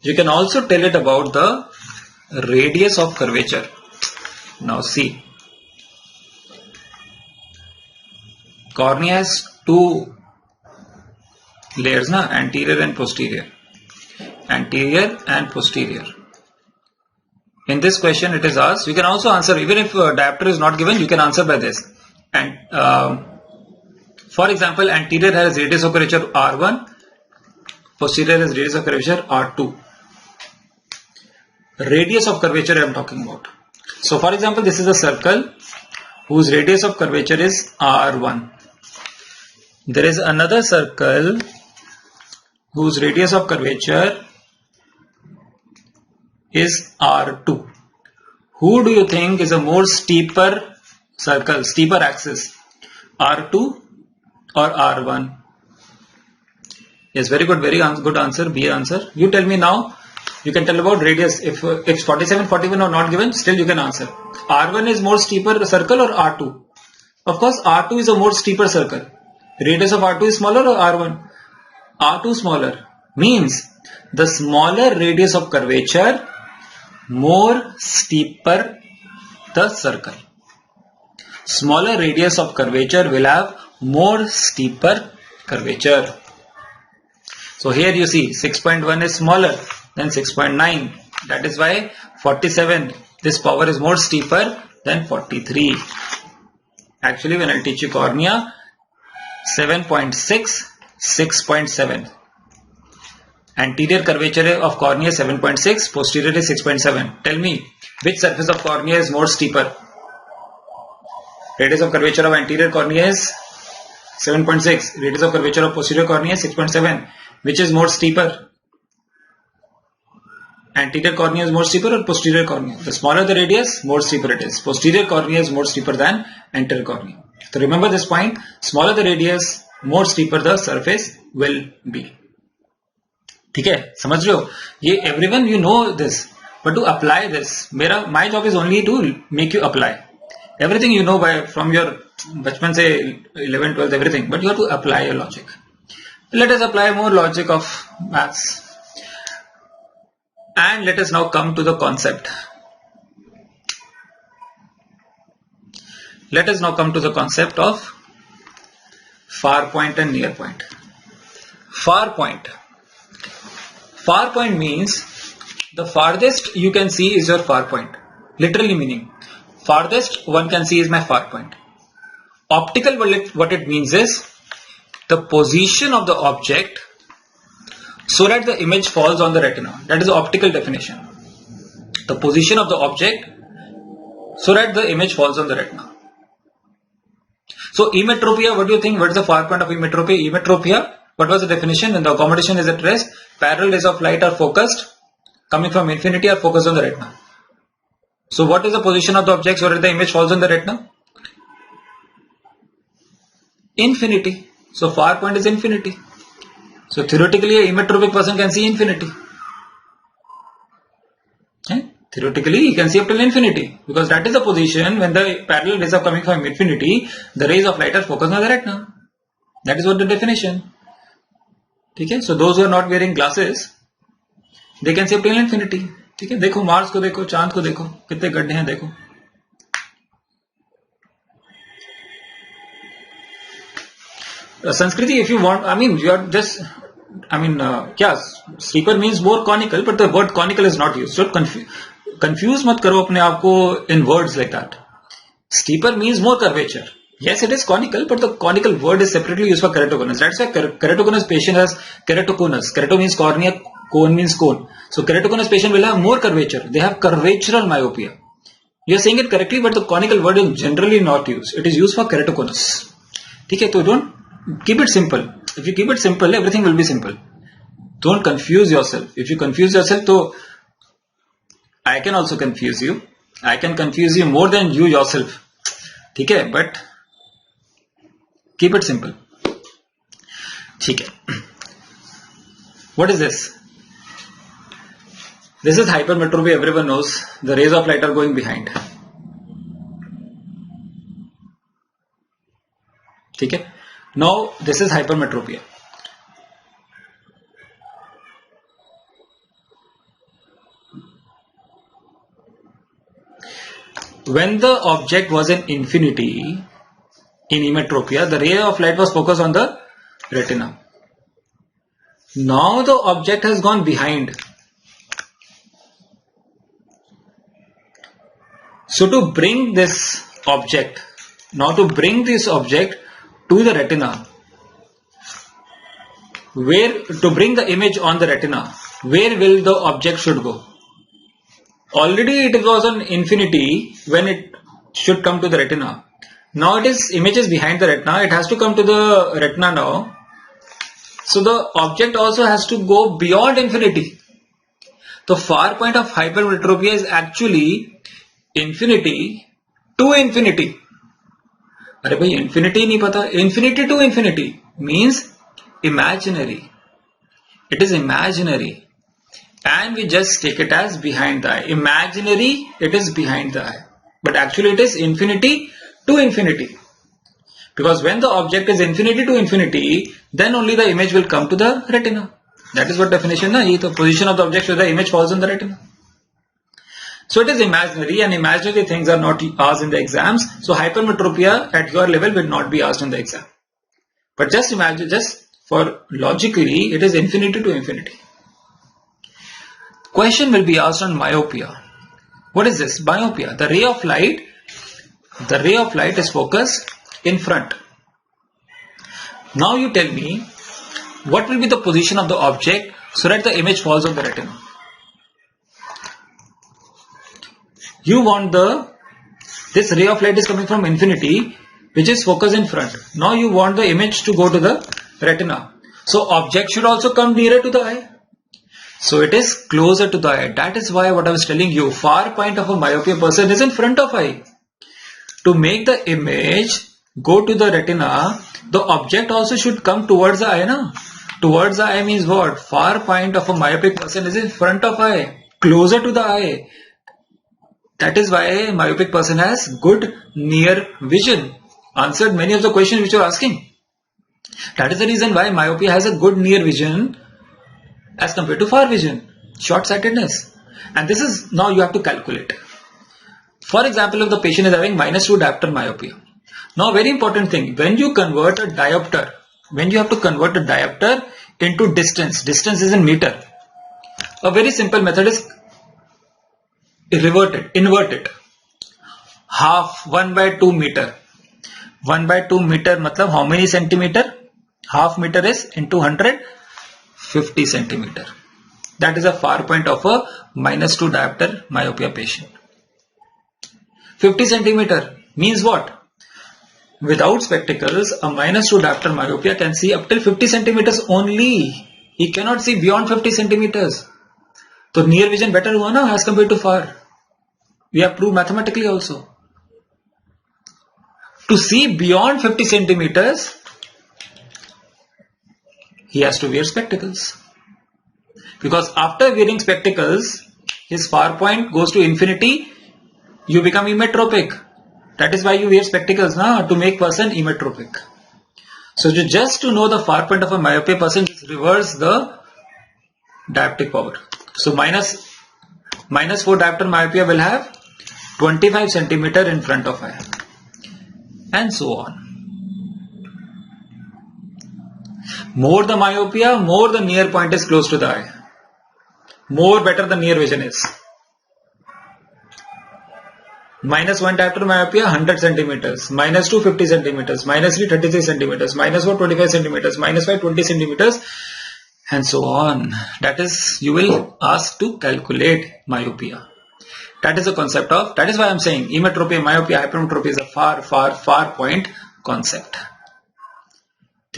You can also tell it about the radius of curvature. Now see. cornea has two layers, na, anterior and posterior. Anterior and posterior. In this question it is asked, you can also answer, even if diopter is not given, you can answer by this. And for example, anterior has radius of curvature R1, posterior has radius of curvature R2. Radius of curvature I am talking about. So for example, this is a circle whose radius of curvature is R1. There is another circle whose radius of curvature is R2. Who do you think is a more steeper circle, steeper axis? R2 or R1? Yes, very good answer, B answer. You tell me now. You can tell about radius. If 47, 41 are not given, still you can answer. R1 is more steeper circle or R2? Of course, R2 is a more steeper circle. Radius of R2 is smaller or R1? R2 smaller. Means the smaller radius of curvature, more steeper the circle. Smaller radius of curvature will have more steeper curvature. So here you see 6.1 is smaller than 6.9. That is why 47, this power is more steeper than 43. Actually, when I teach you cornea, 7.6, 6.7. Anterior curvature of cornea 7.6, posterior is 6.7. Tell me, which surface of cornea is more steeper? Radius of curvature of anterior cornea is 7.6. Radius of curvature of posterior cornea is 6.7. Which is more steeper? Anterior cornea is more steeper or posterior cornea? The smaller the radius, more steeper it is. Posterior cornea is more steeper than anterior cornea. So remember this point, smaller the radius, more steeper the surface will be. ठीक है, समझ रहे हो? ये everyone you know this, but to apply this, my job is only to make you apply. Everything you know from your बचपन से 11, 12, everything, but you have to apply your logic. Let us apply more logic of maths. And let us now come to the concept. Let us now come to the concept of far point and near point. Far point. Far point means the farthest you can see is your far point. Literally meaning, farthest one can see is my far point. Optical, what it means is the position of the object so that the image falls on the retina. That is the optical definition. The position of the object so that the image falls on the retina. So emetropia, what do you think? What is the far point of emetropia? Emetropia, what was the definition? When the accommodation is at rest, parallel rays of light are focused, coming from infinity are focused on the retina. So what is the position of the object so that the image falls on the retina? Infinity. So far point is infinity. So theoretically, a emetropic person can see infinity. Okay? Theoretically, he can see up till infinity, because that is the position when the parallel rays are coming from infinity, the rays of light are focused on the retina. That is what the definition. Okay? So those who are not wearing glasses, they can see up till infinity. ठीक है, देखो Mars को देखो, चांद को देखो, कितने गड्ढे हैं देखो. Sanskriti, if you want, I mean, you are just, yeah, steeper means more conical, but the word conical is not used. So confuse mat karo apne aap ko in words like that. Steeper means more curvature. Yes, it is conical, but the conical word is separately used for keratoconus. That's why keratoconus patient has keratoconus. Kerato means cornea, cone means cone. So keratoconus patient will have more curvature. They have curvatural myopia. You are saying it correctly, but the conical word is generally not used. It is used for keratoconus. Okay, so don't keep it simple. If you keep it simple, everything will be simple. Don't confuse yourself. If you confuse yourself, so I can also confuse you. I can confuse you more than you yourself. Okay, but keep it simple. Okay. What is this? This is hypermetropia. Everyone knows the rays of light are going behind. Okay. Now this is hypermetropia. When the object was in infinity, in emetropia, the ray of light was focused on the retina. Now the object has gone behind. So to bring this object to the retina, to bring the image on the retina, where will the object should go? Already it was on infinity when it should come to the retina. Now image is behind the retina, it has to come to the retina now. So the object also has to go beyond infinity. The far point of hypermetropia is actually infinity to infinity. अरे भाई infinity नहीं पता, infinity to infinity means imaginary. It is imaginary. And we just take it as behind the eye. Imaginary, it is behind the eye. But actually it is infinity to infinity. Because when the object is infinity to infinity, then only the image will come to the retina. That is what definition is. The position of the object where the image falls on the retina. So it is imaginary, and imaginary things are not asked in the exams. So hypermetropia at your level will not be asked in the exam. But just imagine, just for logically, it is infinity to infinity. Question will be asked on myopia. What is this? Myopia. The ray of light is focused in front. Now you tell me, what will be the position of the object so that the image falls on the retina? You want this ray of light is coming from infinity, which is focused in front. Now you want the image to go to the retina. So object should also come nearer to the eye. So it is closer to the eye. That is why what I was telling you, far point of a myopia person is in front of eye. To make the image go to the retina, the object also should come towards the eye. Na? Towards the eye means what? Far point of a myopic person is in front of eye, closer to the eye. That is why a myopic person has good near vision. Answered many of the questions which you are asking. That is the reason why myopia has a good near vision as compared to far vision, short-sightedness. And this is now you have to calculate. For example, if the patient is having -2 diopter myopia. Now very important thing, when you convert a diopter, into distance is in meter. A very simple method is invert it. Half 1/2 meter. 1/2 meter matlab how many centimeter? Half meter is into 100, 50 centimeter. That is a far point of a -2 diopter myopia patient. 50 centimeter means what? Without spectacles, a -2 diopter myopia can see up till 50 centimeters only. He cannot see beyond 50 centimeters. So near vision better हुआ ना as compared to far. We have proved mathematically also. To see beyond 50 centimeters, he has to wear spectacles. Because after wearing spectacles, his far point goes to infinity, you become emetropic. That is why you wear spectacles to make person emetropic. So just to know the far point of a myopia person, just reverse the dioptric power. So -4 diopter myopia will have 25 centimeter in front of eye. And so on. More the myopia, more the near point is close to the eye. More better the near vision is. -1 diopter myopia 100 centimeters, -2 50 centimeters, -3 33 centimeters, -4 25 centimeters, -5 20 centimeters, and so on. That is, you will ask to calculate myopia. That is the concept of, that is why I am saying emetropia, myopia, hypermetropia is a far point concept.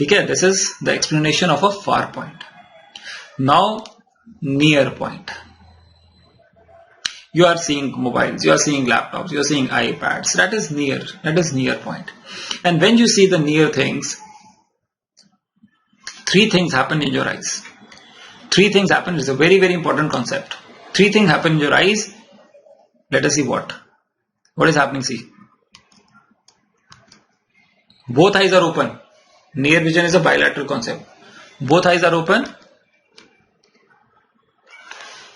Okay, this is the explanation of a far point. Now, near point. You are seeing mobiles, you are seeing laptops, you are seeing iPads. That is near point. And when you see the near things, 3 things happen in your eyes. 3 things happen. It's a very, very important concept. 3 things happen in your eyes. Let us see what. What is happening? See. Both eyes are open. Near vision is a bilateral concept. Both eyes are open.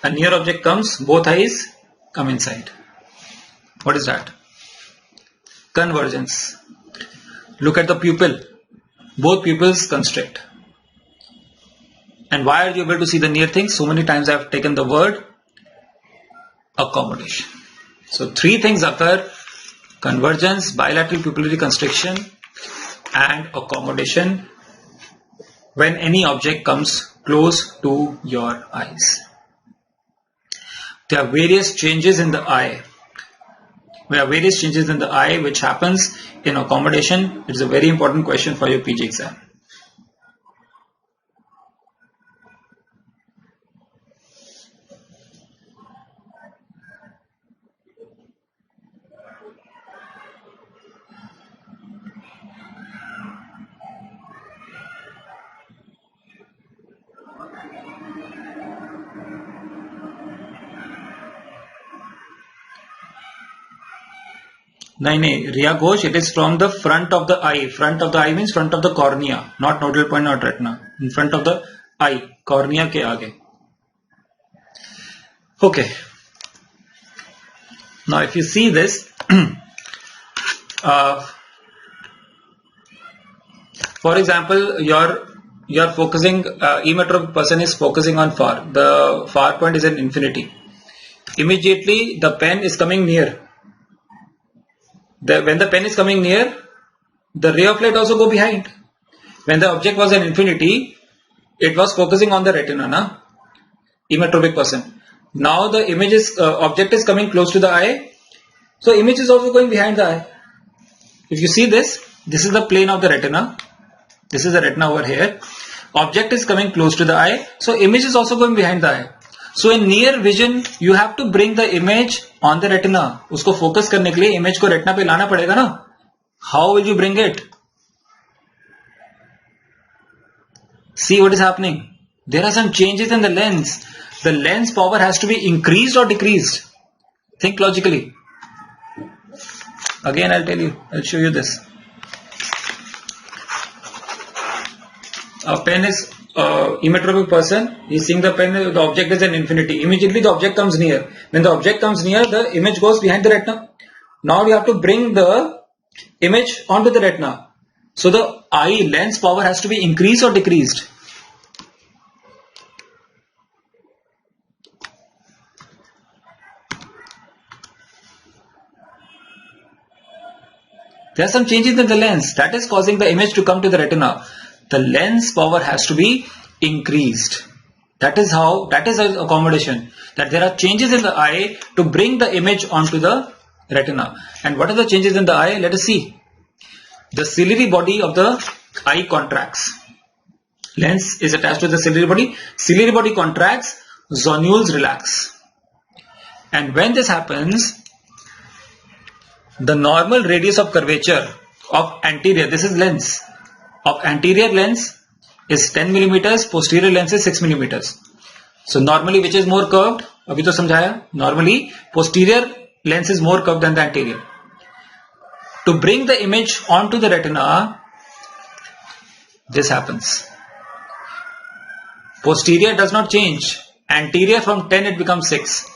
A near object comes, both eyes come inside. What is that? Convergence. Look at the pupil. Both pupils constrict. And why are you able to see the near things? So many times I have taken the word accommodation. So three things occur: convergence, bilateral pupillary constriction, and accommodation when any object comes close to your eyes. There are various changes in the eye. Which happens in accommodation. It's a very important question for your PG exam. नहीं, Riya Ghosh, it is from the front of the eye. Front of the eye means front of the cornea, not nodal point, not retina. In front of the eye, cornea के आगे. Okay. Now, if you see this, for example, you're focusing. Emetropic person is focusing on far. The far point is an infinity. Immediately, the pen is coming near. When the pen is coming near, the ray of light also go behind. When the object was an infinity, it was focusing on the retina, na? Emetropic person. Now the object is coming close to the eye, so image is also going behind the eye. If you see this is the plane of the retina. This is the retina over here. Object is coming close to the eye, so image is also going behind the eye. So in near vision, you have to bring the image on the retina. उसको focus करने के लिए image को retina पे लाना पड़ेगा ना? How will you bring it? See what is happening. There are some changes in the lens. The lens power has to be increased or decreased. Think logically. Again, I'll show you this. A pen is emetropic person. He's seeing the pen, the object is an infinity. Immediately the object comes near. When the object comes near, the image goes behind the retina. Now you have to bring the image onto the retina. So the eye lens power has to be increased or decreased. There are some changes in the lens that is causing the image to come to the retina. The lens power has to be increased. That is accommodation. That there are changes in the eye to bring the image onto the retina. And what are the changes in the eye? Let us see. The ciliary body of the eye contracts. Lens is attached to the ciliary body. Ciliary body contracts, zonules relax. And when this happens, the normal radius of curvature of anterior, this is lens, of anterior lens is 10 millimeters, posterior lens is 6 millimeters. So normally which is more curved? अभी तो समझाया. Normally posterior lens is more curved than the anterior. To bring the image onto the retina, this happens. Posterior does not change. Anterior from 10 it becomes 6.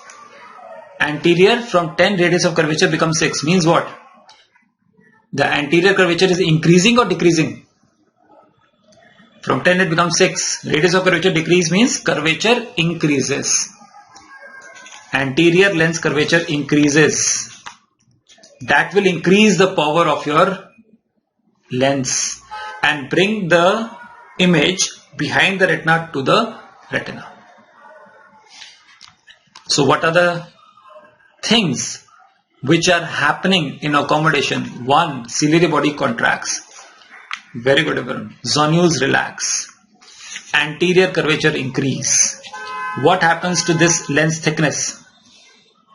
Anterior from 10 radius of curvature becomes 6. Means what? The anterior curvature is increasing or decreasing? From 10 it becomes 6. Radius of curvature decrease means curvature increases. Anterior lens curvature increases. That will increase the power of your lens and bring the image behind the retina to the retina. So what are the things which are happening in accommodation? One, ciliary body contracts. Very good, everyone. Zonules relax. Anterior curvature increase. What happens to this lens thickness?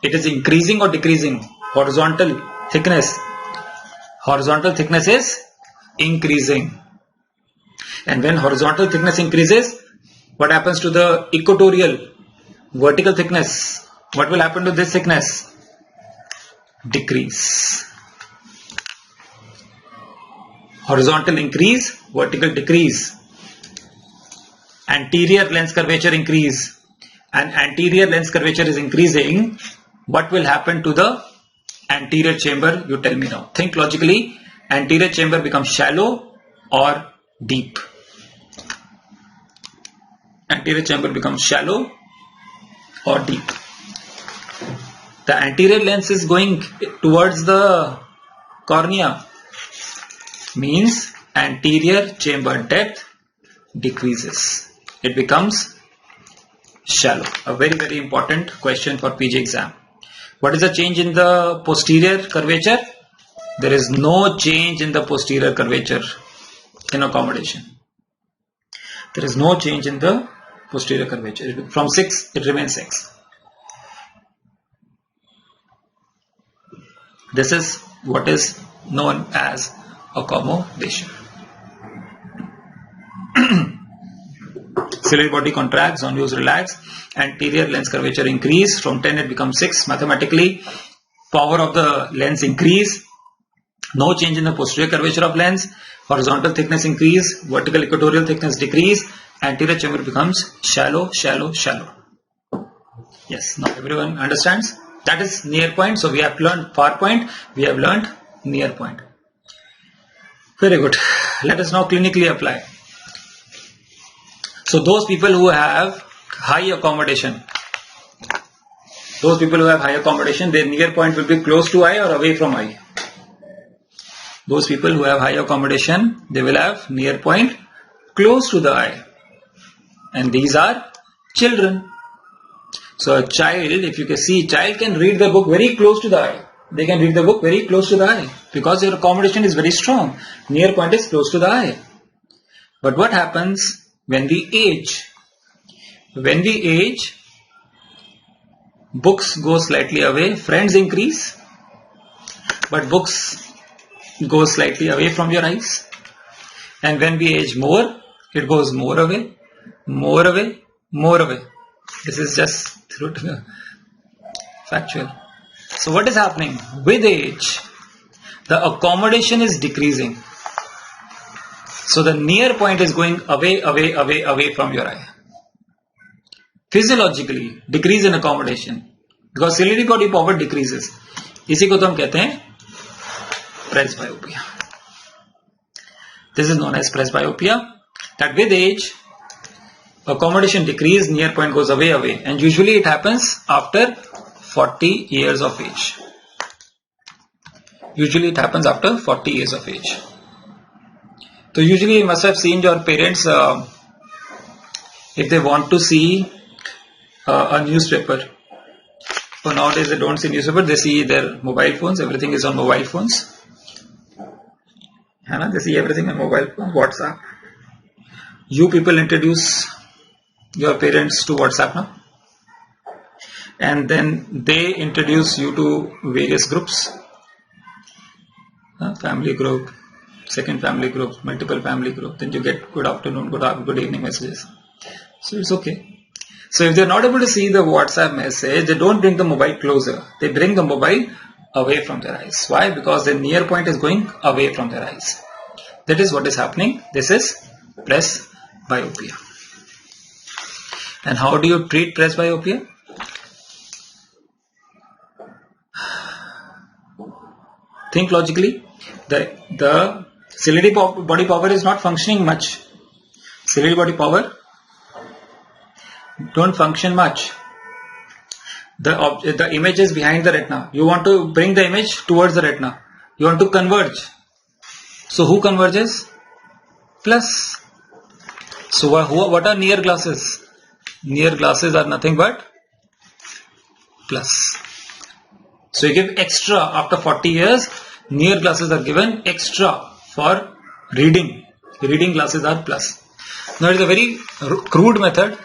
It is increasing or decreasing? Horizontal thickness. Horizontal thickness is increasing. And when horizontal thickness increases, what happens to the equatorial vertical thickness? What will happen to this thickness? Decrease. Horizontal increase, vertical decrease. Anterior lens curvature increase. And anterior lens curvature is increasing. What will happen to the anterior chamber? You tell me now. Think logically anterior chamber becomes shallow or deep? Anterior chamber becomes shallow or deep. The anterior lens is going towards the cornea, means anterior chamber depth decreases. It becomes shallow. A very, very important question for PG exam. What is the change in the posterior curvature? There is no change in the posterior curvature in accommodation. There is no change in the posterior curvature. From 6, it remains 6. This is what is known as accommodation. Ciliary body contracts, zonules relax, anterior lens curvature increase. From 10 it becomes 6. Mathematically, power of the lens increase. No change in the posterior curvature of lens. Horizontal thickness increase, vertical equatorial thickness decrease. Anterior chamber becomes shallow, shallow, shallow. Yes, now everyone understands? That is near point. So we have learned far point, we have learned near point. Very good. Let us now clinically apply. So those people who have high accommodation, their near point will be close to eye or away from eye. Those people who have high accommodation, they will have near point close to the eye. And these are children. So a child, if you can see, child can read the book very close to the eye. They can read the book very close to the eye because your accommodation is very strong. Near point is close to the eye. But what happens when we age? When we age, books go slightly away, friends increase, but books go slightly away from your eyes. And when we age more, it goes more away, more away, more away. This is just factual. So what is happening? With age, the accommodation is decreasing. So the near point is going away, away, away, away from your eye. Physiologically, decrease in accommodation. Because ciliary body power decreases. इसी को तो हम कहते हैं presbyopia. This is known as presbyopia. That with age, accommodation decrease, near point goes away, away. And usually it happens after 40 years of age. Usually it happens after 40 years of age. So usually you must have seen your parents, if they want to see a newspaper. So nowadays they don't see newspaper, they see their mobile phones, everything is on mobile phones. They see everything on mobile phone, WhatsApp. You people introduce your parents to WhatsApp now. And then they introduce you to various groups. Family group, second family group, multiple family group. Then you get good afternoon, good evening messages. So it's okay. So if they're not able to see the WhatsApp message, they don't bring the mobile closer. They bring the mobile away from their eyes. Why? Because the near point is going away from their eyes. That is what is happening. This is presbyopia. And how do you treat presbyopia? Think logically. The ciliary body power is not functioning much. Ciliary body power don't function much. The image is behind the retina. You want to bring the image towards the retina. You want to converge. So who converges? Plus. So what are near glasses? Near glasses are nothing but plus. So you give extra after 40 years. Near glasses are given extra for reading. Reading glasses are plus. Now it is a very crude method.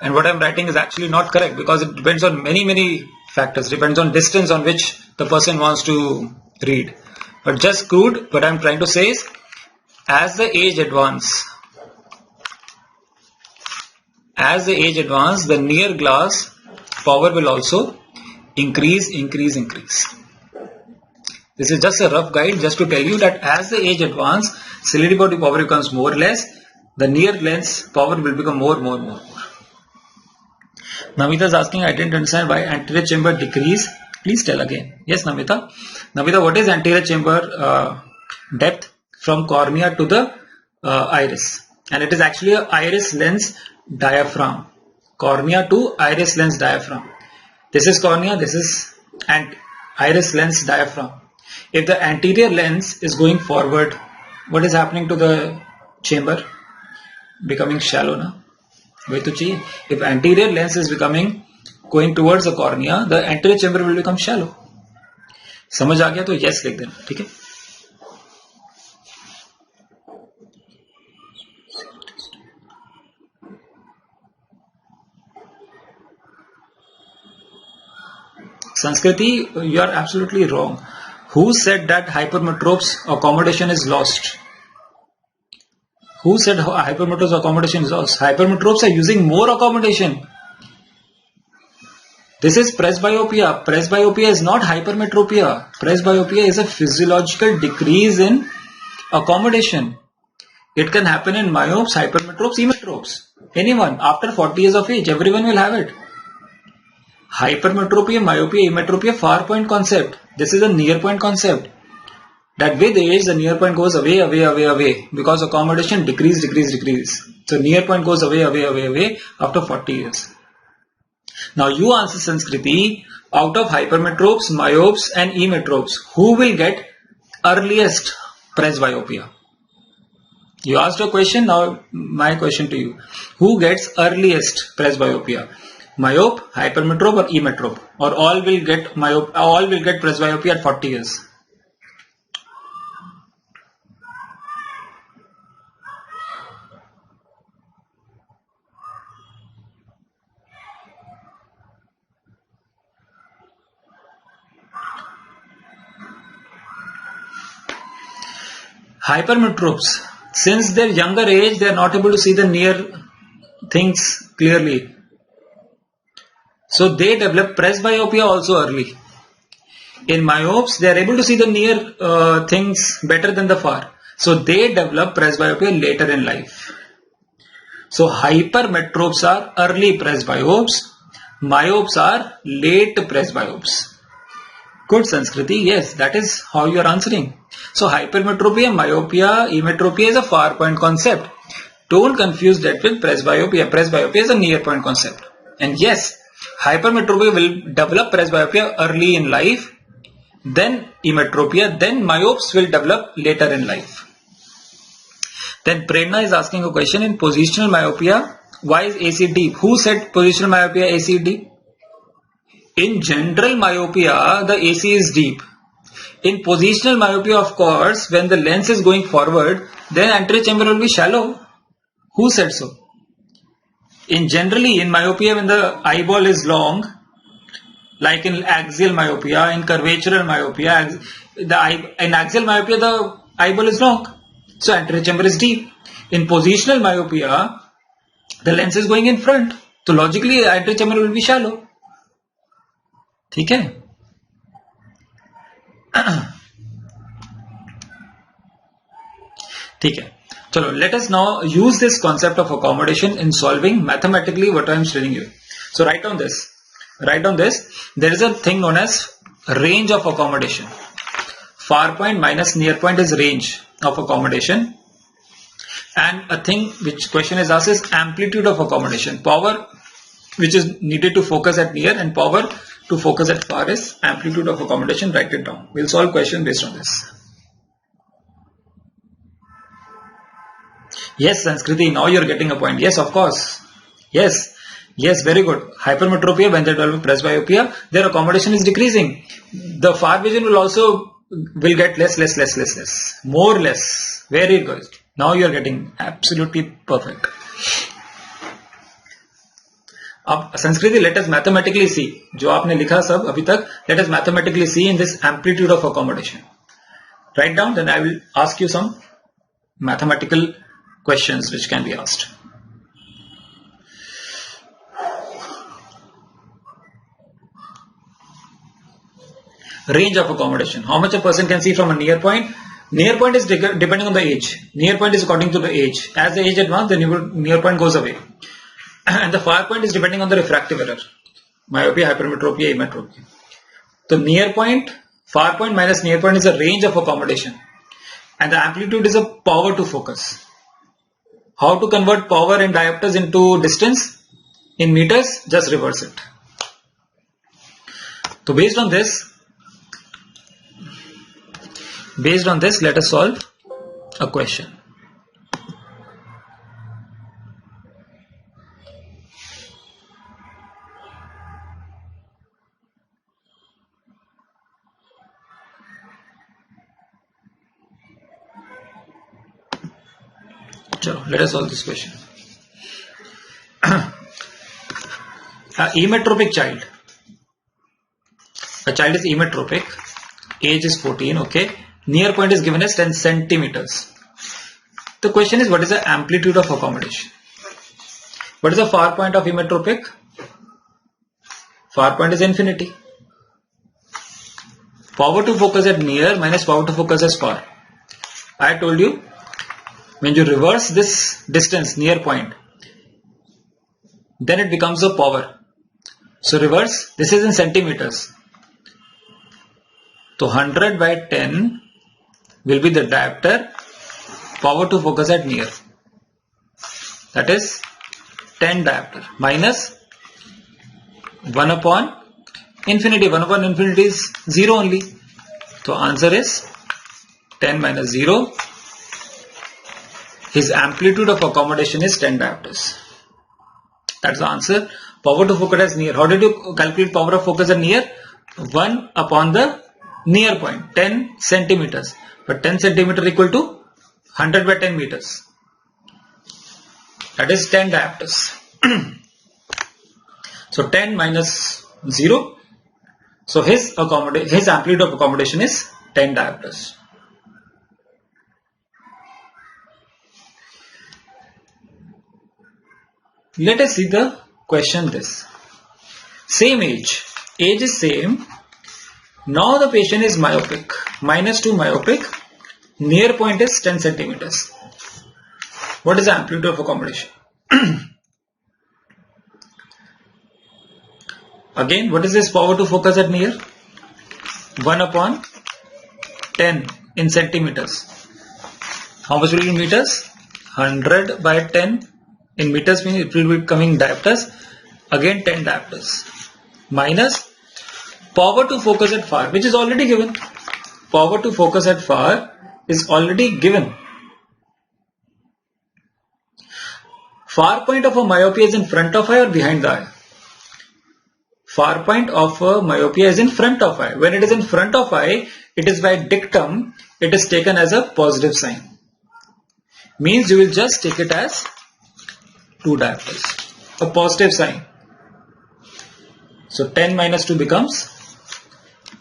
And what I am writing is actually not correct because it depends on many factors. Depends on distance on which the person wants to read. But just crude, what I am trying to say is, as the age advances, the near glass power will also increase. This is just a rough guide just to tell you that as the age advances, ciliary body power becomes more or less, the near lens power will become more. Navita is asking, I didn't understand why anterior chamber decrease Please tell again. Yes, Namita. Namita, what is anterior chamber depth from cornea to the iris? And it is actually a iris lens diaphragm. Cornea to iris lens diaphragm. This is cornea, this is iris lens diaphragm. If the anterior lens is going forward, what is happening to the chamber? Becoming shallow, na? If anterior lens is going towards the cornea, the anterior chamber will become shallow. समझ आ गया तो yes लिख देना, ठीक है? Sanskriti, you are absolutely wrong. Who said that hypermetropes accommodation is lost? Who said hypermetropes accommodation is lost? Hypermetropes are using more accommodation. This is presbyopia. Presbyopia is not hypermetropia. Presbyopia is a physiological decrease in accommodation. It can happen in myopes, hypermetropes, emetropes. Anyone after 40 years of age, everyone will have it. Hypermetropia, myopia, emetropia, far point concept. This is a near point concept. That with age, the near point goes away because accommodation decrease. So near point goes away after 40 years. Now you answer, Sanskriti, out of hypermetropes, myopes and emetropes, who will get earliest presbyopia? You asked a question, now my question to you. Who gets earliest presbyopia? Myope, hypermetrope or emetrope? Or all will get presbyopia at 40 years? Hypermetropes, since their younger age, they are not able to see the near things clearly. So they develop presbyopia also early. In myopes, they are able to see the near things better than the far. So they develop presbyopia later in life. So hypermetropes are early presbyopes. Myopes are late presbyopes. Good, Sanskriti. Yes, that is how you are answering. So hypermetropia, myopia, emetropia is a far point concept. Don't confuse that with presbyopia. Presbyopia is a near point concept. And yes, hypermetropia will develop presbyopia early in life. Then emetropia, then myopes will develop later in life. Then Prerna is asking a question in positional myopia. Why is AC deep? Who said positional myopia AC deep? In general myopia, the AC is deep. In positional myopia, of course, when the lens is going forward, then anterior chamber will be shallow. Who said so? In myopia, when the eyeball is long, like in axial myopia, in curvatural myopia, in axial myopia, the eyeball is long. So anterior chamber is deep. In positional myopia, the lens is going in front. So logically, anterior chamber will be shallow. ठीक है? ठीक है. Chalo, let us now use this concept of accommodation in solving mathematically what I am telling you. So write down this. There is a thing known as range of accommodation. Far point minus near point is range of accommodation. And a thing which question is asked is amplitude of accommodation. Power which is needed to focus at near and power to focus at far is amplitude of accommodation. Write it down. We'll solve question based on this. Yes, Sanskriti, now you're getting a point. Yes, of course. Yes, very good. Hypermetropia, when they develop presbyopia, their accommodation is decreasing. The far vision will get less. More less. Very good. Now you're getting absolutely perfect. अब Sanskriti, let us mathematically see. जो आपने लिखा सब अभी तक, let us mathematically see in this amplitude of accommodation. Write down, then I will ask you some mathematical questions which can be asked. Range of accommodation. How much a person can see from a near point? Near point is depending on the age. Near point is according to the age. As the age advances, the near point goes away. And the far point is depending on the refractive error. Myopia, hypermetropia, emetropia. The near point, far point minus near point is a range of accommodation, and the amplitude is a power to focus. How to convert power in diopters into distance in meters? Just reverse it. So based on this, let us solve a question. Let us solve this question. Emetropic child. A child is emetropic. Age is 14. Okay. Near point is given as 10 centimeters. The question is, what is the amplitude of accommodation? What is the far point of emetropic? Far point is infinity. Power to focus at near minus power to focus at far. I told you, when you reverse this distance near point, then it becomes a power. So reverse, this is in centimeters. So 100 by 10 will be the diopter, power to focus at near. That is 10 diopter minus 1 upon infinity. 1 upon infinity is 0 only. So answer is 10 minus 0. His amplitude of accommodation is 10 diopters. That's the answer. Power to focus as near. How did you calculate power of focus at near? 1 upon the near point, 10 centimeters. But 10 centimeter equal to 100 by 10 meters. That is 10 diopters. So 10 minus 0. So his amplitude of accommodation is 10 diopters. Let us see the question this. Same age is same. Now the patient is myopic, -2 myopic, near point is 10 centimeters. What is the amplitude of accommodation? Again, what is this power to focus at near? 1 upon 10 in centimeters. How much will be in meters? 100 by 10 in meters means it will be coming diopters. Again 10 diopters. Minus power to focus at far, which is already given. Power to focus at far is already given. Far point of a myopia is in front of eye or behind the eye? Far point of a myopia is in front of eye. When it is in front of eye, it is by dictum, it is taken as a positive sign. Means you will just take it as 2 diopters. A positive sign. So 10 minus 2 becomes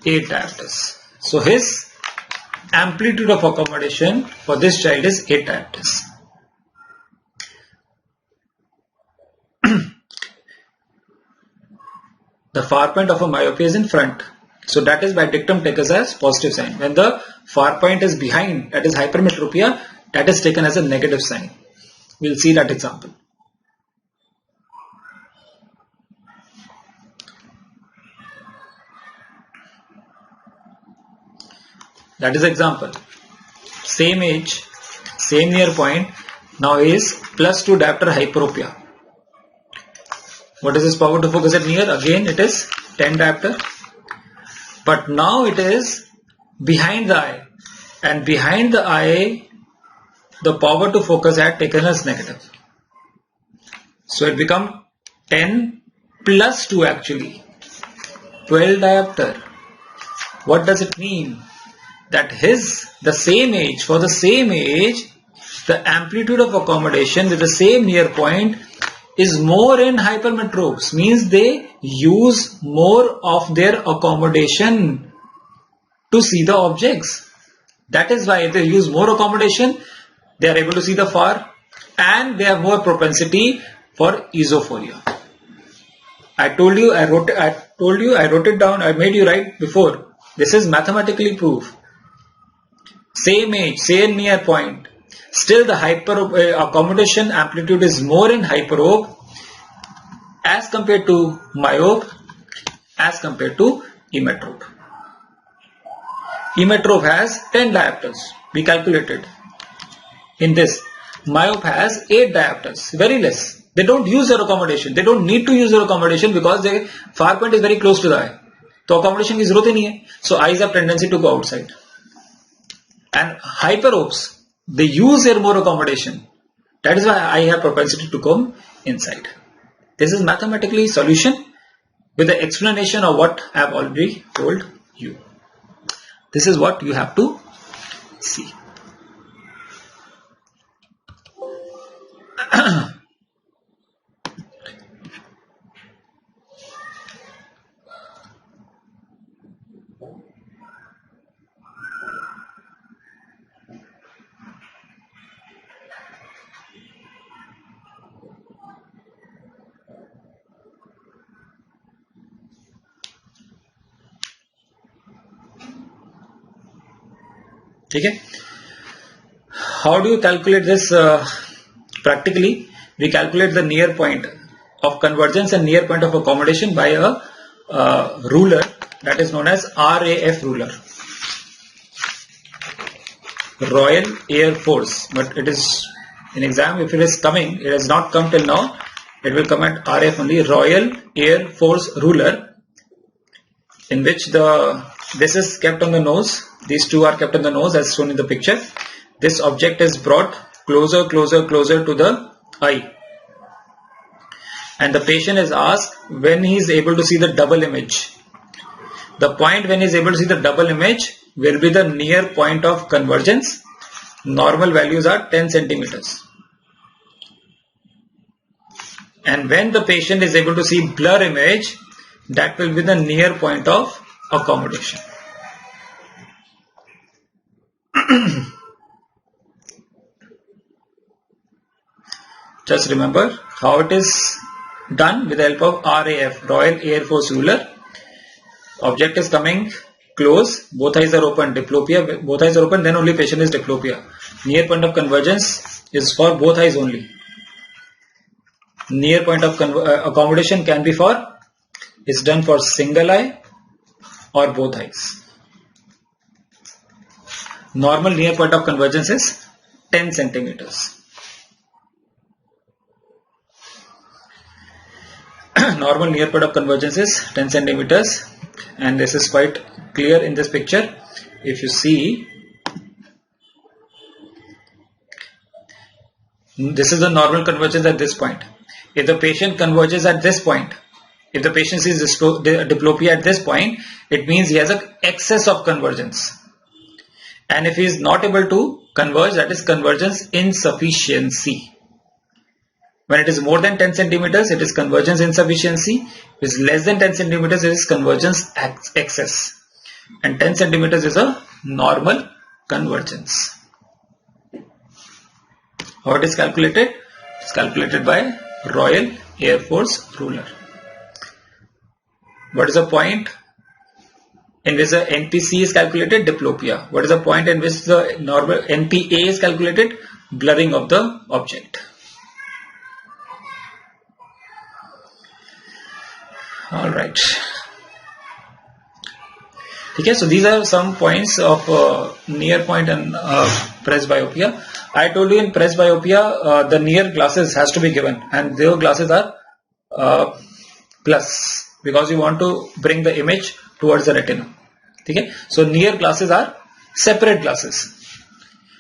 8 diopters. So his amplitude of accommodation for this child is 8 diopters. The far point of a myopia is in front. So that is by dictum taken as positive sign. When the far point is behind, that is hypermetropia, that is taken as a negative sign. We will see that example. That is example. Same age, same near point, now is +2 diopter hyperopia. What is this power to focus at near? Again it is 10 diopter. But now it is behind the eye. And behind the eye, the power to focus at taken as negative. So it becomes 10 plus 2 actually. 12 diopter. What does it mean? That the same age, the amplitude of accommodation with the same near point is more in hypermetropes, means they use more of their accommodation to see the objects. That is why they use more accommodation, they are able to see the far, and they have more propensity for esophoria. I told you, I wrote it down, I made you write before. This is mathematically proof. Same age, same near point. Still the accommodation amplitude is more in hyperope as compared to myope, as compared to emetrope. Emmetrope has 10 diopters. We calculated. In this, myope has 8 diopters. Very less. They don't use their accommodation. They don't need to use their accommodation because their far point is very close to the eye. So accommodation की जरूरत ही नहीं है. So eyes have tendency to go outside. And hyperopes, they use their more accommodation. That is why eye have propensity to come inside. This is mathematically solution with the explanation of what I have already told you. This is what you have to see. Okay. How do you calculate this? Practically, we calculate the near point of convergence and near point of accommodation by a ruler that is known as RAF ruler, Royal Air Force. But it is in exam, if it is coming, it has not come till now. It will come at RAF only, Royal Air Force ruler, in which this is kept on the nose. These two are kept on the nose as shown in the picture. This object is brought closer to the eye. And the patient is asked when he is able to see the double image. The point when he is able to see the double image will be the near point of convergence. Normal values are 10 centimeters. And when the patient is able to see blur image, that will be the near point of accommodation. Just remember how it is done with the help of RAF, Royal Air Force ruler. Object is coming close, both eyes are open, diplopia, both eyes are open, then only patient is diplopia. Near point of convergence is for both eyes only. Near point of accommodation can be is done for single eye or both eyes. Normal near point of convergence is 10 centimeters. Normal near point of convergence is 10 centimeters, and this is quite clear in this picture. If you see, this is the normal convergence at this point. If the patient converges at this point, if the patient sees diplopia at this point, it means he has an excess of convergence. And if he is not able to converge, that is convergence insufficiency. When it is more than 10 centimeters, it is convergence insufficiency. If it is less than 10 centimeters, it is convergence excess. And 10 centimeters is a normal convergence. How it is calculated? It is calculated by Royal Air Force ruler. What is the point in which the NPC is calculated? Diplopia. What is the point in which the normal NPA is calculated? Blurring of the object. Alright. Okay, so these are some points of near point and presbyopia. I told you in presbyopia the near glasses has to be given, and their glasses are plus, because you want to bring the image towards the retina. Okay, so near glasses are separate glasses.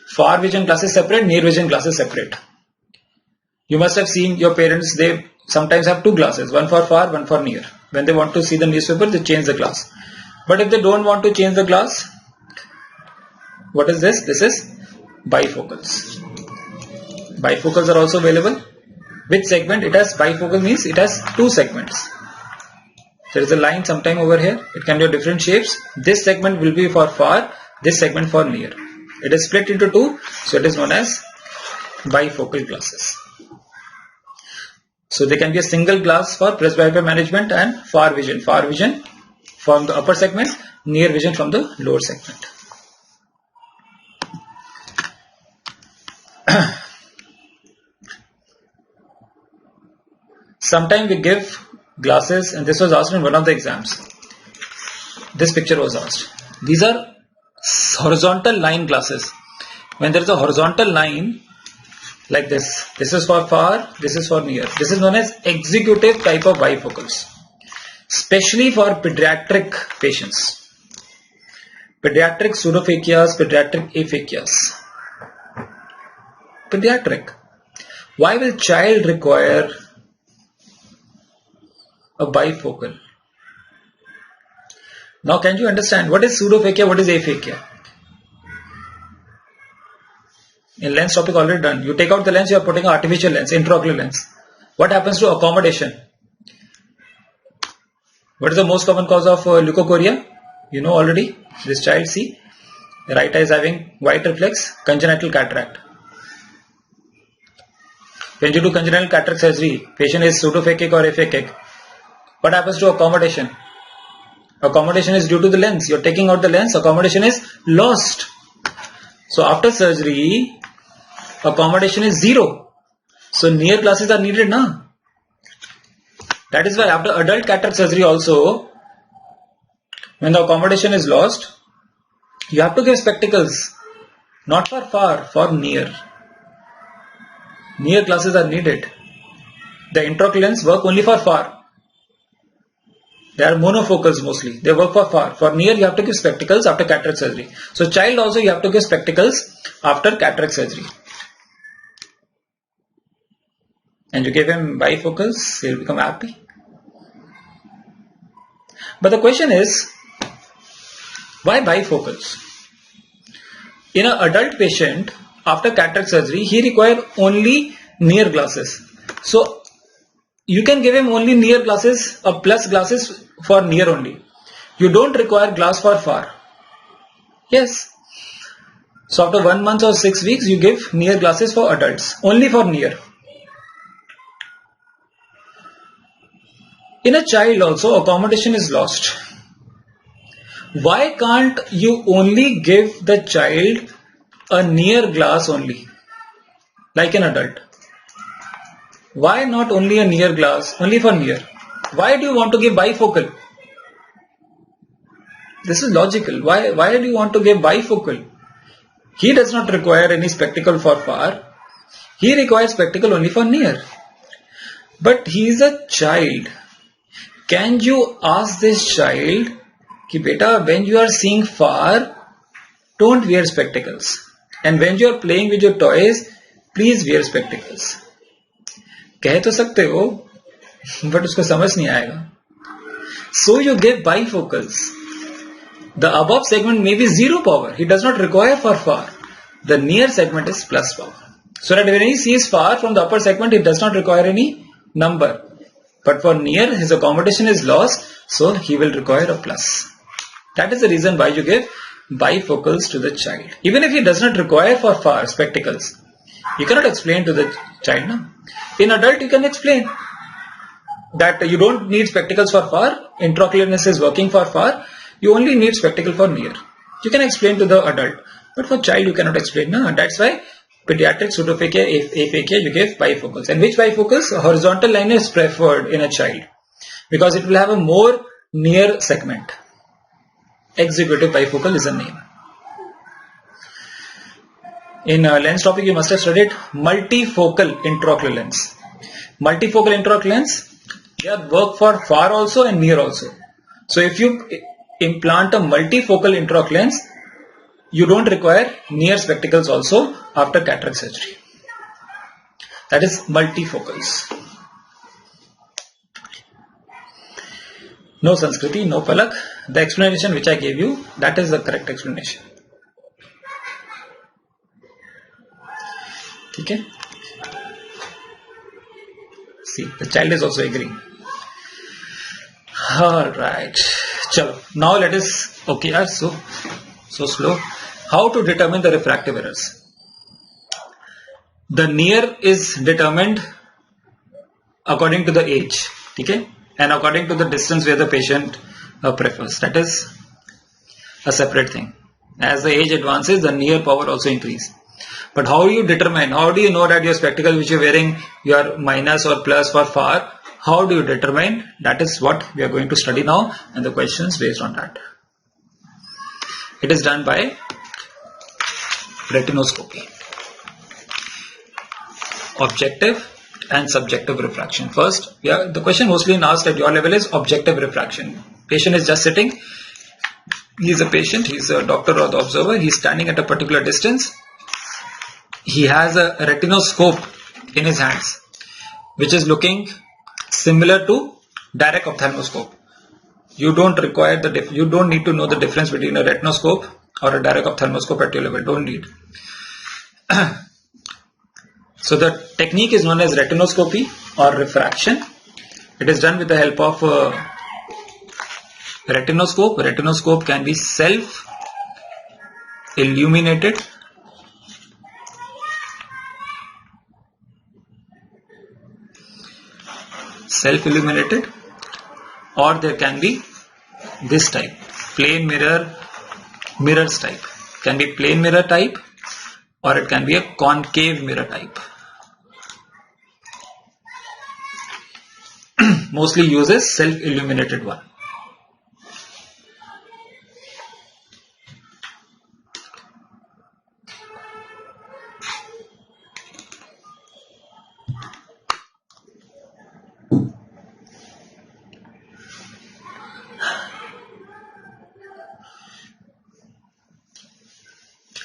Far vision glasses separate, near vision glasses separate. You must have seen your parents, they sometimes have two glasses, one for far, one for near. When they want to see the newspaper, they change the glass. But if they don't want to change the glass, what is this? This is bifocals. Bifocals are also available. Which segment? It has bifocal means it has two segments. There is a line sometime over here. It can be of different shapes. This segment will be for far, this segment for near. It is split into two, so it is known as bifocal glasses. So there can be a single glass for presbyopia management and far vision. Far vision from the upper segment, near vision from the lower segment. Sometimes we give glasses, and this was asked in one of the exams. This picture was asked. These are horizontal line glasses. When there is a horizontal line like this is for far, this is for near. This is known as executive type of bifocals, especially for pediatric patients. Pediatric pseudophakias, pediatric aphakias. Pediatric. Why will child require a bifocal? Now can you understand what is pseudophakia, what is aphakia? In lens topic already done. You take out the lens, you are putting an artificial lens, intraocular lens. What happens to accommodation? What is the most common cause of leukocoria? You know already. This child, see, the right eye is having white reflex, congenital cataract. When you do congenital cataract surgery, patient is pseudophakic or aphakic. What happens to accommodation? Accommodation is due to the lens. You are taking out the lens, accommodation is lost. So after surgery, accommodation is zero. So near glasses are needed now. That is why after adult cataract surgery also, when the accommodation is lost, you have to give spectacles. Not for far, for near. Near glasses are needed. The intraocular lens work only for far. They are monofocals mostly. They work for far. For near, you have to give spectacles after cataract surgery. So child also you have to give spectacles after cataract surgery. And you give him bifocals, he will become happy. But the question is, why bifocals? In an adult patient, after cataract surgery, he requires only near glasses. So you can give him only near glasses or plus glasses for near only. You don't require glass for far. Yes. So after 1 month or 6 weeks, you give near glasses for adults, only for near. In a child also, accommodation is lost. Why can't you only give the child a near glass only, like an adult? Why not only a near glass, only for near? Why do you want to give bifocal? This is logical. Why do you want to give bifocal? He does not require any spectacle for far. He requires spectacle only for near. But he is a child. Can you ask this child, ki beta, when you are seeing far, don't wear spectacles. And when you are playing with your toys, please wear spectacles. कह तो सकते हो, but उसको समझ नहीं आएगा. So you give bifocals. The above segment may be zero power. He does not require for far. The near segment is plus power. So that when he sees far from the upper segment, he does not require any number. But for near, his accommodation is lost, so he will require a plus. That is the reason why you give bifocals to the child. Even if he does not require for far spectacles, you cannot explain to the child. No? In adult, you can explain that you don't need spectacles for far. Intraocularness is working for far. You only need spectacle for near. You can explain to the adult. But for child, you cannot explain. No? That's why pediatric pseudophakia, aphakia, you give bifocals. And which bifocals? A horizontal line is preferred in a child because it will have a more near segment. Executive bifocal is a name. In lens topic, you must have studied multifocal intraocular lens. Multifocal intraocular lens, they work for far also and near also. So if you implant a multifocal intraocular lens, you don't require near spectacles also after cataract surgery. That is multifocals. No Sanskriti, no Palak. The explanation which I gave you, that is the correct explanation. Okay? See, the child is also agreeing. Alright. Chalo. Now let us, okay, so slow. How to determine the refractive errors? The near is determined according to the age, okay, and according to the distance where the patient prefers. That is a separate thing. As the age advances, the near power also increases. But how do you determine? How do you know that your spectacle which you are wearing, you are minus or plus for far? How do you determine? That is what we are going to study now, and the questions based on that. It is done by retinoscopy. Objective and subjective refraction. First, the question mostly asked at your level is objective refraction. Patient is just sitting. He is a patient. He is a doctor or the observer. He is standing at a particular distance. He has a retinoscope in his hands, which is looking similar to direct ophthalmoscope. You don't require you don't need to know the difference between a retinoscope or a direct ophthalmoscope at your level. Don't need. So the technique is known as retinoscopy or refraction. It is done with the help of retinoscope. Retinoscope can be self-illuminated. Self-illuminated, or there can be this type, plain mirrors type. Can be plain mirror type, or it can be a concave mirror type. Mostly uses self-illuminated one.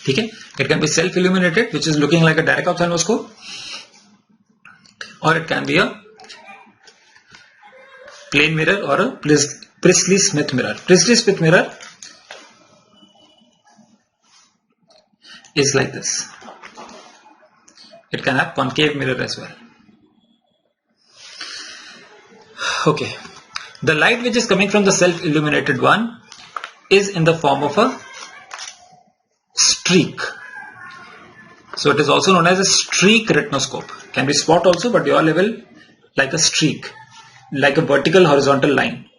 Okay. It can be self-illuminated, which is looking like a direct ophthalmoscope, or it can be a plain mirror or a Priestley-Smith mirror. Priestley-Smith mirror is like this. It can have concave mirror as well. Okay. The light which is coming from the self-illuminated one is in the form of a streak. So it is also known as a streak retinoscope. Can be spot also, but your level like a streak, like a vertical horizontal line.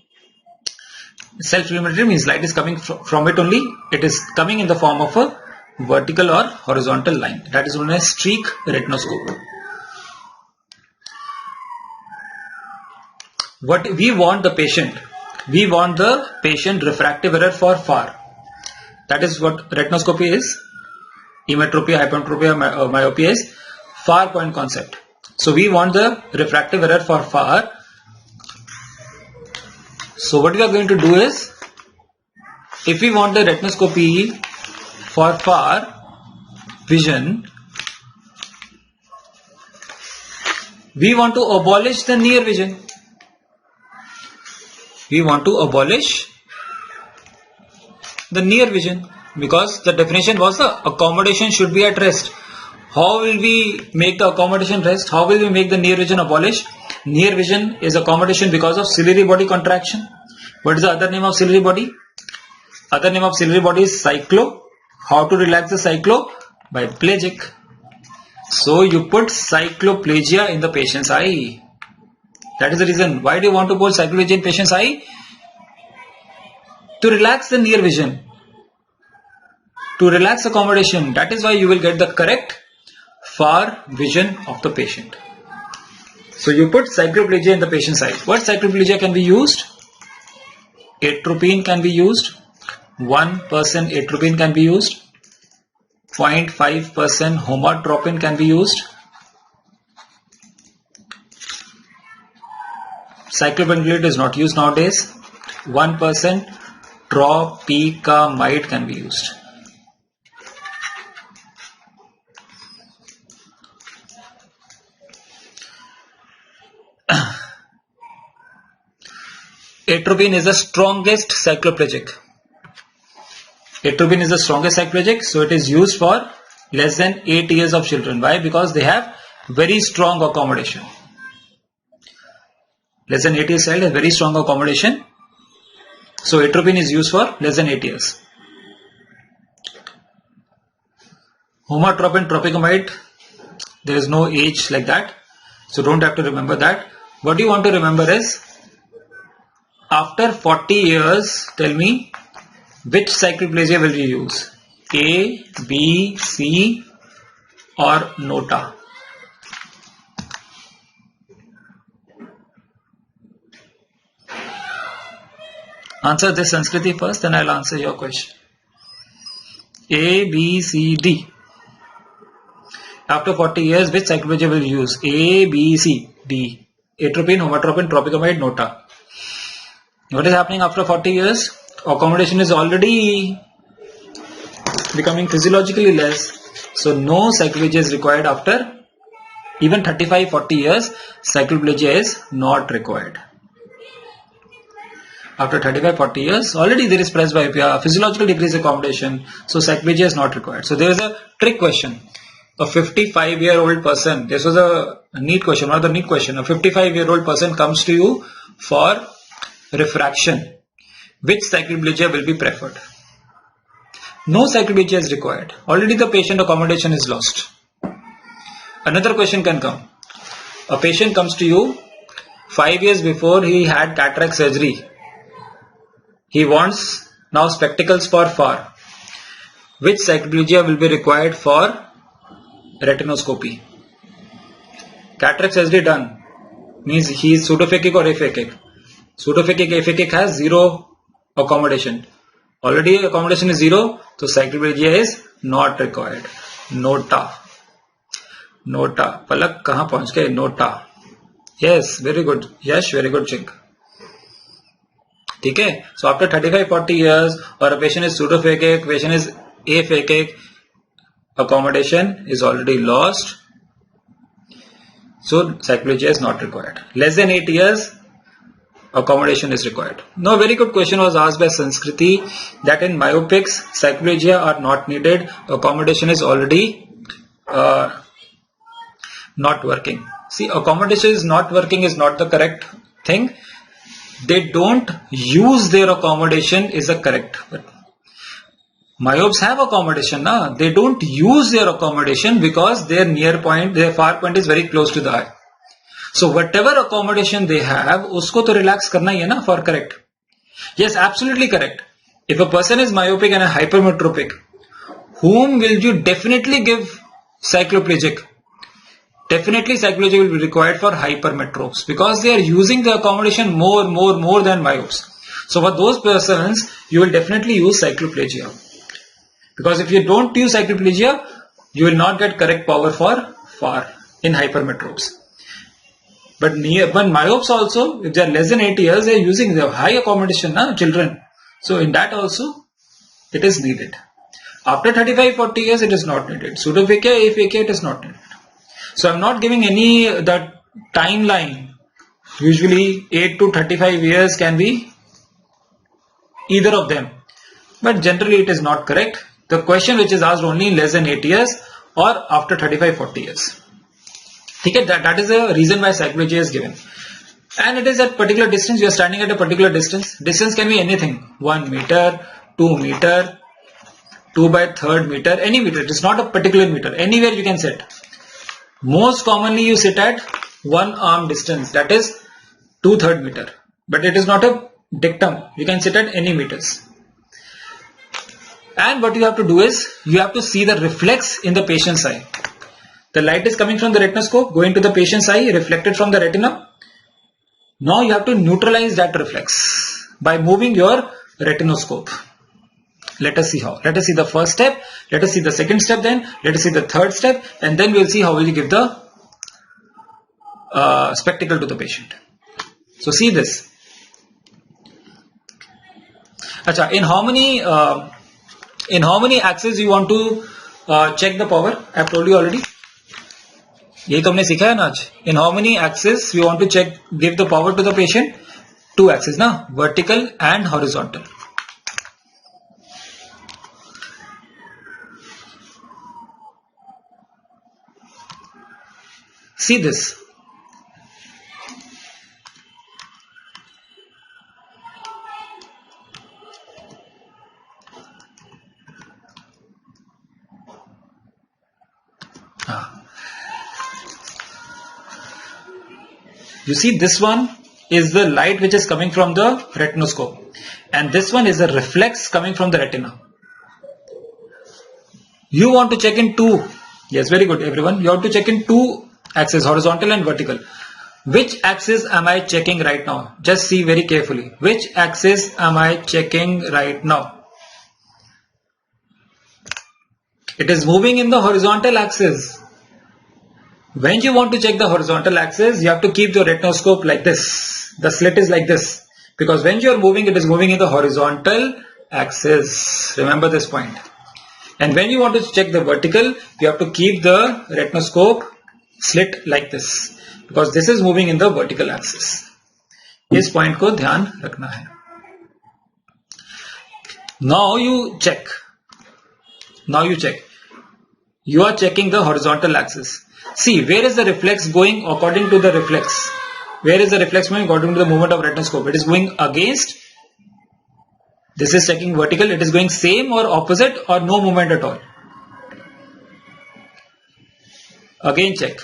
Self-illuminated means light is coming from it only. It is coming in the form of a vertical or horizontal line. That is known as streak retinoscope. What we want the patient refractive error for far. That is what retinoscopy is. Emmetropia, hypermetropia, myopia is far point concept. So we want the refractive error for far. So what we are going to do is, if we want the retinoscopy for far vision, we want to abolish the near vision. We want to abolish the near vision, because the definition was the accommodation should be at rest. How will we make the accommodation rest? How will we make the near vision abolish? Near vision is accommodation because of ciliary body contraction. What is the other name of ciliary body? Other name of ciliary body is cyclo. How to relax the cyclo? By pelagic. So you put cycloplegia in the patient's eye. That is the reason. Why do you want to put cycloplegia in patient's eye? To relax the near vision. To relax accommodation. That is why you will get the correct far vision of the patient. So you put cycloplegia in the patient's eye. What cycloplegia can be used? Atropine can be used. 1% atropine can be used. 0.5% homotropin can be used. Cyclopentolate is not used nowadays. 1% tropicamide can be used. Atropine is the strongest cycloplegic. Atropine is the strongest cycloplegic, so it is used for less than 8 years of children. Why? Because they have very strong accommodation. Less than 8 years child has very strong accommodation. So atropine is used for less than 8 years. Homotropin, tropicamide, there is no age like that. So don't have to remember that. What you want to remember is, after 40 years, tell me which cycloplegia will you use? A, B, C or NOTA? Answer this Sanskriti first, then I'll answer your question. A, B, C, D. After 40 years, which cyclopegia will use? A, B, C, D. Atropine, homatropine, tropicamide, nota. What is happening after 40 years? Accommodation is already becoming physiologically less. So no cyclopegia is required after even 35-40 years. Cyclopegia is not required. After 35-40 years, already there is presbyopia, physiological decrease accommodation. So cyclopegia is not required. So there is a trick question. A 55-year-old person, this was a neat question, one of the neat question. A 55-year-old person comes to you for refraction. Which cyclopegia will be preferred? No cyclopegia is required. Already the patient accommodation is lost. Another question can come. A patient comes to you 5 years before he had cataract surgery. He wants now spectacles for far. Which cyclopegia will be required for retinoscopy? Cataract surgery done means he is pseudophakic or aphakic. Pseudophakic aphakic has zero accommodation. Already accommodation is zero, so cyclopegia is not required. Nota. Nota. Palak kahan pahunch gaye? Nota. Yes, very good. Yes, very good check. Okay. So after 35-40 years, or a patient is pseudophakic, patient is aphakic, accommodation is already lost. So cyclopegia is not required. Less than 8 years, accommodation is required. Now, very good question was asked by Sanskriti that in myopics, cyclopegia are not needed. Accommodation is already not working. See, accommodation is not working is not the correct thing. They don't use their accommodation is the correct. But myopes have accommodation, na? They don't use their accommodation because their near point, their far point is very close to the eye. So whatever accommodation they have, usko to relax karna hi hai na for correct. Yes, absolutely correct. If a person is myopic and a hypermetropic, whom will you definitely give cycloplegic? Definitely cyclopegia will be required for hypermetropes because they are using the accommodation more than myopes. So for those persons, you will definitely use cycloplegia. Because if you don't use cycloplegia, you will not get correct power for far in hypermetropes. But myopes also, if they are less than 8 years, they are using the high accommodation, children. So in that also, it is needed. After 35-40 years, it is not needed. Pseudophakia, aphakia, it is not needed. So I am not giving any that timeline. Usually 8 to 35 years can be either of them. But generally it is not correct. The question which is asked only less than 8 years or after 35-40 years. Okay, that is the reason why cyclopegia is given. And it is at particular distance. You are standing at a particular distance. Distance can be anything. 1 meter, 2 meter, 2 by 3rd meter, any meter. It is not a particular meter. Anywhere you can sit. Most commonly you sit at 1 arm distance. That is 2/3 meter. But it is not a dictum. You can sit at any meters. And what you have to do is, you have to see the reflex in the patient's eye. The light is coming from the retinoscope, going to the patient's eye, reflected from the retina. Now you have to neutralize that reflex by moving your retinoscope. Let us see how. Let us see the first step. Let us see the second step then. Let us see the third step. And then we will see how will you give the spectacle to the patient. So see this. Achha, in how many axes you want to check the power? I have told you already. यही तो हमने सीखा है ना आज. In how many axes you want to check, give the power to the patient? 2 axes, na? Vertical and horizontal. See this. You see, this one is the light which is coming from the retinoscope, and this one is a reflex coming from the retina. You want to check in 2. Yes, very good, everyone. You have to check in 2 axes, horizontal and vertical. Which axis am I checking right now? Just see very carefully. Which axis am I checking right now? It is moving in the horizontal axis. When you want to check the horizontal axis, you have to keep your retinoscope like this. The slit is like this. Because when you are moving, it is moving in the horizontal axis. Remember this point. And when you want to check the vertical, you have to keep the retinoscope slit like this. Because this is moving in the vertical axis. इस point को ध्यान रखना है. Now you check. You are checking the horizontal axis. See, where is the reflex going according to the reflex? Where is the reflex going according to the movement of retinoscope? It is going against. This is checking vertical. It is going same or opposite or no movement at all. Again check.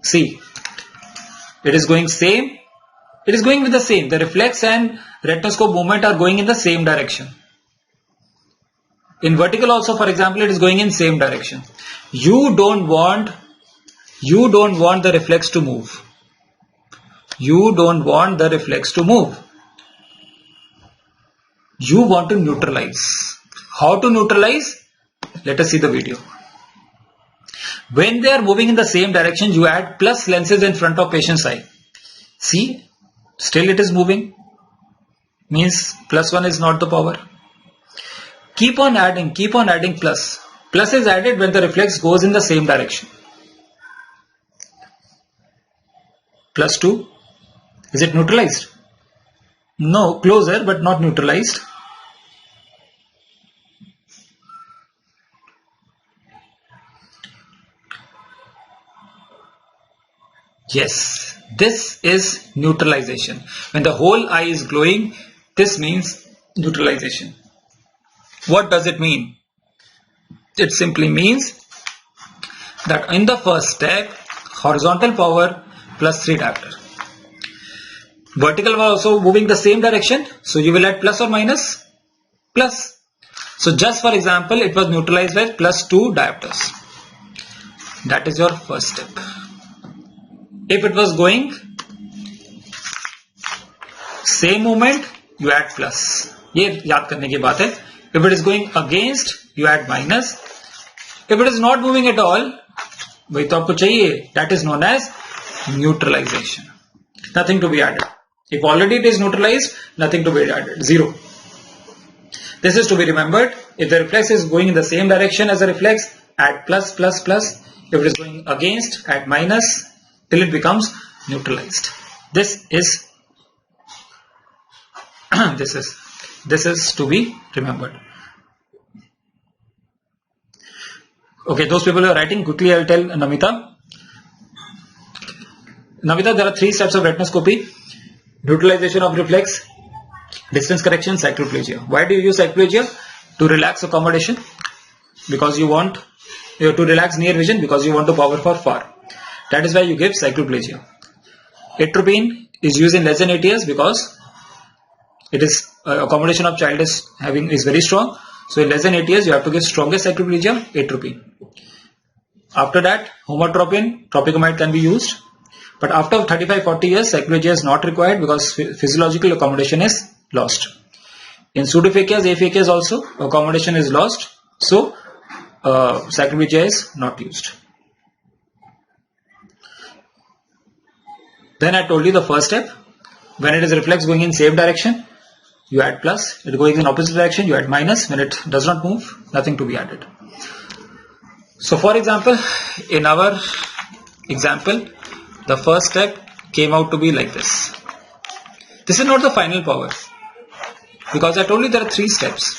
See, it is going same. It is going with the same. The reflex and retinoscope movement are going in the same direction. In vertical also, for example, it is going in same direction. You don't want the reflex to move. You don't want the reflex to move. You want to neutralize. How to neutralize? Let us see the video. When they are moving in the same direction, you add plus lenses in front of patient's eye. See, still it is moving. Means +1 is not the power. Keep on adding plus. Plus is added when the reflex goes in the same direction. +2. Is it neutralized? No, closer but not neutralized. Yes, this is neutralization. When the whole eye is glowing, this means neutralization. What does it mean? It simply means that in the first step, horizontal power +3 diopter. Vertical power also moving the same direction, so you will add plus or minus? Plus. So just for example, it was neutralized by +2 diopters. That is your first step. If it was going same movement, you add plus. ये याद करने की बात है. If it is going against, you add minus. If it is not moving at all, वही तो आपको चाहिए. That is known as neutralization. Nothing to be added. If already it is neutralized, nothing to be added. 0. This is to be remembered. If the reflex is going in the same direction as the reflex, add plus plus plus. If it is going against, add minus till it becomes neutralized. This is to be remembered. Okay, those people who are writing, quickly I will tell Namita. Namita, there are 3 steps of retinoscopy: neutralization of reflex, distance correction, cycloplegia. Why do you use cycloplegia? To relax accommodation, because you want to relax near vision, because you want to power for far. That is why you give cycloplegia. Atropine is used in less than 8 years because it is accommodation of child is very strong. So in less than 8 years, you have to give strongest cycloplegia, atropine. After that, homotropin, tropicamide can be used. But after 35-40 years, cycloplegia is not required because physiological accommodation is lost. In pseudophakias, aphakias also, accommodation is lost. So cycloplegia is not used. Then I told you the first step. When it is reflex going in same direction, you add plus. It going in opposite direction, you add minus. When it does not move, nothing to be added. So for example, in our example, the first step came out to be like this. This is not the final power, because I told you there are 3 steps.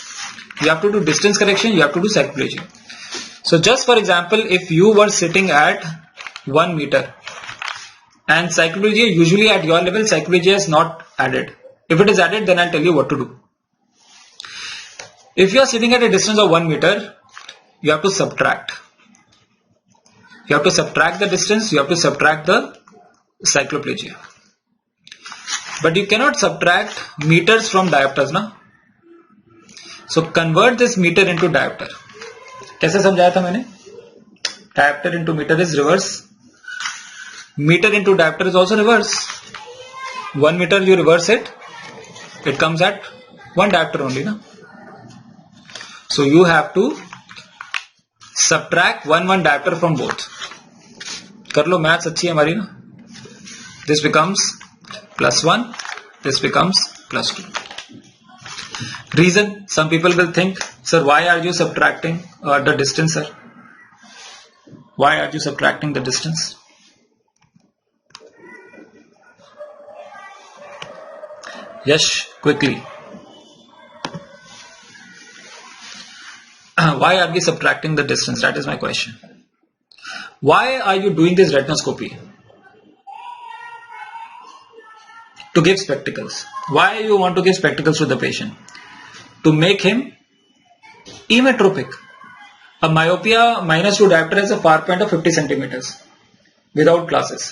You have to do distance correction, you have to do cycloplegia. So just for example, if you were sitting at 1 meter and cycloplegia, usually at your level, cycloplegia is not added. If it is added, then I'll tell you what to do. If you are sitting at a distance of 1 meter, you have to subtract. You have to subtract the distance, you have to subtract the cycloplegia. But you cannot subtract meters from diopters, na? So convert this meter into diopter. कैसे समझाया था मैंने? Diopter into meter is reverse. Meter into diopter is also reverse. 1 meter you reverse it, it comes at one diopter only, na? So you have to subtract one diopter from both. कर लो, maths अच्छी है हमारी ना. This becomes +1, this becomes +2. Reason, some people will think, sir, why are you subtracting the distance, sir? Why are you subtracting the distance? Yes, quickly. Why are we subtracting the distance? That is my question. Why are you doing this retinoscopy? To give spectacles. Why you want to give spectacles to the patient? To make him emmetropic. A myopia -2 diopter has a far point of 50 centimeters without glasses.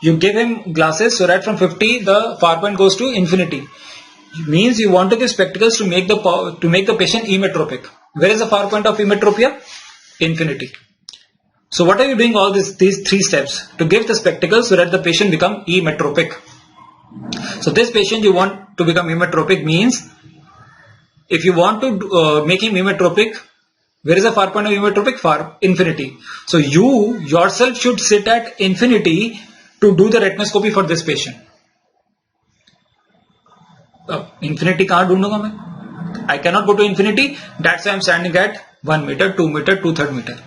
You give him glasses so that from 50 the far point goes to infinity. It means you want to give spectacles to make the patient emmetropic. Where is the far point of emmetropia? Infinity. So what are you doing all these 3 steps? To give the spectacles so that the patient become emmetropic. So this patient you want to become emmetropic means if you want to make him emmetropic, where is the far point of emmetropic? Far infinity. So you yourself should sit at infinity to do the retinoscopy for this patient. Infinity कहाँ ढूंढूंगा मैं? I cannot go to infinity. That's why I'm standing at 1 meter, 2 meter, 2/3 meter.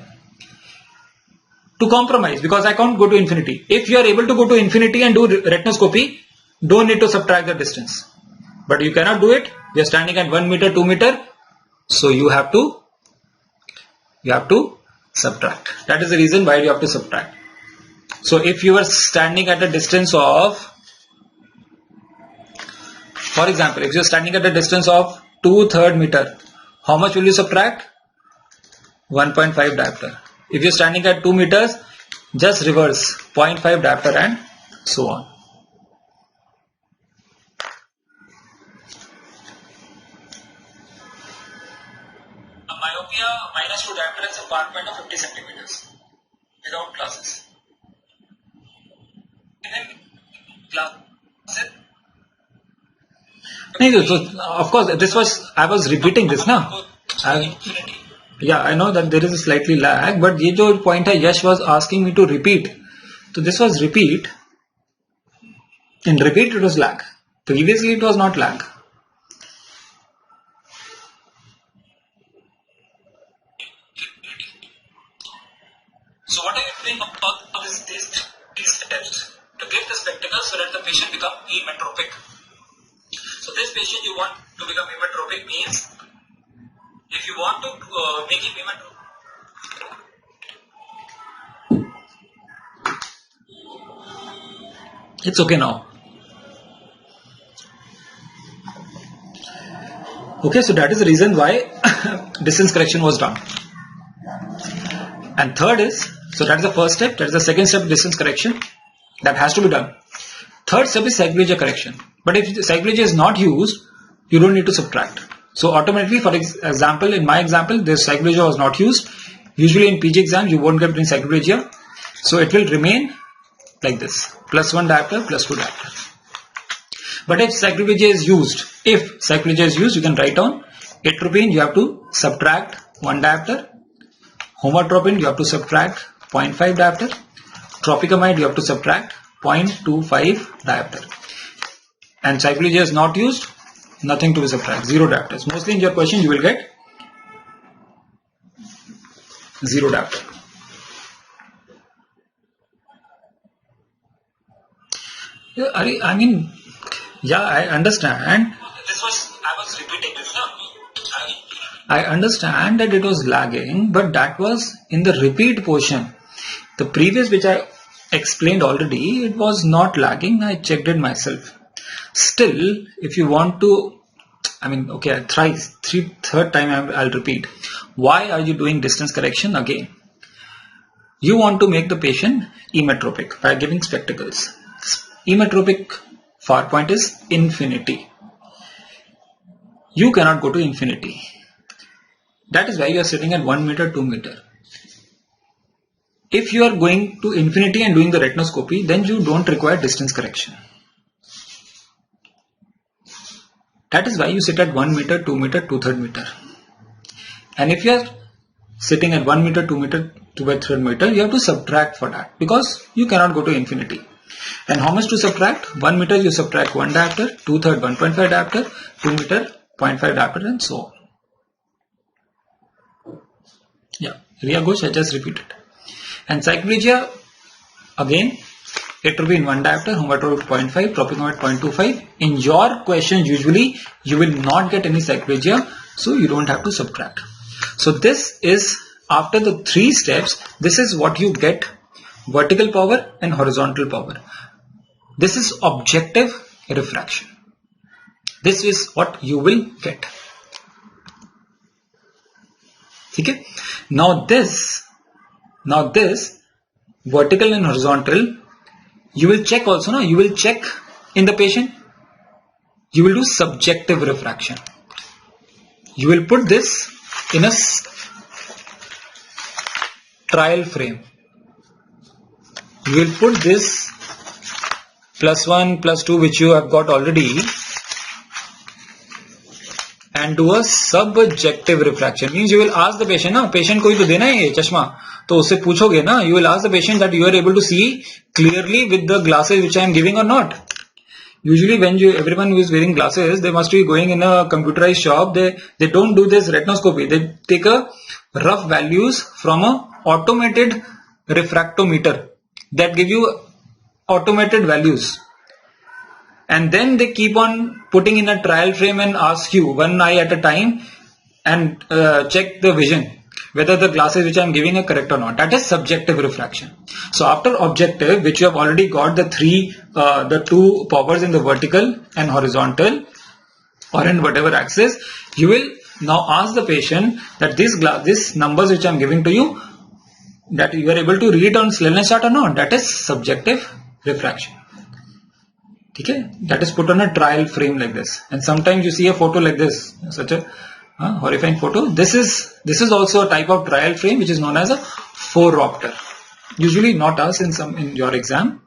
To compromise, because I can't go to infinity. If you are able to go to infinity and do retinoscopy, don't need to subtract the distance. But you cannot do it. You are standing at 1 meter, 2 meter. So you have to subtract. That is the reason why you have to subtract. So if you are standing at a distance of, for example, if you are standing at a distance of 2/3 meter, how much will you subtract? 1.5 diopter. If you are standing at 2 meters, just reverse 0.5 diopter and so on. A myopia -2 diopter has a far point of 50 centimeters without glasses. So of course this was, I was repeating this now. I know that there is a slightly lag, but ये जो point है, Yash was asking me to repeat. So this was repeat. In repeat it was lag. Previously it was not lag. So what are you doing about these steps to give the spectacles so that the patient become emmetropic? So this patient you want to become emmetropic means if you want to make him emmetropic. It's okay now. Okay, so that is the reason why distance correction was done. And third is, so that is the first step. That is the second step, distance correction. That has to be done. Third step is cyclogyria correction. But if cyclogyria is not used, you don't need to subtract. So automatically, for example, in my example, this cyclogyria was not used. Usually in PG exams, you won't get any cyclogyria. So it will remain like this. +1 diopter, +2 diopter. But if cyclogyria is used, you can write down atropine, you have to subtract 1 diopter. Homotropin, you have to subtract 0.5 diopter. Tropicamide, you have to subtract 0.25 diopter. And cyclogyria is not used, nothing to be subtracted, 0 diopters. Mostly in your question you will get 0 diopter. I mean, yeah, I understand. I was repeating this now. I understand that it was lagging, but that was in the repeat portion. The previous which I explained already, it was not lagging. I checked it myself. Still, if you want to, I mean, okay, third time I'll repeat. Why are you doing distance correction again? You want to make the patient emmetropic by giving spectacles. Emmetropic far point is infinity. You cannot go to infinity. That is why you are sitting at 1 meter, 2 meter. If you are going to infinity and doing the retinoscopy, then you don't require distance correction. That is why you sit at 1 meter, 2 meter, 2/3 meter. And if you are sitting at 1 meter, 2 meter, 2/3 meter, you have to subtract for that because you cannot go to infinity. And how much to subtract? 1 meter you subtract 1 diopter, 2/3 1.5 diopter, 2 meter 0.5 diopter, and so on. Yeah, Ria Ghosh, I just repeated. And cyclopedia, again, it will be in 1 diopter, homometer at 0.5, tropicometer at 0.25. In your questions, usually you will not get any cyclopedia, so you don't have to subtract. So this is, after the 3 steps, this is what you get: vertical power and horizontal power. This is objective refraction. This is what you will get. Okay? Now this vertical and horizontal, you will check also, no? You will check in the patient. You will do subjective refraction. You will put this in a trial frame. You will put this +1, +2, which you have got already, and do a subjective refraction. Means you will ask the patient, ना patient को ही तो देना है ये चश्मा, तो उससे पूछोगे ना, you will ask the patient that you are able to see clearly with the glasses which I am giving or not. Usually when everyone who is wearing glasses, they must be going in a computerized shop. They don't do this retinoscopy. They take a rough values from a automated refractometer that give you automated values. And then they keep on putting in a trial frame and ask you one eye at a time and check the vision, whether the glasses which I am giving are correct or not. That is subjective refraction. So after objective, which you have already got the 2 powers in the vertical and horizontal or in whatever axis, you will now ask the patient that these numbers which I am giving to you, that you are able to read on Snellen chart or not. That is subjective refraction. Okay? That is put on a trial frame like this. And sometimes you see a photo like this, such a horrifying photo. This is also a type of trial frame which is known as a phoropter. Usually not us in your exam.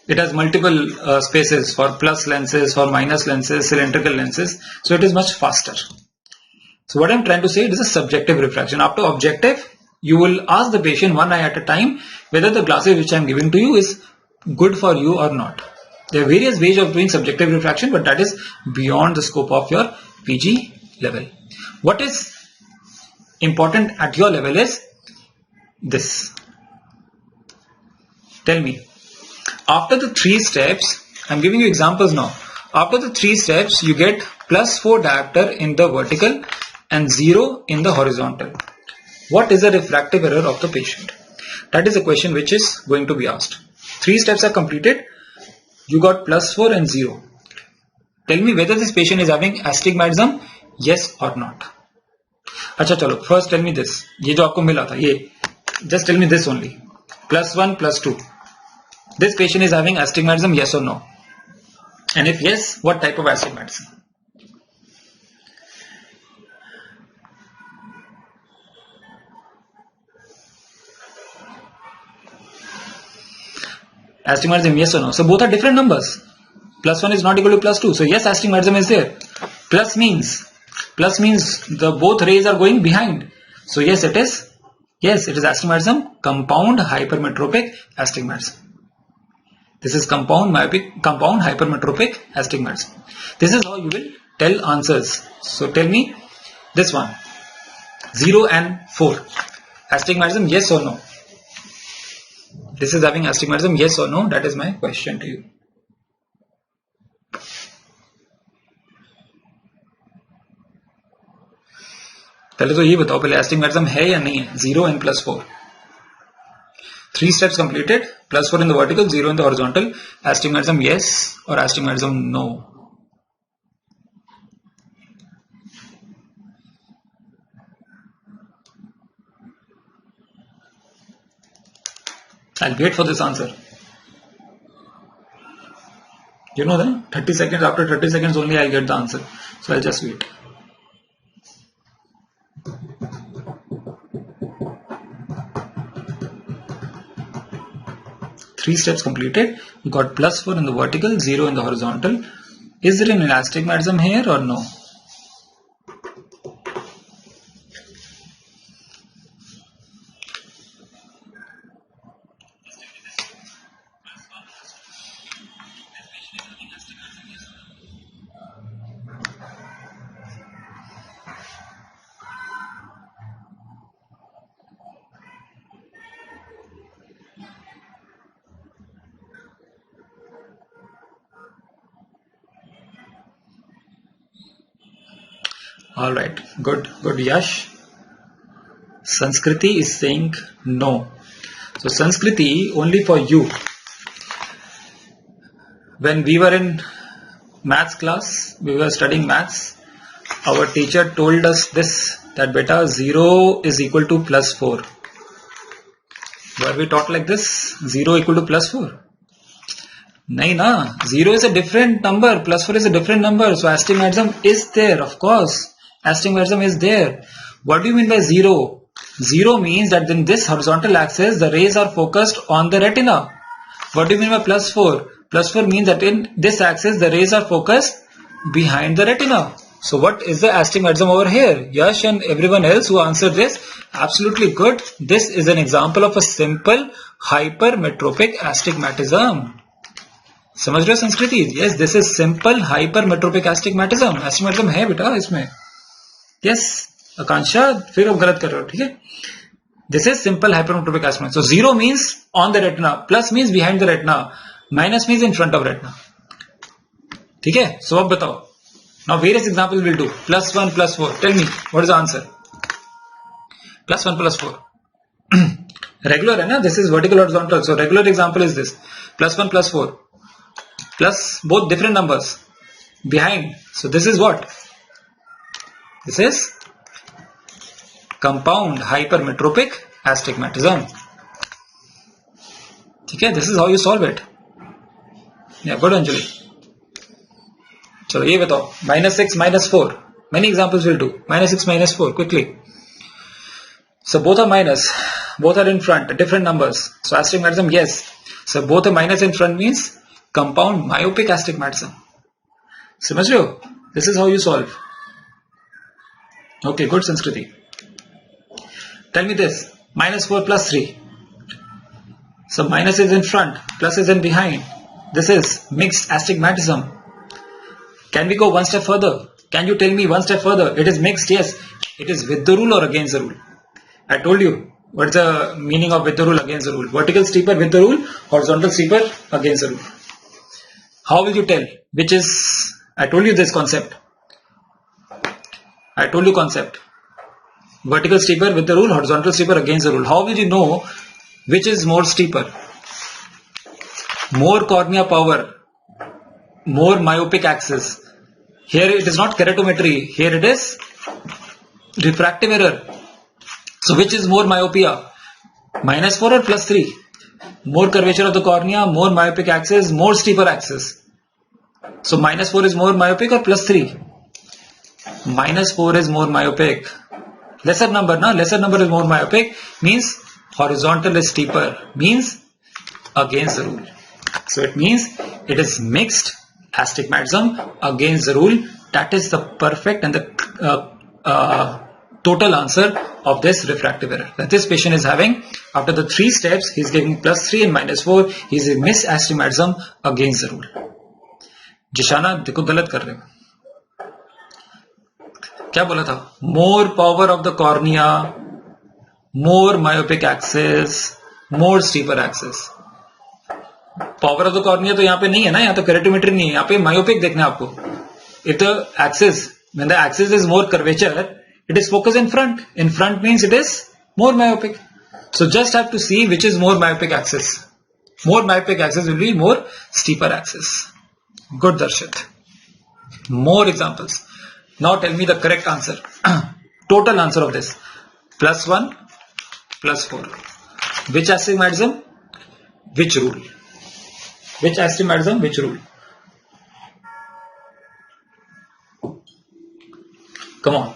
It has multiple spaces for plus lenses, for minus lenses, cylindrical lenses. So it is much faster. So what I am trying to say, it is a subjective refraction. After objective, you will ask the patient one eye at a time whether the glasses which I am giving to you is good for you or not. There are various ways of doing subjective refraction, but that is beyond the scope of your PG level. What is important at your level is this. Tell me, after the 3 steps, I am giving you examples now. After the 3 steps, you get +4 diopter in the vertical and 0 in the horizontal. What is the refractive error of the patient? That is a question which is going to be asked. 3 steps are completed. You got +4 and 0. Tell me whether this patient is having astigmatism, yes or not. अच्छा चलो, first tell me this. ये जो आपको मिला था, ये just tell me this only. +1, +2. This patient is having astigmatism, yes or no? And if yes, what type of astigmatism? Astigmatism, yes or no? So both are different numbers. +1 is not equal to +2. So yes, astigmatism is there. Plus means the both rays are going behind. So yes, it is. Yes, it is astigmatism, compound hypermetropic astigmatism. This is compound hypermetropic astigmatism. This is how you will tell answers. So tell me this one, 0 and 4. Astigmatism, yes or no? This is having astigmatism, yes or no? That is my question to you. पहले तो ये बताओ, पहले astigmatism है या नहीं है? 0 and +4. 3 steps completed. +4 in the vertical, 0 in the horizontal. Astigmatism yes or astigmatism no? I'll wait for this answer. You know that 30 seconds, after 30 seconds only I'll get the answer. So I'll just wait. 3 steps completed, you got +4 in the vertical, 0 in the horizontal. Is there an astigmatism here or no? Alright, good Yash. Sanskriti is saying no. So Sanskriti, only for you. When we were in maths class, we were studying maths, our teacher told us this, that beta 0 is equal to +4. Were we taught like this? 0 equal to +4? Nahi na, 0 is a different number, +4 is a different number, so astigmatism is there, of course. Astigmatism is there. What do you mean by 0? 0 means that in this horizontal axis, the rays are focused on the retina. What do you mean by +4? +4 means that in this axis, the rays are focused behind the retina. So what is the astigmatism over here? Yash and everyone else who answered this, absolutely good. This is an example of a simple hypermetropic astigmatism. समझ रहे हो संस्कृति? Yes, this is simple hypermetropic astigmatism. Astigmatism है बेटा इसमें. Yes, आकांक्षा फिर आप गलत कर रहे हो, ठीक है? This is simple hypermetropic astigmatism. So 0 means on the retina, plus means behind the retina, minus means in front of retina. ठीक है? So अब बताओ. Now various examples will do. +1, +4. Tell me, what is the answer? +1, +4. Regular है ना? This is vertical horizontal. So regular example is this. +1, +4. Plus both different numbers. Behind. So this is what? This is compound hypermetropic astigmatism. Okay, this is how you solve it. Yeah, good Anjali. So ये बताओ, -6, -4. Many examples will do. -6, -4, quickly. So both are minus. Both are in front, different numbers. So astigmatism, yes. So both are minus in front means compound myopic astigmatism. समझ रहे हो? This is how you solve. Okay, good Sanskriti. Tell me this, -4 + 3. So minus is in front, plus is in behind. This is mixed astigmatism. Can we go one step further? Can you tell me one step further? It is mixed, yes. It is with the rule or against the rule? I told you. What's the meaning of with the rule, against the rule? Vertical steeper with the rule, horizontal steeper against the rule. How will you tell which is? I told you this concept. I told you concept. Vertical steeper with the rule, horizontal steeper against the rule. How will you know which is more steeper? More cornea power, more myopic axis. Here it is not keratometry. Here it is refractive error. So which is more myopia? -4 or +3? More curvature of the cornea, more myopic axis, more steeper axis. So -4 is more myopic or +3? -4 is more myopic. Lesser number, na? Lesser number is more myopic. Means horizontal is steeper. Means against the rule. So it means it is mixed astigmatism against the rule. That is the perfect and the total answer of this refractive error that this patient is having. After the 3 steps, he is giving +3 and -4. He is a mixed astigmatism against the rule. जिशाना देखो गलत कर रहे हो. क्या बोला था? More power of the cornea, more myopic axis, more steeper axis. Power of the cornea तो यहाँ पे नहीं है ना, यहाँ तो केरेटोमेट्री नहीं है, यहाँ पे मायोपिक देखना है आपको. If the axis, when the axis is more curvature, it is focused in front. In front means it is more myopic. So just have to see which is more myopic axis. More myopic axis will be more steeper axis. Good Darshit. More examples. Now tell me the correct answer. Total answer of this. +1, +4. Which astigmatism? Which rule? Which astigmatism? Which rule? Come on.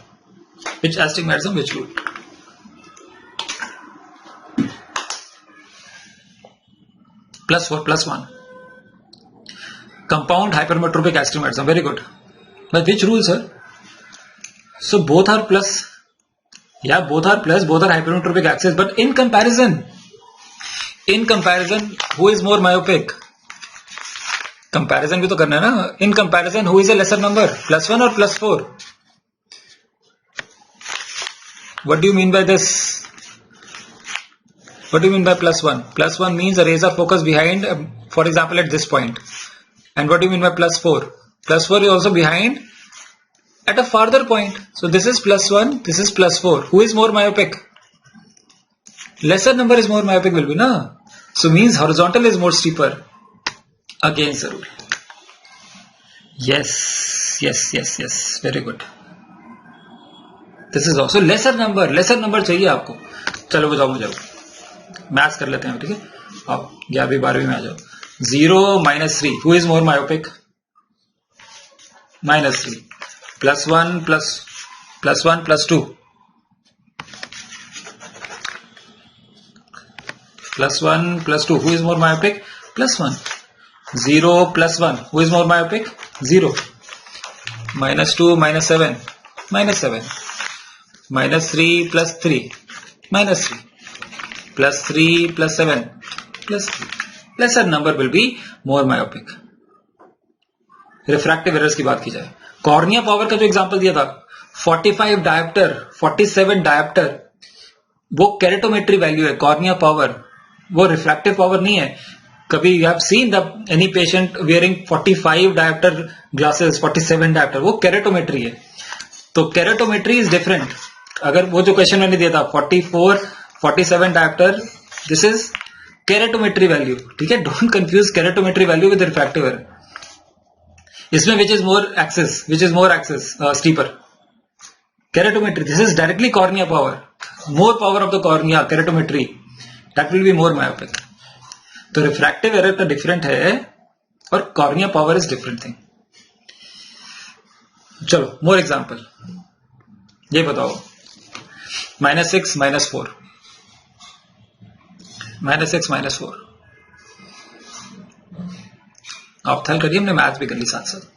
Which astigmatism? Which rule? +4 +1. Compound hypermetropic astigmatism. Very good. But which rule, sir? So both are plus. Yeah, both are plus, both are hypermetropic axis. But in comparison, who is more myopic? Comparison भी तो करना है ना. In comparison, who is a lesser number? +1 or +4? What do you mean by this? What do you mean by +1? +1 means the rays are focused behind, for example, at this point. And what do you mean by +4? +4 is also behind at a farther point. So this is +1, this is +4. Who is more myopic? Lesser number is more myopic will be, na? So means horizontal is more steeper. Against the rule. Yes. Very good. This is also lesser number चाहिए आपको. चलो बताओ मुझे. Maths कर लेते हैं, ठीक है. अब 11वीं 12वीं में आ जाओ. 0 - 3. Who is more myopic? -3. +1 +2. +1 +2. Who is more myopic? +1. 0 +1. Who is more myopic? 0. -2 -7. -7. -3 +3. -3. +3 +7. +3. Lesser number will be more myopic. Refractive errors की बात की जाए, कॉर्निया पावर का जो एग्जांपल दिया था, 45 डायोप्टर, 47 डायोप्टर, वो कैरेटोमेट्री वैल्यू है. कॉर्निया पावर वो रिफ्रैक्टिव पावर नहीं है. कभी you have seen the any patient wearing 45 dioptre glasses, 47 dioptre, वो कैरेटोमेट्री है. तो कैरेटोमेट्री इज डिफरेंट. अगर वो जो क्वेश्चन मैंने दिया था 44 47 dioptre, this is keratometry value, ठीक है. Don't confuse keratometry value with refractive error. इसमें which is more axis steeper? Keratometry. This is directly cornea power, more power of the cornea, keratometry, that will be more myopic. तो refractive error का different है और cornea power is different thing. चलो more example. ये बताओ, -6 -4. -6 -4. आप थल करिए, हमने मैथ भी कर ली साथ साथ.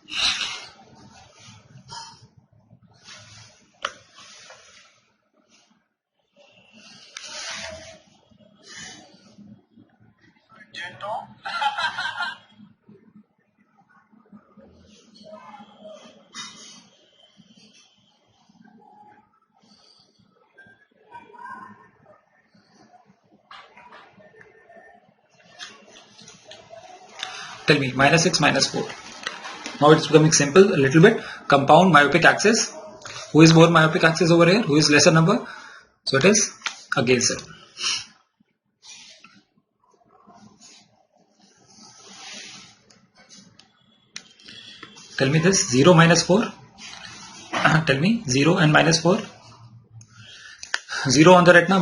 Tell me, -6 -4. Now it's becoming simple a little bit. Compound myopic axis. Who is more myopic axis over here? Who is lesser number? So it is against it. Tell me this, 0 -4. Tell me 0 and -4. 0 on the retina,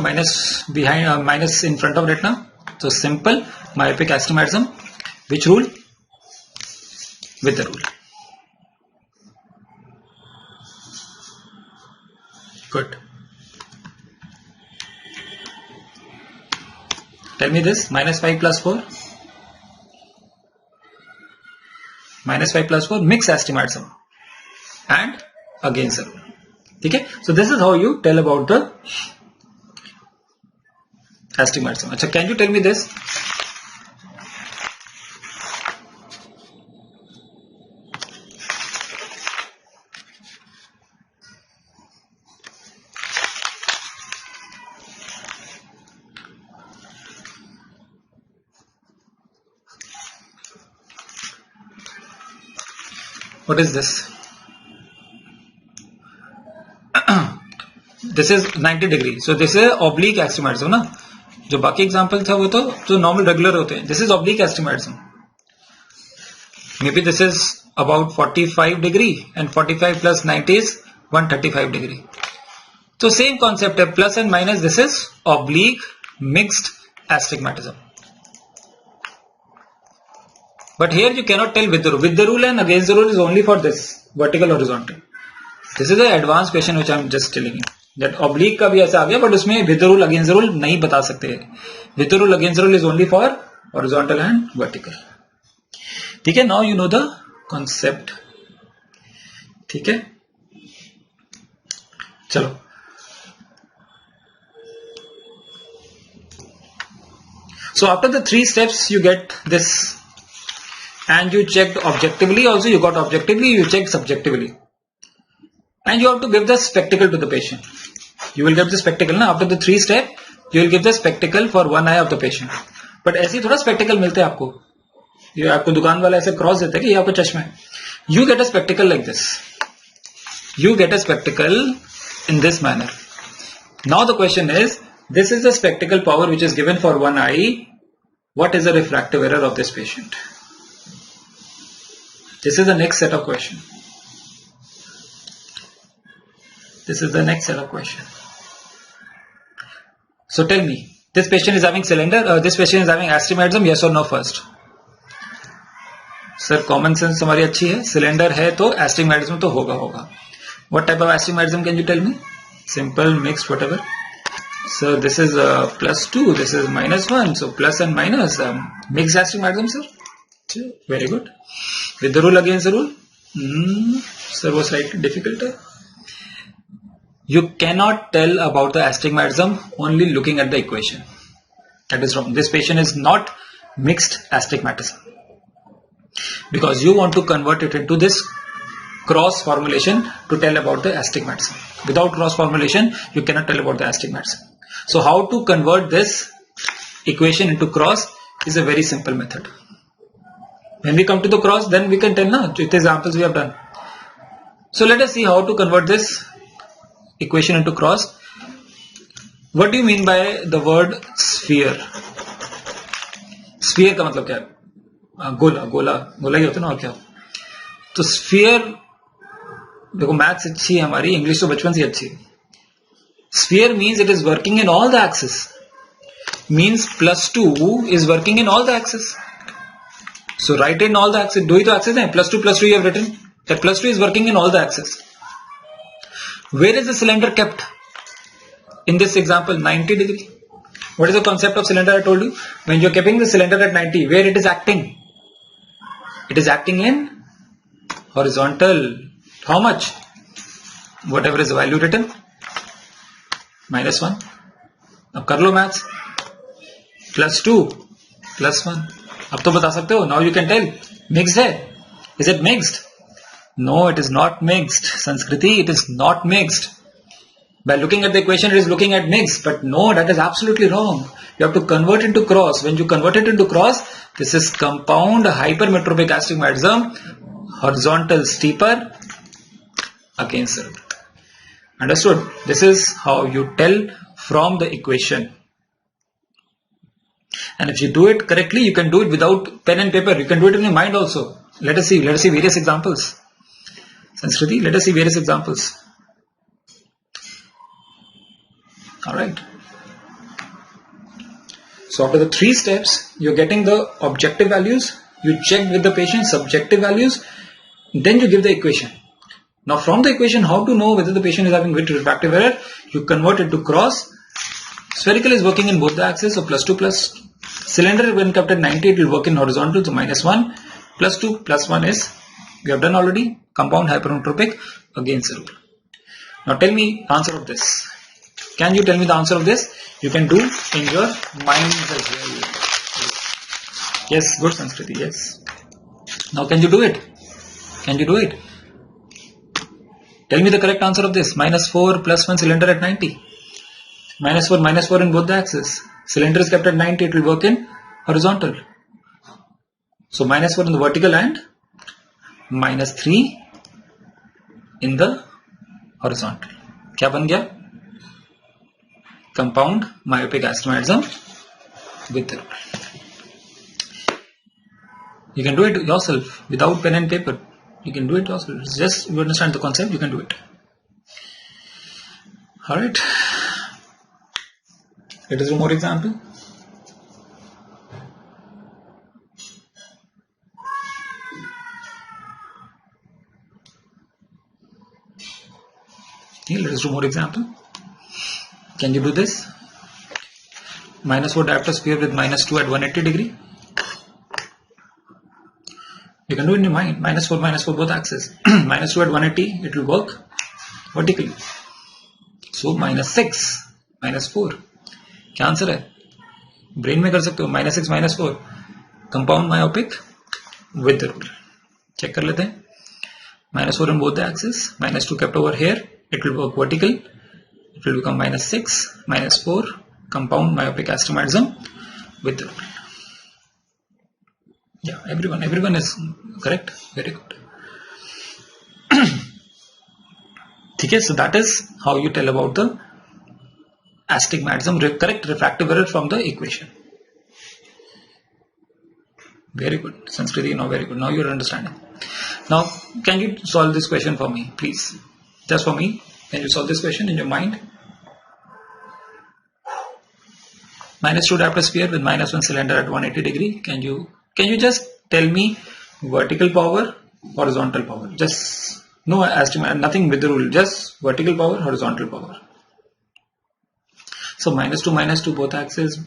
minus in front of retina. So simple myopic astigmatism. Which rule? With the rule. Good. Tell me this, -5 +4. -5 +4 mixed astigmatism and against the rule. Okay, so this is how you tell about the astigmatism. Achha, can you tell me this? What is this? This is 90 degree. So this is oblique astigmatism ना. जो बाकी example था वो तो जो normal regular होते हैं. This is oblique astigmatism. Maybe this is about 45 degree and 45 plus 90 is 135 degree. So same concept है, plus and minus. This is oblique mixed astigmatism. But here you cannot tell with the rule. With the rule and against the rule is only for this vertical horizontal. This is an advanced question which I am just telling you. That oblique का भी ऐसा आ गया, but उसमें with the rule against the rule नहीं बता सकते. With the rule against the rule is only for horizontal and vertical. ठीक है, now you know the concept. ठीक है, चलो. So after the 3 steps you get this, and you checked objectively also, you got objectively, you checked subjectively, and you have to give the spectacle to the patient. You will give the spectacle na, after the 3 steps you will give the spectacle for one eye of the patient. But ऐसे थोड़ा spectacle मिलते हैं आपको, ये आपको दुकान वाला ऐसे क्रॉस देता है कि ये आपको चश्मा है. You get a spectacle like this. You get a spectacle in this manner. Now the question is, this is the spectacle power which is given for one eye. What is the refractive error of this patient? This is the next set of question. This is the next set of question. So tell me, this patient is having cylinder, this patient is having astigmatism, yes or no first? Sir, common sense हमारी अच्छी है, cylinder है तो astigmatism तो होगा. What type of astigmatism can you tell me? Simple, mixed, whatever. So this is +2, this is -1, so plus and minus, mixed astigmatism, sir. Very good. With the rule against the rule? Sir, was slightly difficult. You cannot tell about the astigmatism only looking at the equation. That is wrong. This patient is not mixed astigmatism, because you want to convert it into this cross formulation to tell about the astigmatism. Without cross formulation, you cannot tell about the astigmatism. So how to convert this equation into cross is a very simple method. When we come to the cross, then we can tell now with examples we have done. So let us see how to convert this equation into cross. What do you mean by the word sphere? Sphere का मतलब क्या है? गोला ही होता है ना, और क्या? तो sphere, देखो मैथ्स अच्छी है हमारी, इंग्लिश तो बचपन से अच्छी है. Sphere means it is working in all the axes. Means +2 is working in all the axes. So write in all the axes. दो ही तो axes हैं, +2 you have written. That +2 is working in all the axes. Where is the cylinder kept? In this example, 90 degree. What is the concept of cylinder I told you? When you are keeping the cylinder at 90, where it is acting? It is acting in horizontal. How much? Whatever is the value written. -1. अब कर लो maths. +2 +1. अब तो बता सकते हो. Now you can tell. Mixed है. Is it mixed? No, it is not mixed. Sanskriti, it is not mixed. By looking at the equation, it is looking at mixed. But no, that is absolutely wrong. You have to convert into cross. When you convert it into cross, this is compound hypermetropic astigmatism, horizontal steeper against the root. Understood? This is how you tell from the equation. And if you do it correctly, you can do it without pen and paper. You can do it in your mind also. Let us see various examples. Sanskriti, let us see various examples. Alright. So after the 3 steps, you're getting the objective values, you check with the patient subjective values, then you give the equation. Now from the equation, how to know whether the patient is having which refractive error? You convert it to cross. Spherical is working in both the axes, so +2 plus. Cylinder, when kept at 90, it will work in horizontal, so -1. +2 +1 is, we have done already, compound hypermetropic against the rule. Now tell me the answer of this. Can you tell me the answer of this? You can do in your mind as well. Yes, good Sanskriti, yes. Now can you do it? Can you do it? Tell me the correct answer of this. -4 +1, cylinder at 90. -4 in both the axes. Cylinder is kept at 90, it will work in horizontal. So -4 in the vertical and -3 in the horizontal. क्या बन गया? Compound myopic astigmatism with the rule. You can do it yourself without pen and paper. You can do it yourself. It's just you understand the concept, you can do it. Alright. Let us do more example. Okay, let us do more example. Can you do this? -4 diopter sphere with -2 at 180 degree. You can do it in your mind. Minus 4 both axes. Minus 2 at 180, it will work vertically. So minus 6 minus 4. क्या answer है? Brain में कर सकते हो. minus 6 minus 4. Compound myopic with the rule. Check कर लेते हैं. Minus 4 on both the axes. Minus 2 kept over here. It will work vertical. It will become minus 6 minus 4. Compound myopic astigmatism with the rule. Yeah, everyone is correct. Very good. Okay, so that is how you tell about the astigmatism, correct refractive error from the equation. Very good. Sanskriti, now very good. Now you are understanding. Now, can you solve this question for me, please? Just for me. Can you solve this question in your mind? Minus 2 diopter sphere with minus 1 cylinder at 180 degree. Can you just tell me vertical power, horizontal power? Just no estimate, nothing with the rule. Just vertical power, horizontal power. So minus 2 both axes,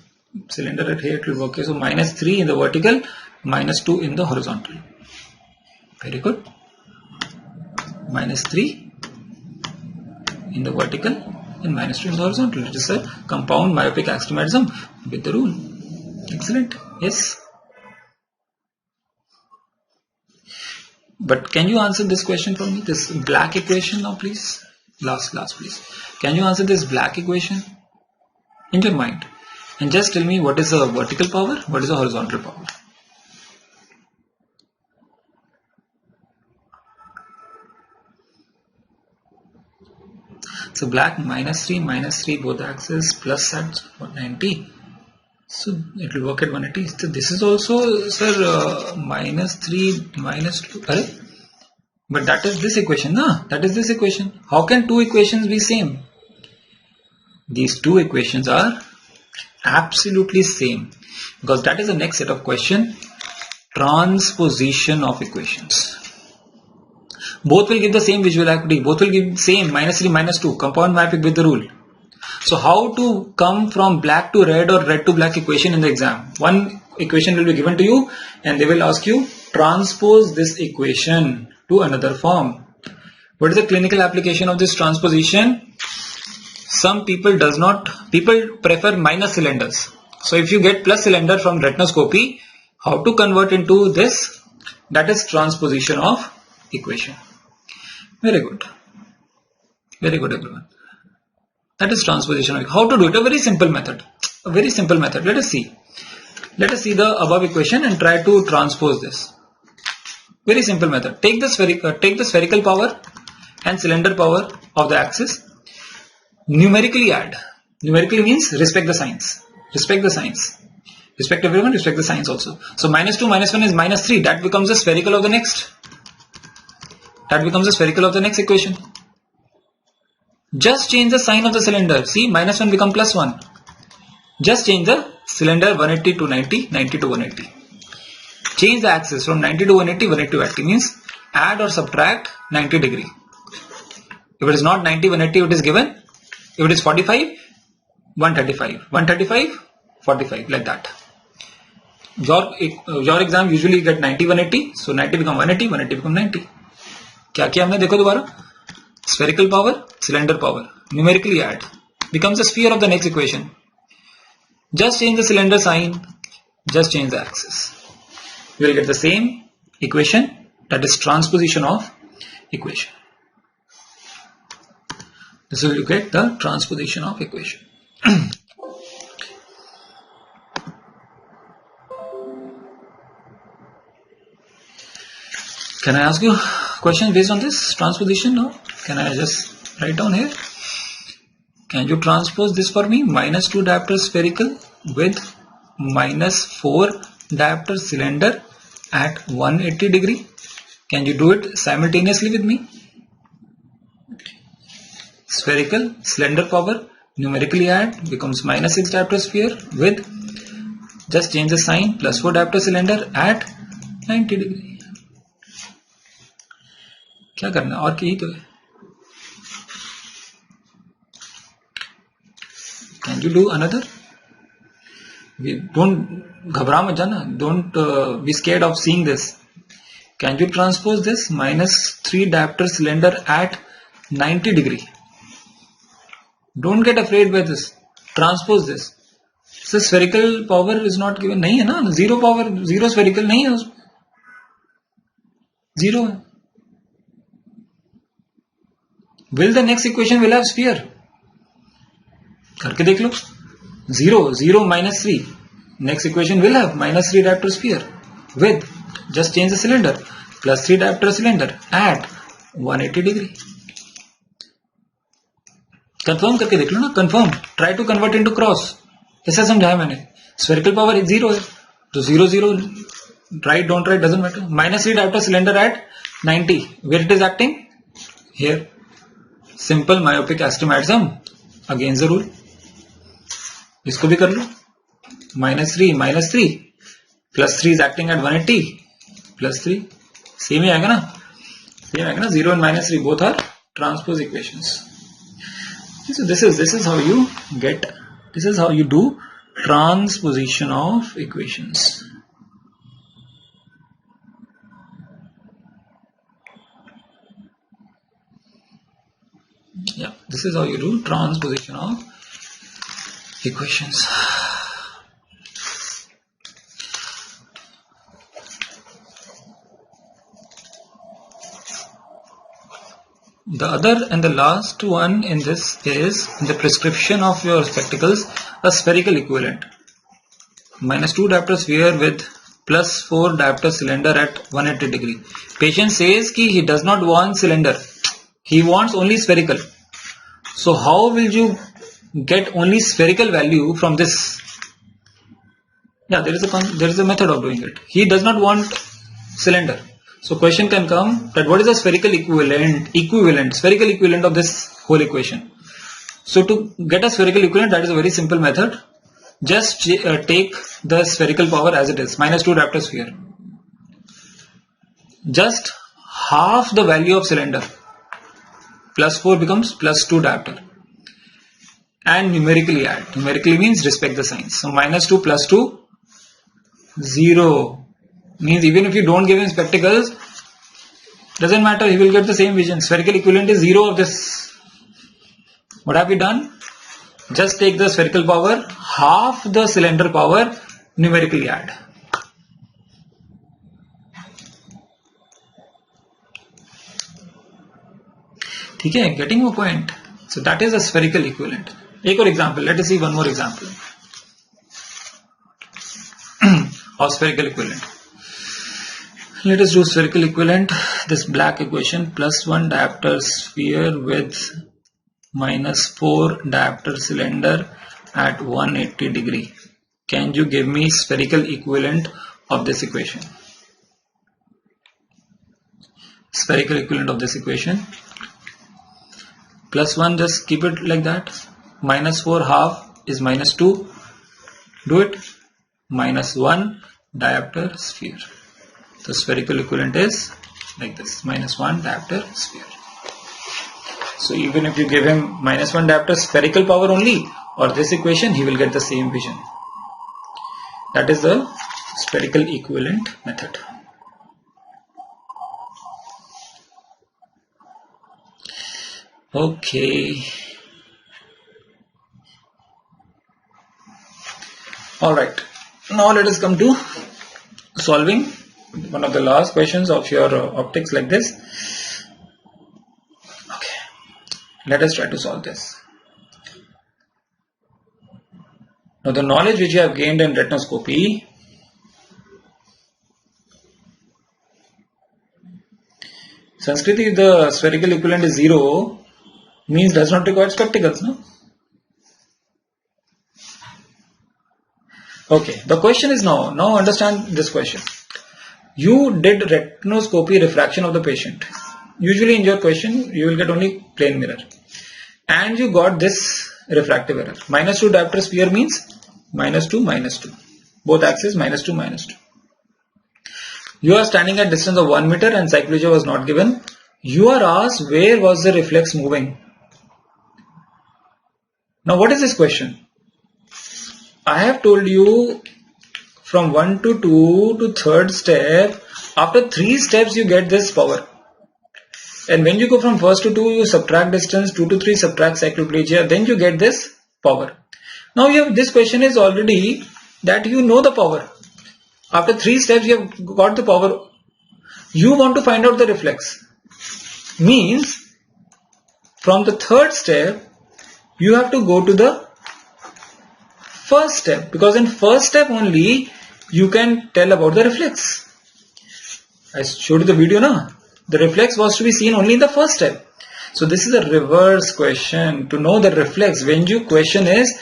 cylinder at here, it will work. Okay, so minus 3 in the vertical, minus 2 in the horizontal. Very good. Minus 3 in the vertical and minus 2 in the horizontal. It is a compound myopic astigmatism with the rule. Excellent. Yes. But can you answer this question for me? This black equation now, please. Last please. Can you answer this black equation in your mind? And just tell me what is the vertical power, what is the horizontal power. So black minus 3 both axes plus at 190. So it will work at 180. So this is also, sir, minus 3 minus 2. But that is this equation, na? That is this equation. How can two equations be same? These two equations are absolutely same, because that is the next set of question. Transposition of equations. Both will give the same visual acuity. Both will give same minus 3 minus 2 compound myopic with the rule. So how to come from black to red or red to black equation in the exam? One equation will be given to you and they will ask you transpose this equation to another form. What is the clinical application of this transposition? Some people prefer minus cylinders. So if you get plus cylinder from retinoscopy, how to convert into this? That is transposition of equation. Very good. Very good, everyone. That is transposition. How to do it? A very simple method. A very simple method. Let us see. Let us see the above equation and try to transpose this. Very simple method. Take the spherical power and cylinder power of the axis. Numerically add. Numerically means respect the signs. Respect the signs. Respect everyone. Respect the signs also. So minus 2 minus 1 is minus 3. That becomes the spherical of the next. That becomes the spherical of the next equation. Just change the sign of the cylinder. See, minus 1 become plus 1. Just change the cylinder 180 to 90, 90 to 180. Change the axis from 90 to 180, 180 to 80 means add or subtract 90 degree. If it is not 90, 180, it is given. If it is 45, 135. 135, 45, like that. Your exam usually get 90, 180. So 90 become 180, 180 become 90. क्या किया हमने देखो दोबारा. Spherical power, cylinder power, numerically add, becomes the sphere of the next equation. Just change the cylinder sign, just change the axis. You will get the same equation, that is transposition of equation. This will get the transposition of equation. Can I ask you a question based on this transposition now? Can I just write down here? Can you transpose this for me? Minus 2 diopter spherical with minus 4 diopter cylinder at 180 degree. Can you do it simultaneously with me? Spherical, cylinder power, numerically add, becomes minus 6 diopter sphere with, just change the sign, plus 4 diopter cylinder at 90 degree. क्या करना और यही तो है. Can you do another? Don't घबरा मत जाना. Don't be scared of seeing this. Can you transpose this? Minus 3 diopter cylinder at 90 degree. Don't get afraid by this. Transpose this. So spherical power is not given. नहीं है ना? Zero power, zero spherical नहीं है उसमें. Zero है. Will the next equation will have sphere? करके देख लो. 0 minus 3. Next equation will have minus 3 diopter sphere with just change the cylinder plus 3 diopter cylinder at 180 degree. Confirm करके देख लो ना. Confirm. Try to convert into cross. ऐसा समझाया मैंने. Spherical power 0 है तो 0 write don't write doesn't matter. Minus 3 diopter cylinder at 90. Where it is acting? Here. Simple myopic astigmatism against the rule. इसको भी कर लो. minus 3 plus 3 is acting at 180 plus 3 same ही आएगा ना. सेम आएगा ना. 0 and minus 3 both are transpose equations. So this is how you get, this is how you do transposition of equations. Yeah, this is how you do transposition of equations. The other and the last one in this is the prescription of your spectacles, a spherical equivalent. Minus 2 diopter sphere with plus 4 diopter cylinder at 180 degree. Patient says कि he does not want cylinder. He wants only spherical. So how will you get only spherical value from this? Yeah, there is a method of doing it. He does not want cylinder. So question can come that what is the spherical spherical equivalent of this whole equation. So to get a spherical equivalent, that is a very simple method. Just take the spherical power as it is, minus 2 diopter sphere. Just half the value of cylinder. Plus 4 becomes plus 2 diopter. And numerically add. Numerically means respect the signs. So minus 2 plus 2, 0. Means even if you don't give him spectacles, doesn't matter, he will get the same vision. Spherical equivalent is 0 of this. What have we done? Just take the spherical power, half the cylinder power, numerically add. ठीक है, getting your point. So that is a spherical equivalent. एक और example. Let us see one more example of spherical equivalent. Let us do spherical equivalent. This black equation, plus 1 diopter sphere with minus 4 diopter cylinder at 180 degree. Can you give me spherical equivalent of this equation? Spherical equivalent of this equation. Plus 1, just keep it like that. Minus 4 half is minus 2. Do it. Minus 1 diopter sphere. The spherical equivalent is like this, minus 1 diopter sphere. So even if you give him minus 1 diopter spherical power only or this equation, he will get the same vision. That is the spherical equivalent method. Okay. Alright. Now let us come to solving one of the last questions of your optics like this. Okay, let us try to solve this. Now the knowledge which you have gained in retinoscopy, Sanskrit, if the spherical equivalent is 0, means does not require spectacles, no? Okay, the question is now understand this question. You did retinoscopy refraction of the patient. Usually in your question, you will get only plane mirror. And you got this refractive error. Minus 2 diopter sphere means minus 2, minus 2. Both axes minus 2, minus 2. You are standing at distance of 1 meter and cyclogia was not given. You are asked where was the reflex moving. Now what is this question? I have told you from 1 to 2 to 3rd step After 3 steps you get this power. And when you go from 1st to 2, you subtract distance, 2 to 3 subtract cycloplegia, then you get this power. Now you have, this question is already that you know the power. After 3 steps you have got the power. You want to find out the reflex. Means from the 3rd step you have to go to the 1st step, because in 1st step only you can tell about the reflex. I showed you the video now. The reflex was to be seen only in the 1st step. So this is a reverse question. To know the reflex, when your question is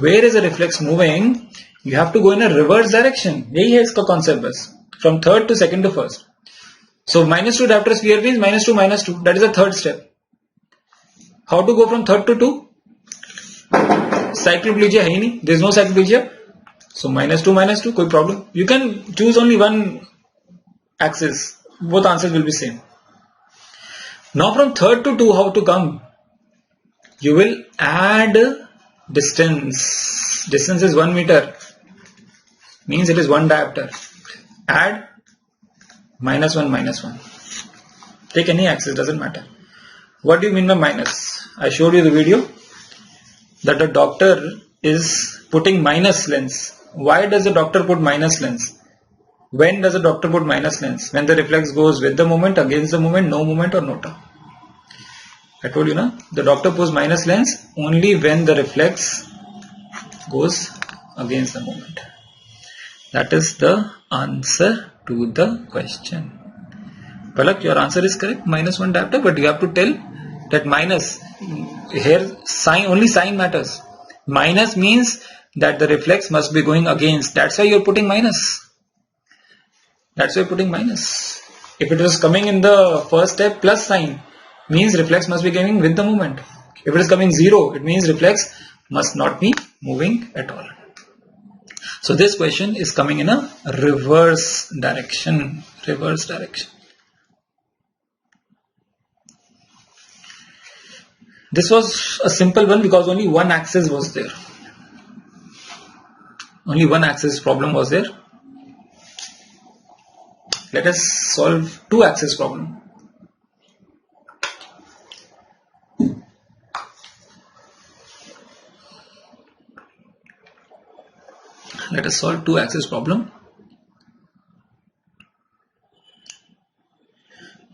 where is the reflex moving, you have to go in a reverse direction. यही है इसका concept बस. From 3rd to 2nd to 1st. So -2 diopter sphere means -2 -2. That is the 3rd step. How to go from 3rd to 2? Cycloplegia है ही नहीं. There is no cycloplegia. So -2 -2. कोई problem? You can choose only one axis. Both answers will be same. Now from 3rd to 2, how to come? You will add distance. Distance is 1 meter. Means it is 1 diopter. Add -1 -1. Take any axis, doesn't matter. What do you mean by minus? I showed you the video that the doctor is putting minus lens. Why does the doctor put minus lens? When does the doctor put minus lens? When the reflex goes with the movement, against the movement, no movement or no turn. I told you, na? The doctor puts minus lens only when the reflex goes against the movement. That is the answer to the question. Palak, your answer is correct, -1 diopter, but you have to tell that minus, here sign, only sign matters. Minus means that the reflex must be going against. That's why you're putting minus. That's why you're putting minus. If it is coming in the 1st step, plus sign means reflex must be going with the movement. If it is coming 0, it means reflex must not be moving at all. So this question is coming in a reverse direction. Reverse direction. This was a simple one because only one axis was there. Only one axis problem was there. Let us solve 2 axis problem. Let us solve 2 axis problem.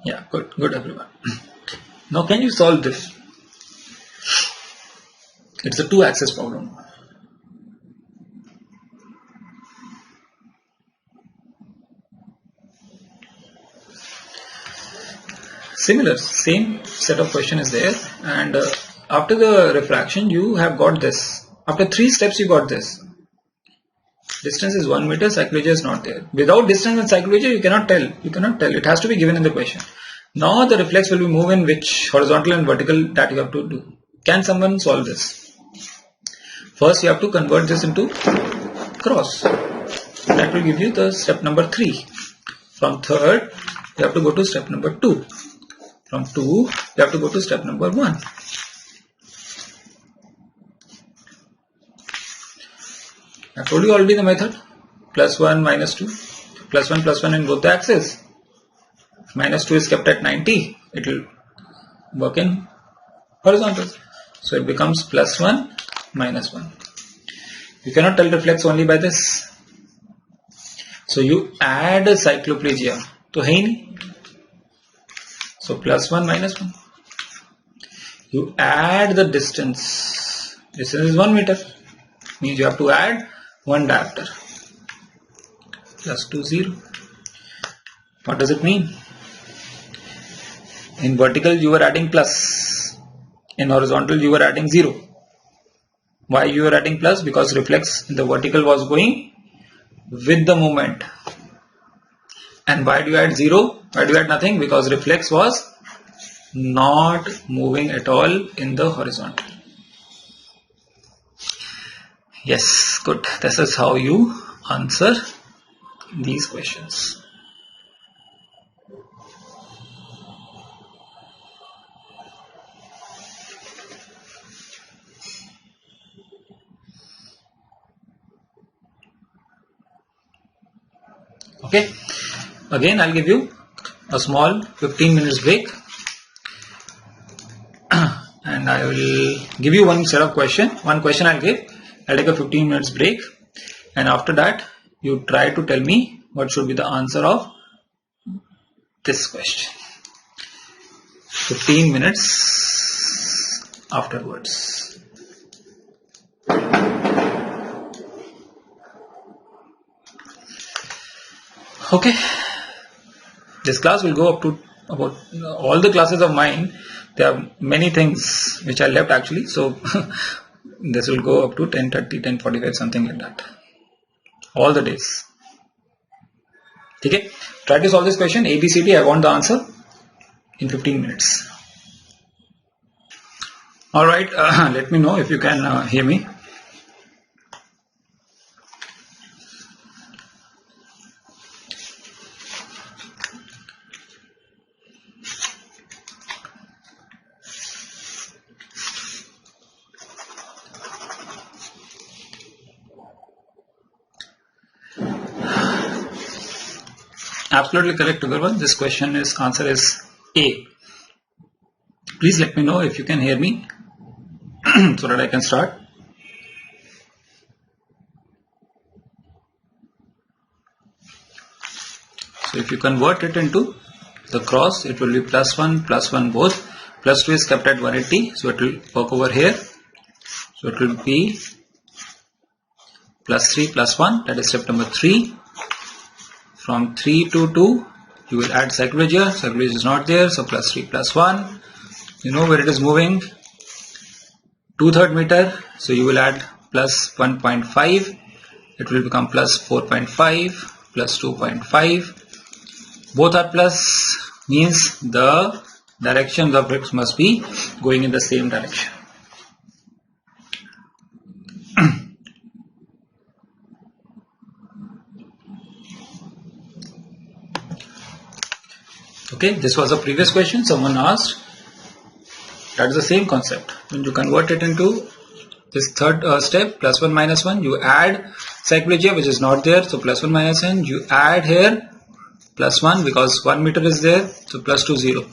Yeah, good everyone. Now can you solve this? It's a 2 axis problem. Similar, same set of question is there, and after the refraction you have got this. After 3 steps you got this. Distance is 1 meter, cycloplegia is not there. Without distance and cycloplegia you cannot tell. You cannot tell. It has to be given in the question. Now the reflex will be moved in which horizontal and vertical, that you have to do. Can someone solve this? First you have to convert this into cross. That will give you the step number 3. From 3rd you have to go to step number 2. From 2 you have to go to step number 1. I told you already the method. +1 -2. +1 in both the axes. -2 is kept at 90. It will work in horizontal. So it becomes +1 -1. You cannot tell reflex only by this. So you add a cycloplegia. तो है ही नहीं. So +1 -1. You add the distance. Distance is 1 meter. Means you have to add 1 diopter. +2 0. What does it mean? In vertical you were adding plus. In horizontal you were adding 0. Why you were adding plus? Because reflex in the vertical was going with the movement. And why do you add 0? Why do you add nothing? Because reflex was not moving at all in the horizontal. Yes, good. This is how you answer these questions. Okay. again I'll give you a small 15 minutes break and I will give you one set of question. One question I'll take a 15 minutes break, and after that you try to tell me what should be the answer of this question. 15 minutes afterwards. Okay, this class will go up to about all the classes of mine. There are many things which I left actually, so this will go up to 10:30, 10:45, something like that. All the days. Okay, try to solve this question ABCD. I want the answer in 15 minutes. Alright, let me know if you can hear me. Absolutely correct, everyone. This question answer is A. Please let me know if you can hear me so that I can start. So if you convert it into the cross, it will be +1 both. +2 is kept at 180, so it will work over here. So it will be +3 +1, that is step number 3. From 3 to 2, you will add cyclogia. Cyclogia is not there, so +3 +1. You know where it is moving, 2/3 meter, so you will add +1.5. It will become +4.5, +2.5. Both are plus, means the directions of it must be going in the same direction. Okay, this was a previous question someone asked. That is the same concept. When you convert it into this third step, +1 -1, you add cyclogia which is not there, so +1 -1, you add here +1 because 1 meter is there, so +2 0.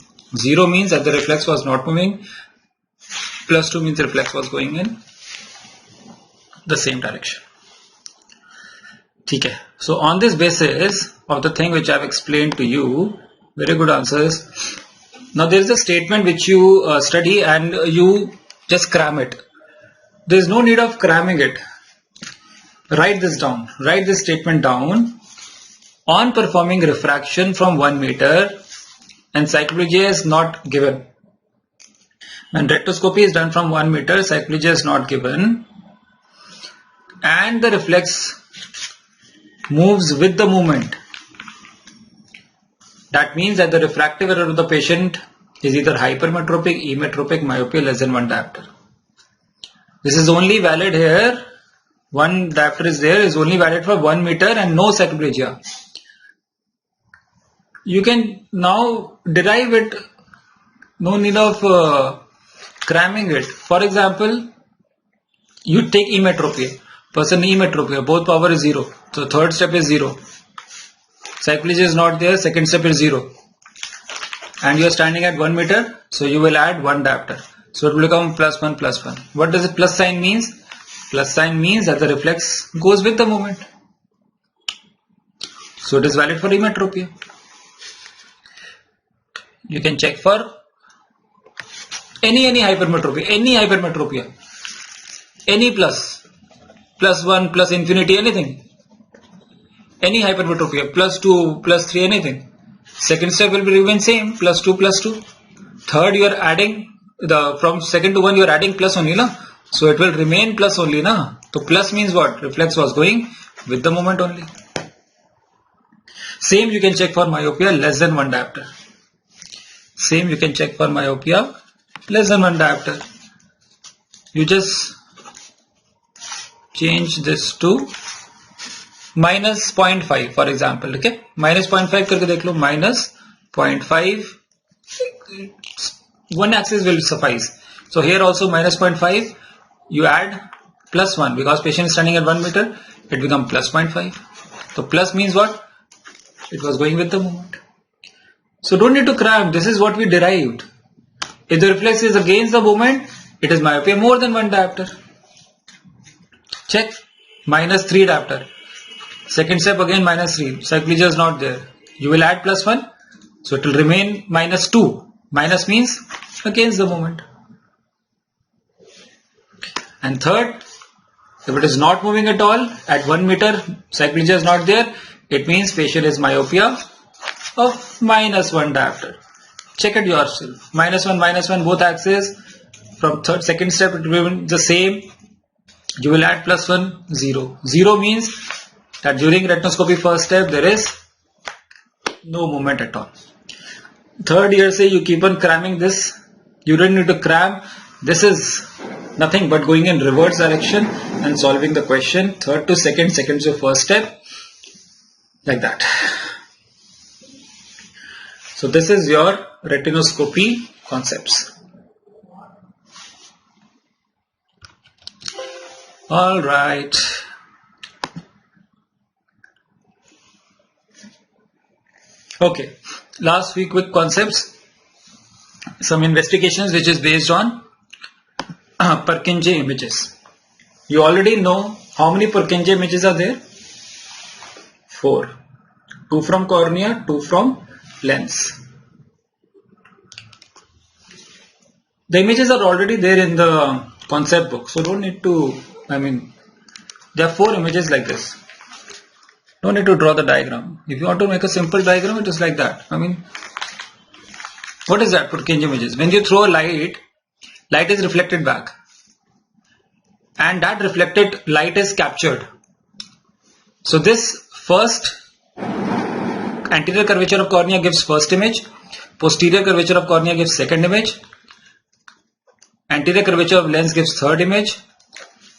0 means that the reflex was not moving, +2 means the reflex was going in the same direction. Okay. So on this basis of the thing which I have explained to you, very good answers. Now there is a statement which you study and you just cram it. There is no need of cramming it. Write this down. Write this statement down. On performing refraction from 1 meter and cyclogia is not given. When rectoscopy is done from 1 meter, cyclogia is not given, and the reflex moves with the movement. That means that the refractive error of the patient is either hypermetropic, emetropic, myopia less than 1 diopter. This is only valid here. 1 diopter is there, is only valid for 1 meter and no cyclogia. You can now derive it, no need of cramming it. For example, you take emetropia, person emetropia, both power is 0. So third step is 0. Cyclogia is not there, second step is 0. And you are standing at 1 meter, so you will add 1 diopter. So it will become +1 +1. What does the plus sign means? Plus sign means that the reflex goes with the movement. So it is valid for emetropia. You can check for any hypermetropia, any +1, plus infinity, anything. Any hypermetropia, +2, +3, anything. Second step will remain same, +2, +2. Third, you are adding from second to 1, you are adding plus only, na? So it will remain plus only, na? So plus means what? Reflex was going with the moment only. Same you can check for myopia less than 1 diopter. Same you can check for myopia less than 1 diopter. You just change this to -0.5 for example. Okay, -0.5 करके देख लो, -0.5. One axis will suffice. So here also -0.5. You add +1 because patient is standing at 1 meter. It becomes +0.5. So plus means what? It was going with the movement. So don't need to cramp. This is what we derived. If the reflex is against the movement, it is myopia more than 1 diopter. Check. -3 diopter. Second step again -3. Cyclogyr is not there. You will add +1. So it will remain -2. Minus means against the movement. And third, if it is not moving at all, at 1 meter, cyclogyr is not there, it means patient is myopia of -1 diopter. Check it yourself. -1, both axes. From second step, it will be the same. You will add +1, 0. 0 means that during retinoscopy first step, there is no movement at all. Third year, say you keep on cramming this. You don't need to cram. This is nothing but going in reverse direction and solving the question. Third to second, second to first step. Like that. So this is your retinoscopy concepts. All right. Okay. Last few quick concepts. Some investigations which is based on Purkinje images. You already know how many Purkinje images are there? 4. 2 from cornea, 2 from lens. The images are already there in the concept book, so don't need to, there are 4 images like this. Don't need to draw the diagram. If you want to make a simple diagram, it is like that. What is that? Purkinje images. When you throw a light is reflected back. And that reflected light is captured. So this first anterior curvature of cornea gives first image. Posterior curvature of cornea gives second image. Anterior curvature of lens gives third image.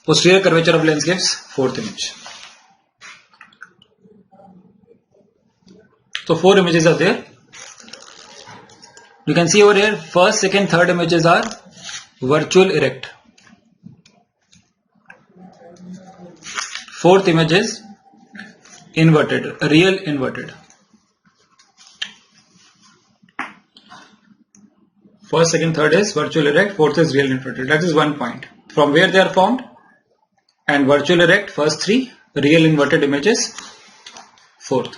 Posterior curvature of lens gives fourth image. So 4 images are there. You can see over here, first, second, third images are virtual erect. Fourth image is inverted, real inverted. First, second, third is virtual erect, fourth is real inverted. That is one point. From where they are formed? And virtual erect, first 3, real inverted images, fourth.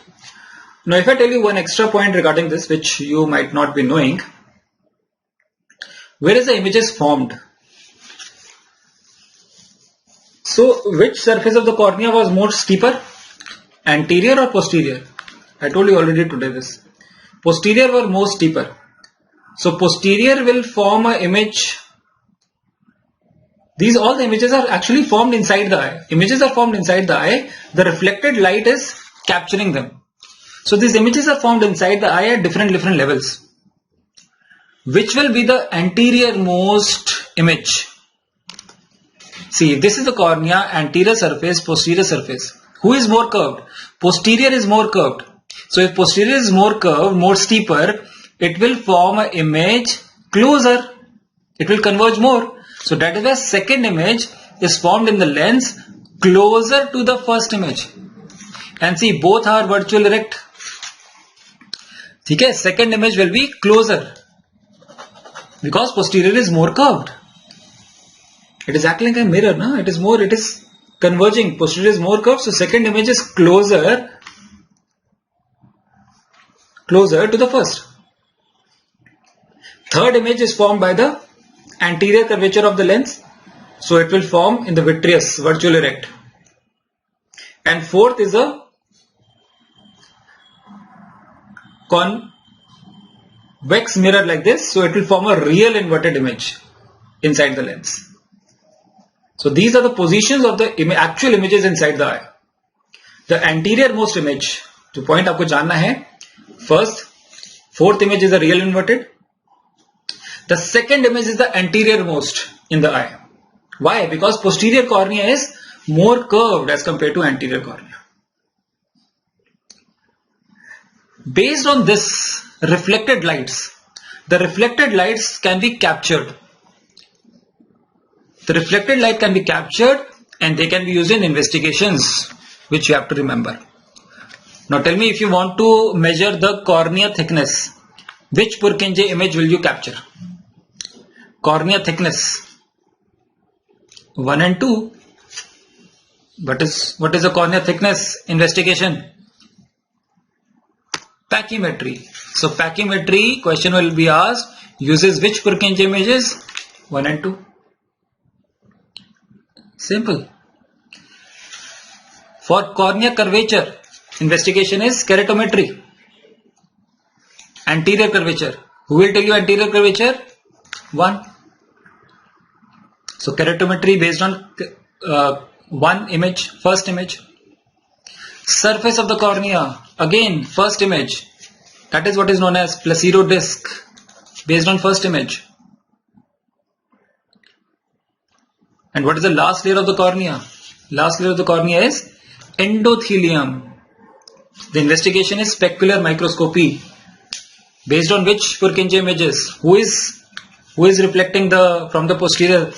Now if I tell you one extra point regarding this which you might not be knowing, where is the images formed? So which surface of the cornea was more steeper? Anterior or posterior? I told you already today this. Posterior were more steeper. So posterior will form an image. All the images are actually formed inside the eye. Images are formed inside the eye. The reflected light is capturing them. So these images are formed inside the eye at different levels. Which will be the anterior most image? See, this is the cornea, anterior surface, posterior surface. Who is more curved? Posterior is more curved. So if posterior is more curved, more steeper, it will form an image closer. It will converge more. So that is why second image is formed in the lens closer to the first image. And see, both are virtual erect. Okay, second image will be closer because posterior is more curved. It is acting like a mirror, no? It is converging. Posterior is more curved, so second image is closer to the first. Third image is formed by the anterior curvature of the lens, so it will form in the vitreous, virtual erect. And fourth is a convex mirror like this, so it will form a real inverted image inside the lens. So these are the positions of the actual images inside the eye. The anterior most image, the point आपको जानना है, first, fourth image is a real inverted. The second image is the anterior most in the eye. Why? Because posterior cornea is more curved as compared to anterior cornea. Based on this, reflected lights, the reflected lights can be captured. The reflected light can be captured and they can be used in investigations, which you have to remember. Now tell me, if you want to measure the cornea thickness, which Purkinje image will you capture? Cornea thickness 1 and 2. What is the cornea thickness investigation? Pachymetry. So pachymetry question will be asked, uses which Purkinje images? 1 and 2. Simple. For cornea curvature, investigation is keratometry. Anterior curvature. Who will tell you anterior curvature? 1. So keratometry based on one image, first image. Surface of the cornea, again first image. That is what is known as placido disc, based on first image. And what is the last layer of the cornea? Last layer of the cornea is endothelium. The investigation is specular microscopy. Based on which Purkinje images? Who is reflecting from the posterior?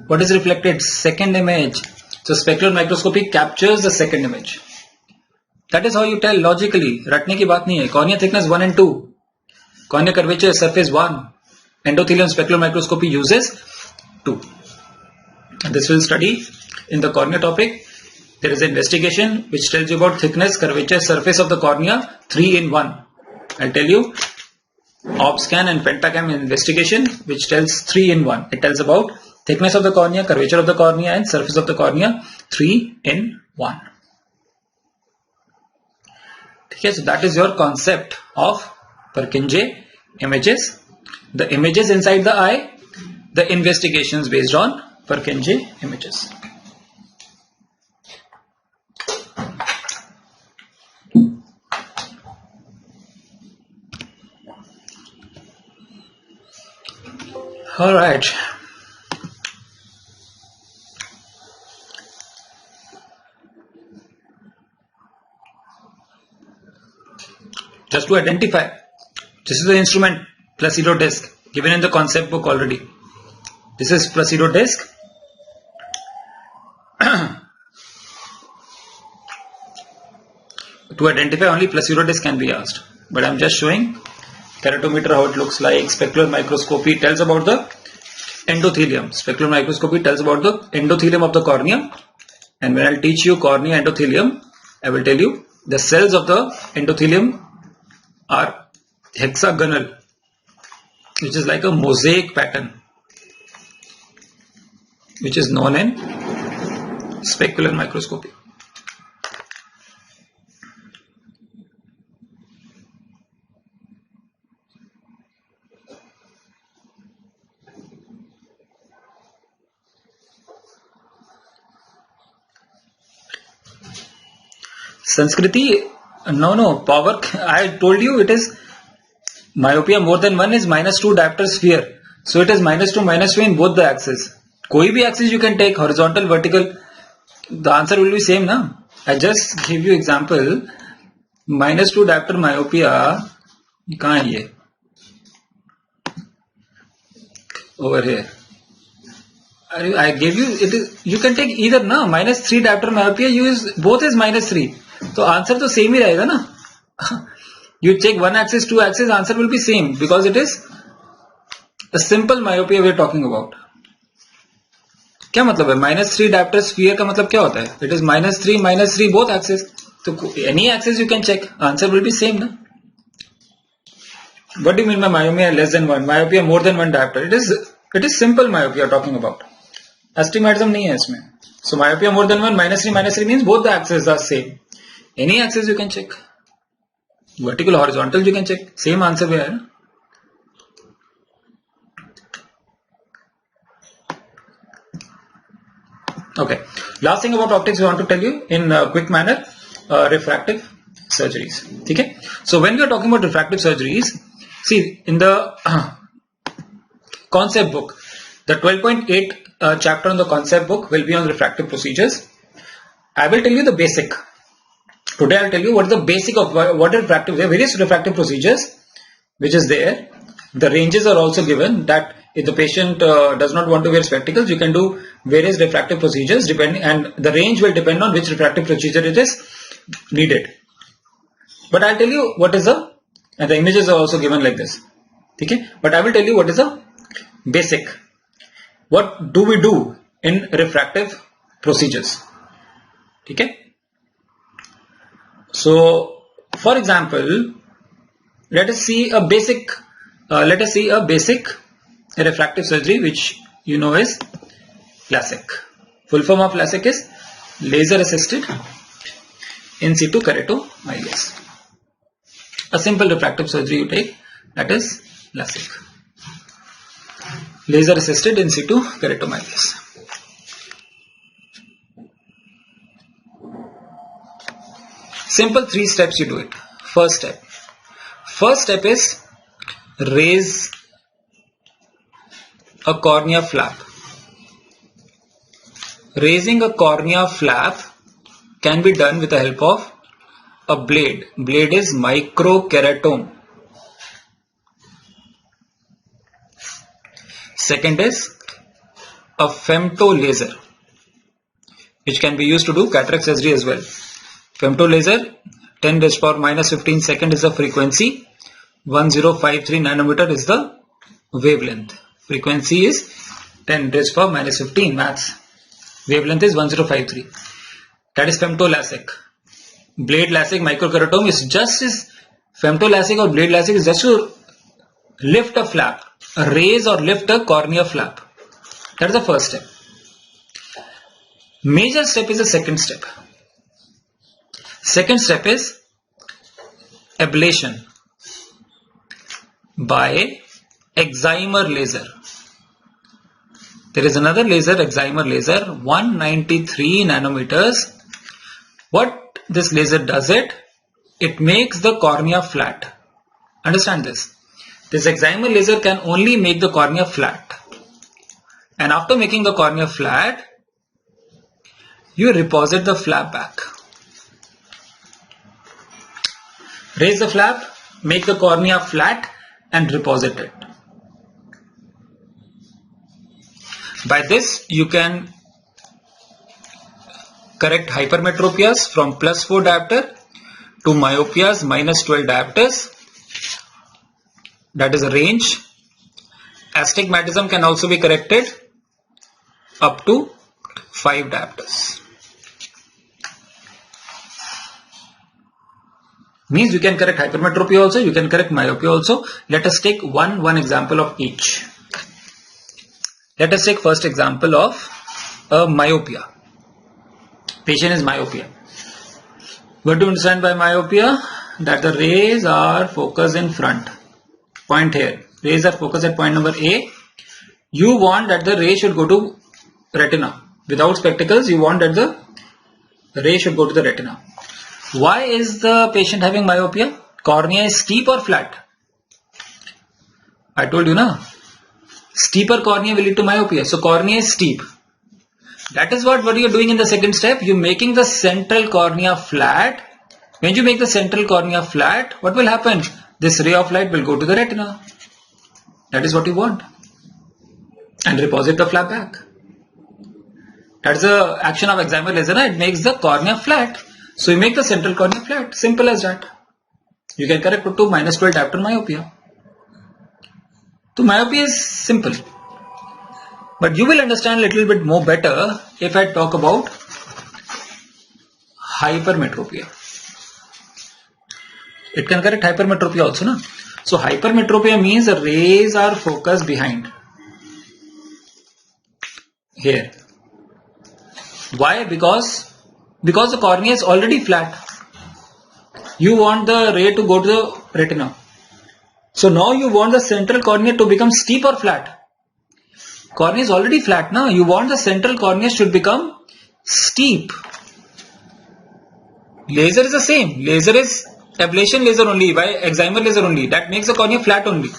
What is reflected? Second image. So specular microscopy captures the second image. That is how you tell logically. रटने की बात नहीं है. Cornea thickness 1 and 2. Cornea curvature surface 1. Endothelium specular microscopy uses 2. And this will study in the cornea topic. There is an investigation which tells you about thickness, curvature, surface of the cornea, 3 in 1. I'll tell you OpScan and Pentacam investigation which tells 3 in 1. It tells about thickness of the cornea, curvature of the cornea and surface of the cornea, 3 in 1. Okay, so that is your concept of Purkinje images. The images inside the eye, the investigations based on Purkinje images. All right. Just to identify, this is the instrument placido disc given in the concept book already. This is placido disc. To identify only placido disc can be asked, but I am just showing keratometer how it looks like. Specular microscopy tells about the endothelium. Specular microscopy tells about the endothelium of the cornea. And when I'll teach you cornea endothelium, I will tell you the cells of the endothelium are hexagonal, which is like a mosaic pattern, which is known in specular microscopy. Sanskriti, no, power, I told you it is myopia more than 1 is -2 diopter sphere. So it is -2, -2 in both the axes. Koi bhi axis you can take, horizontal, vertical, the answer will be same, na? I just give you example, -2 diopter myopia, kahan hai ye? Over here. I gave you, it is, you can take either, na? -3 diopter myopia, both is -3. तो answer तो same ही रहेगा ना. You check one axis, two axis, answer will be same because it is a simple myopia we are talking about. क्या मतलब है? -3 diopter sphere का मतलब क्या होता है? It is -3 both axis. तो any axis you can check, answer will be same ना. What do you mean by myopia less than 1? Myopia more than 1 diopter. It is simple myopia talking about. Astigmatism नहीं है इसमें. So myopia more than 1, -3 means both the axes are same. Any axis you can check. Vertical, horizontal you can check. Same answer we have. Okay. Last thing about optics we want to tell you in a quick manner. Refractive surgeries. Okay. So when we are talking about refractive surgeries, see in the concept book, the 12.8 chapter on the concept book will be on refractive procedures. I will tell you the basic. Today I'll tell you what is the basic of what is refractive. There are various refractive procedures which is there. The ranges are also given that if the patient does not want to wear spectacles, you can do various refractive procedures depending, and the range will depend on which refractive procedure it is needed. But I'll tell you what is and the images are also given like this. Okay? But I will tell you what is a basic. What do we do in refractive procedures? Okay? So, for example, let us see a basic refractive surgery, which you know is LASIK. Full form of LASIK is laser assisted in situ keratomyelitis. A simple refractive surgery you take, that is LASIK. Laser assisted in situ keratomyelitis. Simple 3 steps you do it. First step is raise a cornea flap. Raising a cornea flap can be done with the help of a blade. Blade is microkeratome. Second is a femto laser, which can be used to do cataract surgery as well. Femto laser, 10 raised power minus 15 second is the frequency. 1053 nanometer is the wavelength. Frequency is 10 raised power minus 15 maths. Wavelength is 1053. That is femto LASIK. Blade LASIK microkeratome is just as femto LASIK or blade LASIK is just to lift a flap, raise or lift a cornea flap. That is the first step. Major step is the second step. Second step is ablation by excimer laser. There is another laser, excimer laser, 193 nanometers. What this laser does it makes the cornea flat. Understand this. This excimer laser can only make the cornea flat. And after making the cornea flat, you reposit the flap back. Raise the flap, make the cornea flat and reposit it. By this, you can correct hypermetropias from +4 diopter to myopias -12 diopters. That is a range. Astigmatism can also be corrected up to 5 diopters. Means you can correct hypermetropia also, you can correct myopia also. Let us take one example of each. Let us take first example of a myopia. Patient is myopia. What do you understand by myopia? That the rays are focused in front. Point here. Rays are focused at point number A. You want that the ray should go to retina. Without spectacles, you want that the ray should go to the retina. Why is the patient having myopia? Cornea is steep or flat? I told you na. Steeper cornea will lead to myopia. So cornea is steep. That is what you are doing in the second step. You are making the central cornea flat. When you make the central cornea flat, what will happen? This ray of light will go to the retina. That is what you want. And reposit the flap back. That is the action of excimer laser. It makes the cornea flat. So you make the central cornea flat. Simple as that. You can correct it to -12 diopter myopia. So myopia is simple. But you will understand a little bit more better if I talk about hypermetropia. It can correct hypermetropia also, na? So hypermetropia means the rays are focused behind. Here. Why? Because the cornea is already flat. You want the ray to go to the retina. So now you want the central cornea to become steep or flat. Cornea is already flat now. You want the central cornea should become steep. Laser is the same. Laser is ablation laser only, by excimer laser only. That makes the cornea flat only.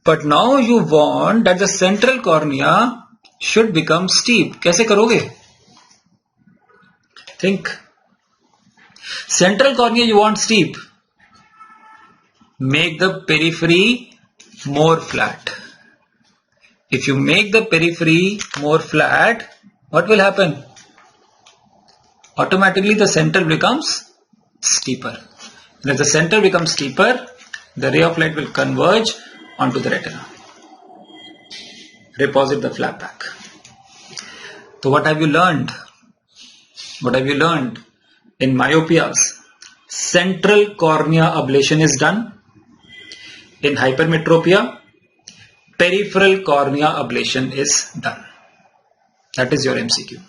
But now you want that the central cornea should become steep. कैसे करोगे? Think. Central cornea you want steep. Make the periphery more flat. If you make the periphery more flat, what will happen? Automatically the central becomes steeper. And as the center becomes steeper, the ray of light will converge onto the retina. Reposit the flap back. So what have you learned? What have you learned? In myopias, central cornea ablation is done. In hypermetropia, peripheral cornea ablation is done. That is your MCQ.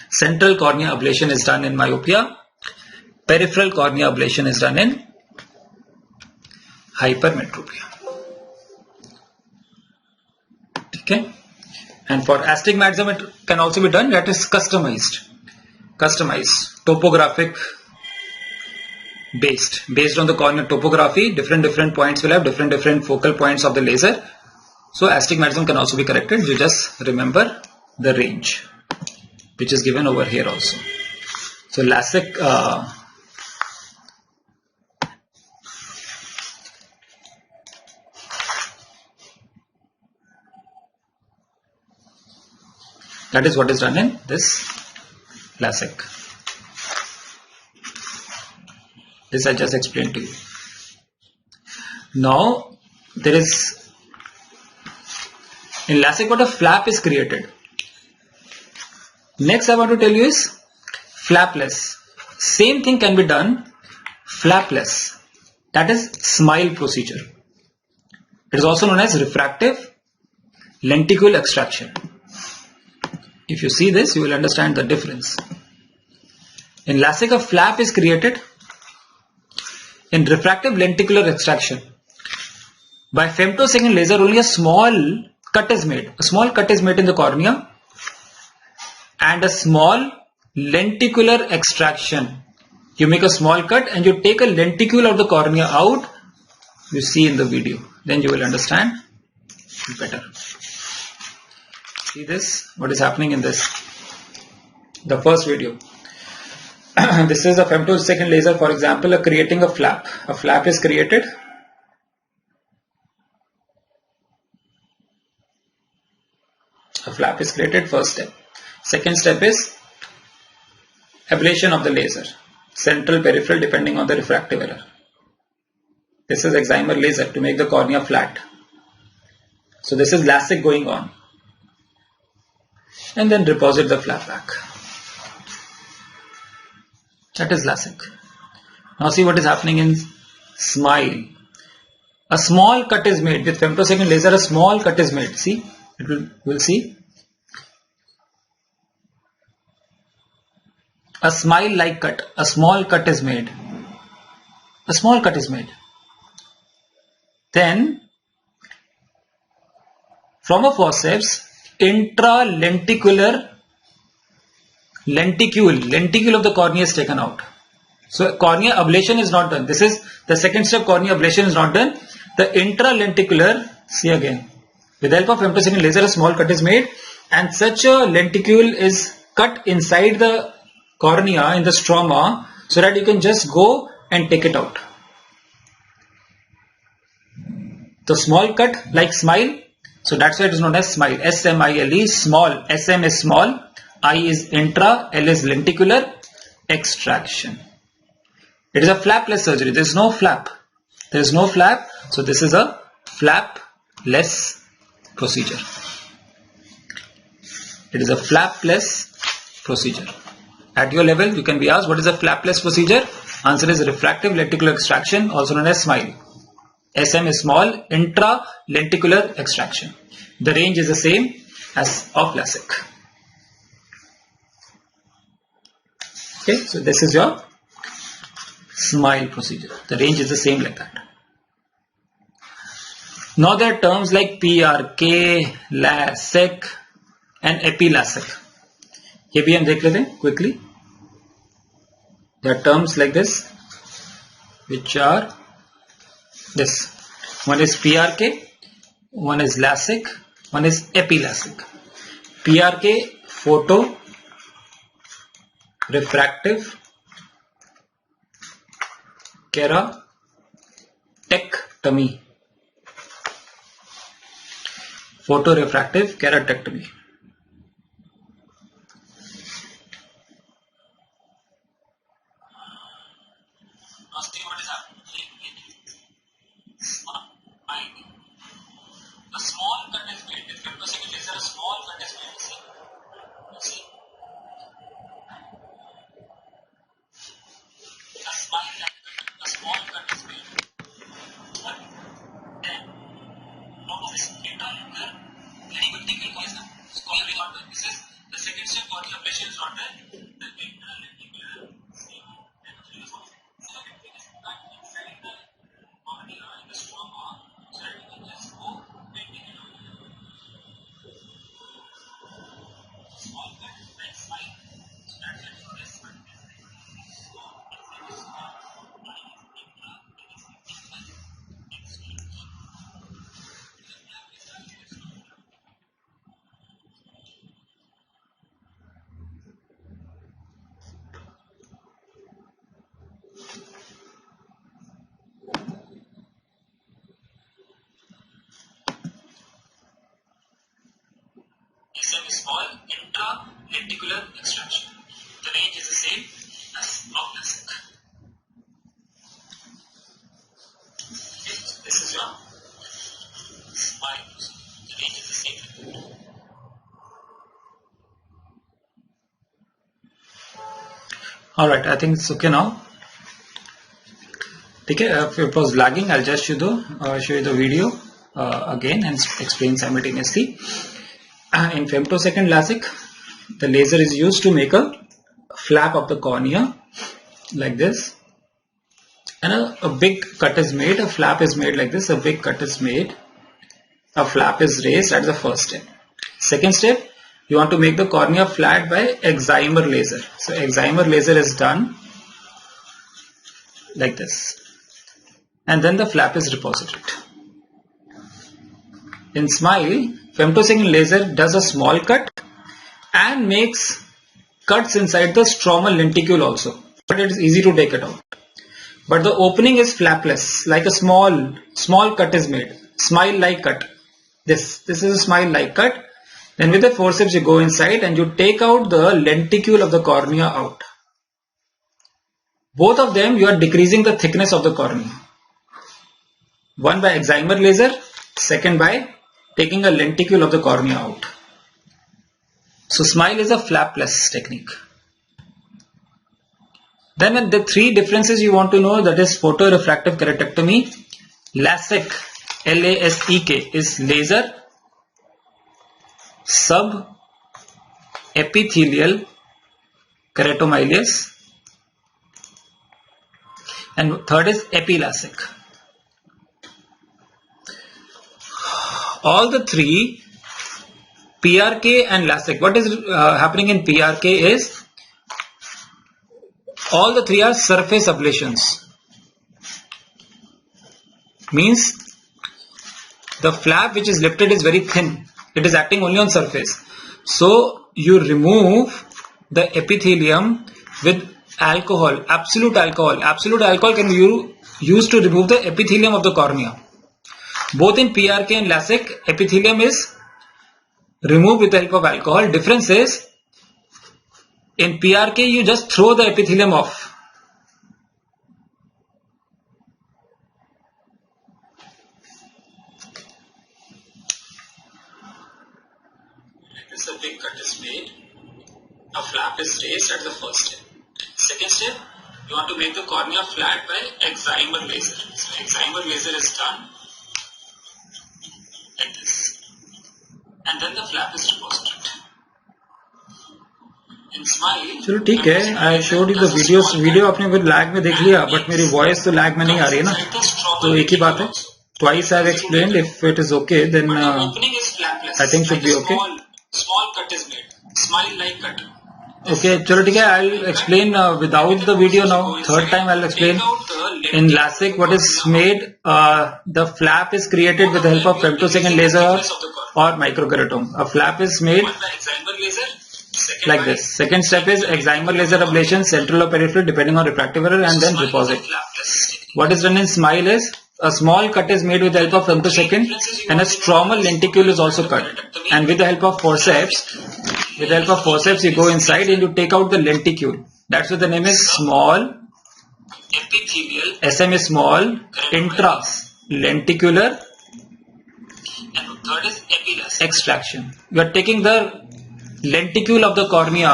Central cornea ablation is done in myopia. Peripheral cornea ablation is done in hypermetropia. Okay. And for astigmatism, it can also be done. That is customized, topographic based on the cornea topography. Different points will have different focal points of the laser. So astigmatism can also be corrected. You just remember the range, which is given over here also. So LASIK, that is what is done in this LASIK. This I just explained to you. Now there is, in LASIK, what a flap is created. Next I want to tell you is flapless. Same thing can be done flapless. That is SMILE procedure. It is also known as refractive lenticule extraction. If you see this, you will understand the difference. In LASIK, a flap is created. In refractive lenticular extraction, by femtosecond laser, only a small cut is made. A small cut is made in the cornea, and a small lenticular extraction. You make a small cut and you take a lenticule of the cornea out. You see in the video. Then you will understand better. See this? What is happening in this? The first video. This is a femtosecond laser, for example, creating a flap. A flap is created. A flap is created, first step. Second step is ablation of the laser. Central, peripheral, depending on the refractive error. This is excimer laser to make the cornea flat. So this is LASIK going on. And then deposit the flap back. That is LASIK. Now see what is happening in SMILE. A small cut is made with femtosecond laser. A small cut is made. See, we'll see. A SMILE like cut. A small cut is made. A small cut is made. Then from a forceps, intralenticular lenticule of the cornea is taken out. So cornea ablation is not done. This is the second step. Cornea ablation is not done. The intralenticular, see again, with the help of femtosecond laser, a small cut is made, and such a lenticule is cut inside the cornea in the stroma, so that you can just go and take it out. The small cut like SMILE, so that's why it is known as SMILE. S-M-I-L-E, small. SM is small, I is intra, L is lenticular extraction. It is a flapless surgery. There is no flap. There is no flap. So this is a flapless procedure. It is a flapless procedure. At your level, you can be asked, what is a flapless procedure? Answer is refractive lenticular extraction, also known as SMILE. SM is small, intra-lenticular extraction. The range is the same as of LASIK. Okay, so this is your SMILE procedure. The range is the same like that. Now there are terms like PRK, LASIK and EPI-LASIK. ये भी हम देख लेते हैं quickly. There are terms like this, which are this. One is PRK, one is LASIK, one is EPI-LASIK. PRK, photo refractive keratectomy. Photorefractive keratectomy. Now see what is happening. A small cut is made. With femtosecond laser, a small cut is made. See? You see? A small cut is made. But then, from this interlocular, very good technique is not done. This is the second step for the ablation is not done. The interlenticular the strong arm, so that we can just go bending it out. Small cut, like smile. So that's it for this one. Small intralenticular extraction. The range is the same as Optha2. This is your smile. The range is the same. Alright, I think it's okay now. Okay, if it was lagging, I'll just show you the video again and explain simultaneously. In femtosecond LASIK, the laser is used to make a flap of the cornea like this, and a big cut is made, a flap is made like this, a big cut is made, a flap is raised at the first step. Second step, you want to make the cornea flat by excimer laser. So excimer laser is done like this, and then the flap is deposited. In SMILE, femtosecond laser does a small cut and makes cuts inside the stromal lenticule also, but it is easy to take it out. But the opening is flapless, like a small cut is made, SMILE like cut. This is a SMILE like cut. Then with the forceps you go inside and you take out the lenticule of the cornea out. Both of them you are decreasing the thickness of the cornea. One by excimer laser, second by taking a lenticule of the cornea out. So SMILE is a flapless technique. Then the three differences you want to know, that is photorefractive keratectomy, LASIK, L-A-S-E-K is laser sub-epithelial keratomyelitis, and third is epi-LASIK. All the three, PRK and LASIK, what is happening in PRK is, all the three are surface ablations. Means the flap which is lifted is very thin. It is acting only on surface. So you remove the epithelium with alcohol, absolute alcohol. Absolute alcohol can be used to remove the epithelium of the cornea. Both in PRK and LASIK, epithelium is removed with the help of alcohol. Difference is, in PRK you just throw the epithelium off. This a big cut is made, a flap is raised at the first step. Second step, you want to make the cornea flat by excimer laser. So excimer laser is done like this, and then the flap is deposited. In SMILE, चलो ठीक है, I showed you the videos. Video आपने अगर lag में देख लिया, but मेरी voice तो lag में नहीं आ रही है ना, तो एक ही बात है. Twice I have explained. If it is okay, then I think should be okay. Small cut is made, SMILE like cut. Okay, चलो ठीक है. I'll explain without the video now. Third time I'll explain. In LASIK, what is made, the flap is created with the help of femtosecond laser or microkeratome. A flap is made like this. Second step is excimer laser ablation, central or peripheral depending on refractive error, and then deposit. What is done in SMILE is, a small cut is made with the help of femtosecond and a stromal lenticule is also cut. And with the help of forceps, you go inside and you take out the lenticule. That's why the name is small epithelial SM is small, intralenticular, and third is epilassic extraction. You are taking the lenticule of the cornea,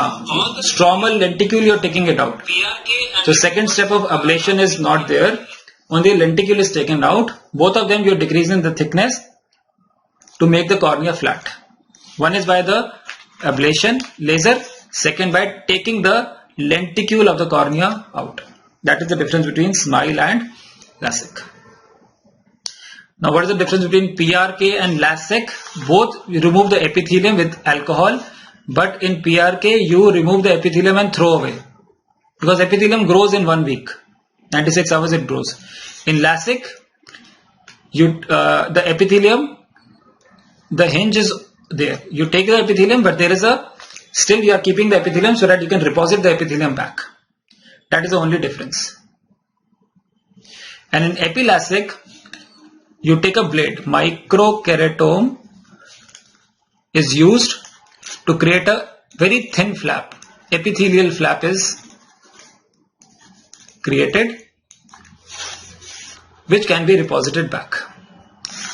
stromal lenticule, you are taking it out. So second step of ablation is not there. Only lenticule is taken out. Both of them you are decreasing the thickness to make the cornea flat. One is by the ablation laser, second by taking the lenticule of the cornea out. That is the difference between SMILE and LASIK. Now what is the difference between PRK and LASIK? Both remove the epithelium with alcohol, but in PRK you remove the epithelium and throw away, because epithelium grows in 1 week, 96 hours it grows. In LASIK, the epithelium, the hinge is there. You take the epithelium, but there is still you are keeping the epithelium so that you can reposit the epithelium back. That is the only difference. And in epi-LASIK, you take a blade. Microkeratome is used to create a very thin flap. Epithelial flap is created, which can be reposited back.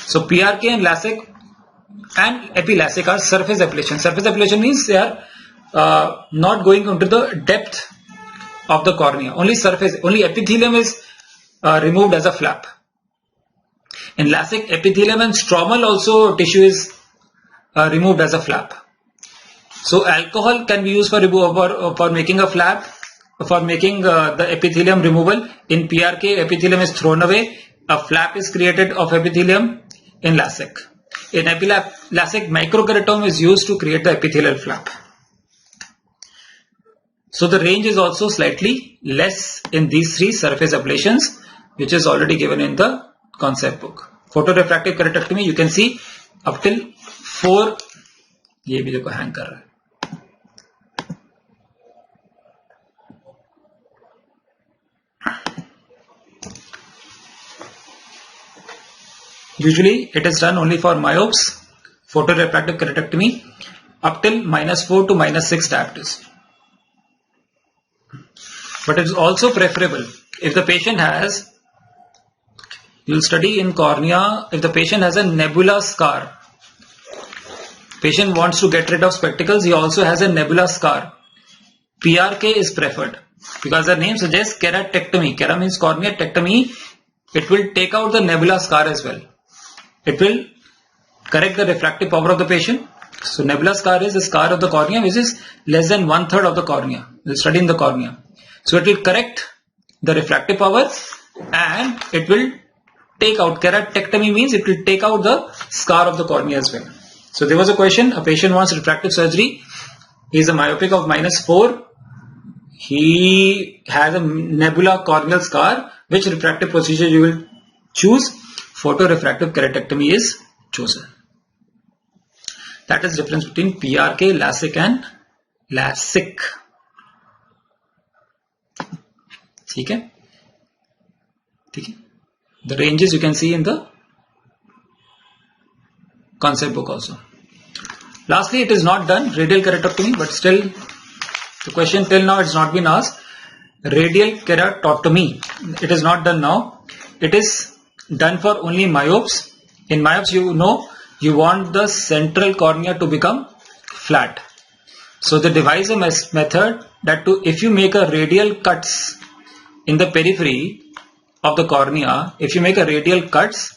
So PRK and LASIK and epi-LASIK are surface ablation. Surface ablation means they are not going into the depth of the cornea. Only surface, only epithelium is removed as a flap. In LASIK, epithelium and stromal also tissue is removed as a flap. So alcohol can be used for making a flap, for making the epithelium removal. In PRK, epithelium is thrown away. A flap is created of epithelium in LASIK. In epi-LASIK, microkeratome is used to create the epithelial flap. So the range is also slightly less in these three surface ablations, which is already given in the concept book. Photorefractive keratectomy, you can see up till 4. ये भी देखो hang कर रहा है. Usually it is done only for myopes, photorefractive keratectomy, up till -4 to -6 diopters. But it is also preferable if the patient has, you will study in cornea, if the patient has a nebula scar. Patient wants to get rid of spectacles, he also has a nebula scar. PRK is preferred because the name suggests keratectomy. Kera means cornea, tectomy. It will take out the nebula scar as well. It will correct the refractive power of the patient. So nebula scar is the scar of the cornea which is less than 1/3 of the cornea. We'll study in the cornea. So it will correct the refractive power and it will take out. Keratectomy means it will take out the scar of the cornea as well. So there was a question, a patient wants refractive surgery. He is a myopic of -4. He has a nebula corneal scar. Which refractive procedure you will choose? Photorefractive keratectomy is chosen. That is the difference between PRK, LASIK and LASIK. ठीक है? The ranges you can see in the concept book also. Lastly, it is not done, radial keratectomy, but still the question till now it's not been asked. Radial keratotomy, it is not done now. It is done for only myopes. In myopes, you know, you want the central cornea to become flat. So they devise a method that if you make a radial cuts in the periphery of the cornea, if you make a radial cuts,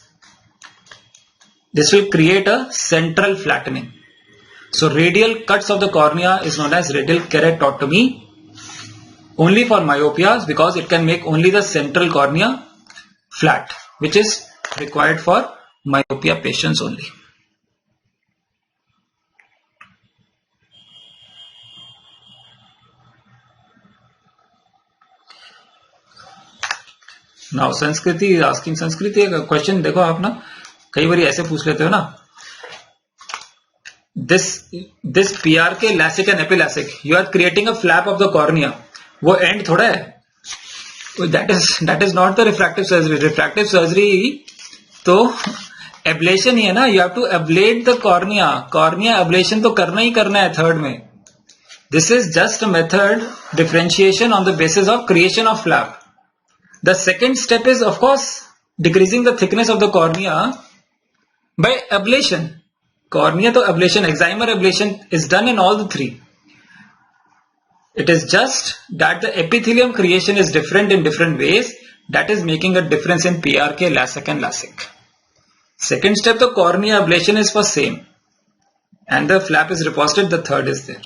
this will create a central flattening. So radial cuts of the cornea is known as radial keratotomy, only for myopias, because it can make only the central cornea flat, which is required for myopia patients only. Now Sanskriti is asking, Sanskriti एक question देखो आप ना, कई बार ऐसे पूछ लेते हो ना. This PRK, LASIK and epi-LASIK, you are creating a flap of the cornea. वो end थोड़ा है. That is not the refractive surgery. Refractive surgery तो ablation ही है ना. You have to ablate the cornea. Cornea ablation तो करना ही करना है third में. This is just a method differentiation on the basis of creation of flap. The second step is, of course, decreasing the thickness of the cornea by ablation. Cornea to ablation, excimer ablation is done in all the three. It is just that the epithelium creation is different in different ways. That is making a difference in PRK, LASIK and LASIK. Second step, the cornea ablation is for same. And the flap is reposited, the third is there.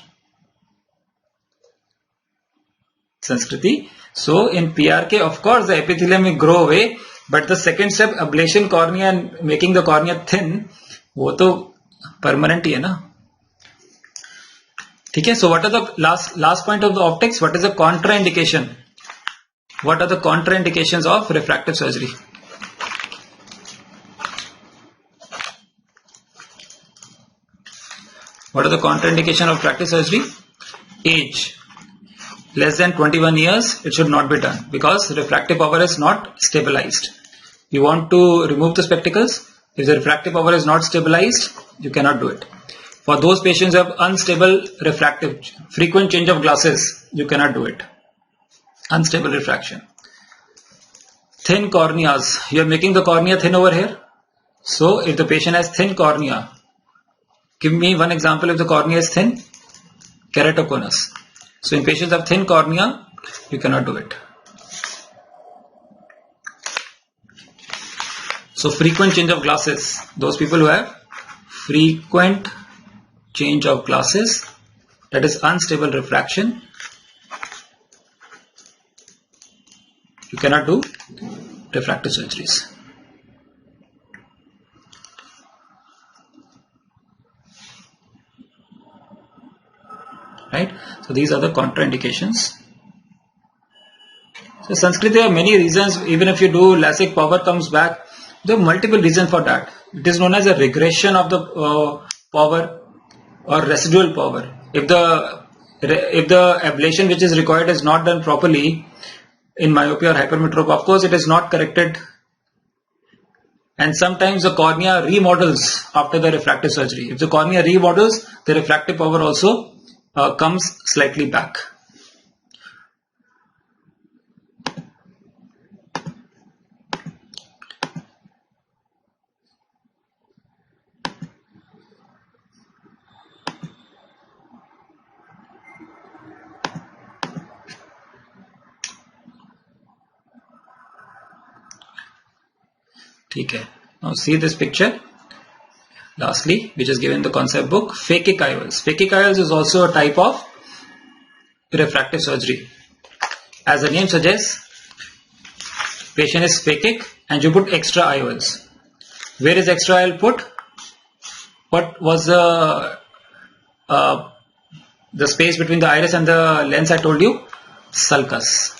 Sanskriti. So in PRK, of course, the epithelium will grow away, but the second step, ablation cornea and making the cornea thin, वो तो permanent ही है ना. Okay, so what are the last point of the optics? What is the contraindication? What are the contraindications of refractive surgery? What are the contraindications of refractive surgery? Age. Less than 21 years, it should not be done because refractive power is not stabilized. You want to remove the spectacles. If the refractive power is not stabilized, you cannot do it. For those patients who have unstable refractive, frequent change of glasses, you cannot do it. Unstable refraction. Thin corneas. You are making the cornea thin over here. So if the patient has thin cornea, give me one example if the cornea is thin. Keratoconus. So in patients of thin cornea, you cannot do it. So frequent change of glasses. Those people who have frequent change of glasses, that is unstable refraction, you cannot do refractive surgeries. Right? So these are the contraindications. So Sanskrit, there are many reasons. Even if you do LASIK, power comes back. There are multiple reasons for that. It is known as a regression of the power or residual power. If the ablation which is required is not done properly in myopia or hypermetrop, of course it is not corrected. And sometimes the cornea remodels after the refractive surgery. If the cornea remodels, the refractive power also comes slightly back. Okay. Now see this picture. Lastly, which is given in the concept book, phakic IOLs. Phakic IOLs is also a type of refractive surgery. As the name suggests, patient is phakic and you put extra IOLs. Where is extra IOL put? What was the space between the iris and the lens I told you? Sulcus.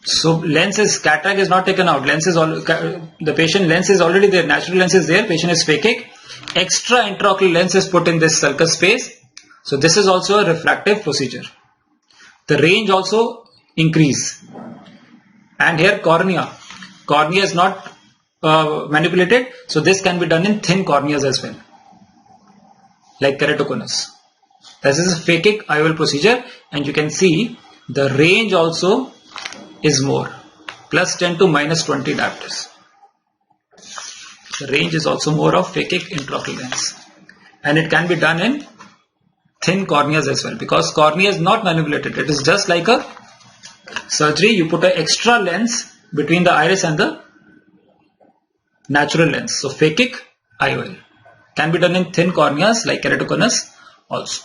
So lens is, cataract is not taken out. Lens is the patient lens is already there. Natural lens is there. Patient is phakic. Extra intraocular lens is put in this sulcus space. So this is also a refractive procedure. The range also increase. And here cornea. Cornea is not manipulated. So this can be done in thin corneas as well. Like keratoconus. This is a phakic IOL procedure. And you can see the range also is more, plus 10 to minus 20 diopters. The range is also more of phakic intraocular lens, and it can be done in thin corneas as well because cornea is not manipulated. It is just like a surgery. You put an extra lens between the iris and the natural lens. So phakic IOL can be done in thin corneas like keratoconus also.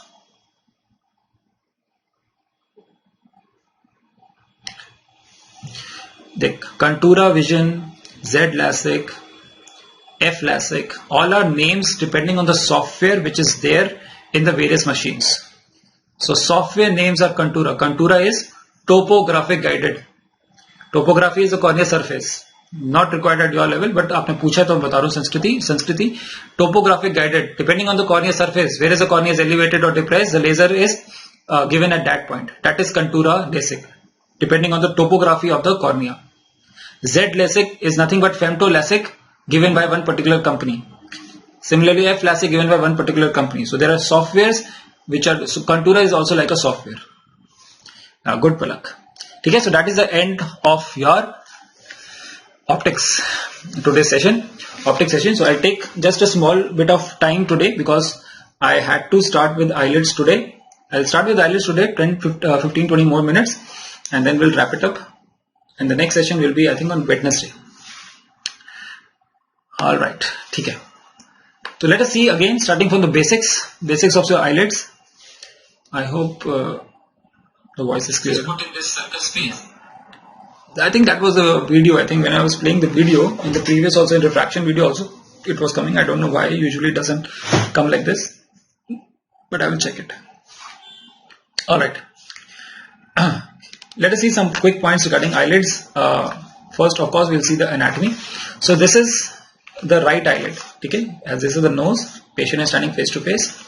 The Contura Vision, Z LASIK, F LASIK, all are names depending on the software which is there in the various machines. So software names are Contura. Contura is topographic guided. Topography is the cornea surface. Not required at your level, but आपने पूछा तो बता रहा हूँ संस्कृति. Topographic guided, depending on the cornea surface, whereas the cornea is elevated or depressed, the laser is given at that point. That is Contura LASIK, depending on the topography of the cornea. Z LASIK is nothing but femto LASIK given by one particular company. Similarly, F LASIK given by one particular company. So there are softwares which are, so Contura is also like a software. Good Palak. Okay, so that is the end of your optics, today's session, optics session. So I'll take just a small bit of time today because I had to start with eyelids today. I'll start with eyelids today, 15-20 more minutes, and then we'll wrap it up. And the next session will be, I think, on Wednesday. All right, okay. So let us see again, starting from the basics of your eyelids. I hope the voice is clear. Put in this circle space. I think that was a video. I think when I was playing the video in the previous, also in refraction video also, it was coming. I don't know why. Usually it doesn't come like this, but I will check it. All right. Let us see some quick points regarding eyelids. First, of course, we'll see the anatomy. So this is the right eyelid. Okay, as this is the nose. Patient is standing face to face.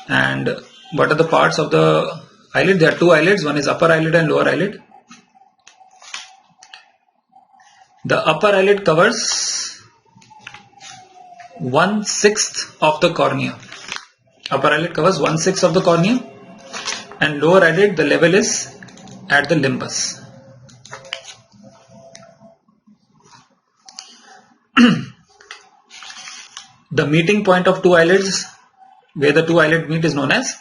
And what are the parts of the eyelid? There are two eyelids. One is upper eyelid and lower eyelid. The upper eyelid covers 1/6 of the cornea. Upper eyelid covers 1/6 of the cornea, and lower eyelid, the level is at the limbus. The meeting point of two eyelids, where the two eyelids meet, is known as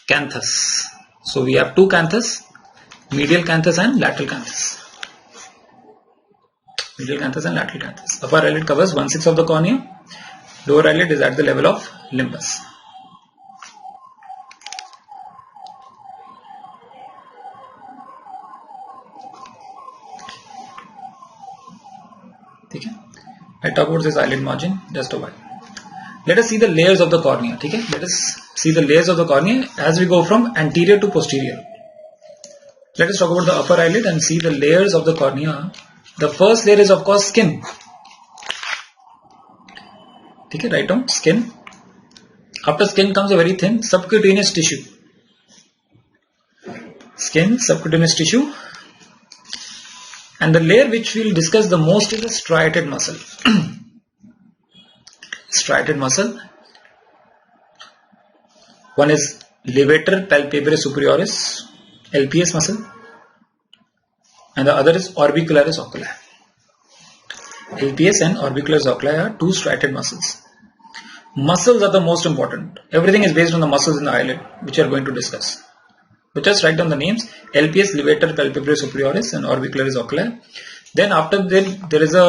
canthus. So we have two canthus, medial canthus and lateral canthus. Medial canthus and lateral canthus. Upper eyelid covers 1/6 of the cornea. Lower eyelid is at the level of limbus. Okay. I'll talk about this eyelid margin just a while. Let us see the layers of the cornea. Okay. Let us see the layers of the cornea as we go from anterior to posterior. Let us talk about the upper eyelid and see the layers of the cornea. The first layer is, of course, skin. Okay, write down skin. After skin comes a very thin subcutaneous tissue. Skin, subcutaneous tissue. And the layer which we will discuss the most is the striated muscle. Striated muscle. One is levator palpebrae superioris, LPS muscle, and the other is orbicularis oculi. LPS and orbicularis oculi are two striated muscles. Muscles are the most important. Everything is based on the muscles in the eyelid, which we are going to discuss. But just write down the names: LPS, levator palpebrae superioris, and orbicularis oculi. Then after that, there is a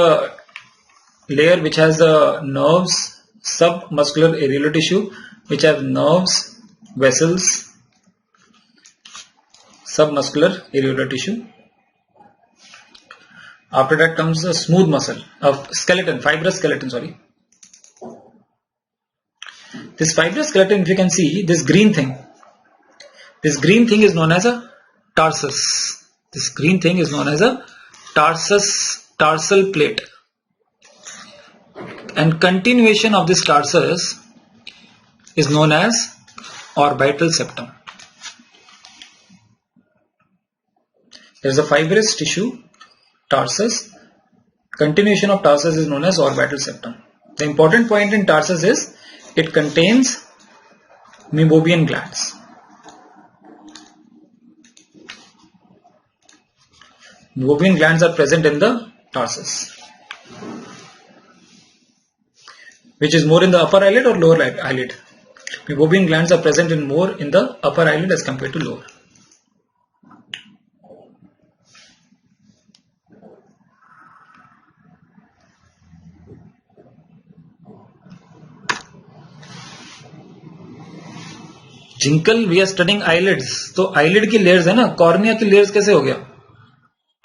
layer which has the nerves, submuscular areolar tissue, which have nerves, vessels, submuscular areolar tissue. After that comes the smooth muscle of skeleton, fibrous skeleton, sorry. This fibrous skeleton, if you can see, this green thing is known as a tarsus. This green thing is known as a tarsal plate. And continuation of this tarsus is known as orbital septum. There is a fibrous tissue, tarsus. Continuation of tarsus is known as orbital septum. The important point in tarsus is it contains meibomian glands. Meibomian glands are present in the tarsus. Which is more in the upper eyelid or lower eyelid? Meibomian glands are present more in the upper eyelid as compared to lower. Jinkal we are studying eyelids. तो eyelid की layers है ना, cornea की layers कैसे हो गया?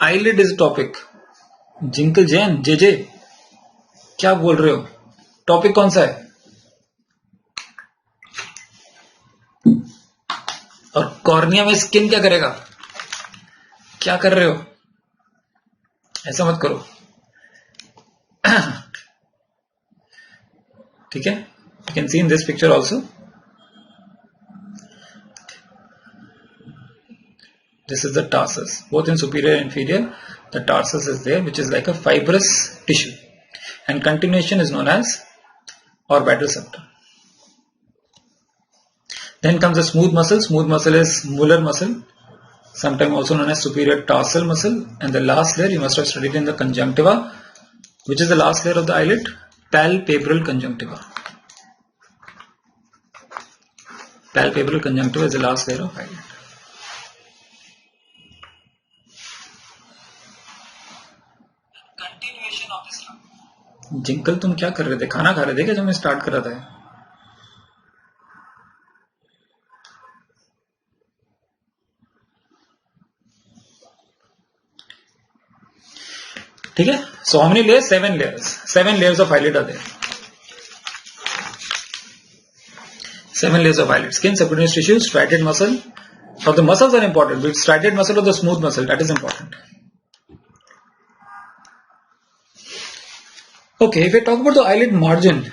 Eyelid is topic. Jinkal Jain जे क्या बोल रहे हो? टॉपिक कौन सा है? और कॉर्निया में स्किन क्या करेगा? क्या कर रहे हो? ऐसा मत करो. ठीक है, you can see in this picture also. This is the tarsus. Both in superior and inferior, the tarsus is there, which is like a fibrous tissue. And continuation is known as orbital septum. Then comes the smooth muscle. Smooth muscle is molar muscle. sometimes also known as superior tarsal muscle, and the last layer you must have studied in the conjunctiva. Which is the last layer of the eyelid? Palpebral conjunctiva. Palpebral conjunctiva is the last layer of eyelid. Continuation of this term. जिंकल तुम क्या कर रहे थे? खाना खा रहे थे क्या जब मैं स्टार्ट कर रहा था? ठीक है. So how many layers? 7 layers. 7 layers of eyelid are there. 7 layers of eyelid. Skin, subcutaneous tissue, striated muscle. Now the muscles are important. With striated muscle or the smooth muscle, that is important. Okay, if I talk about the eyelid margin,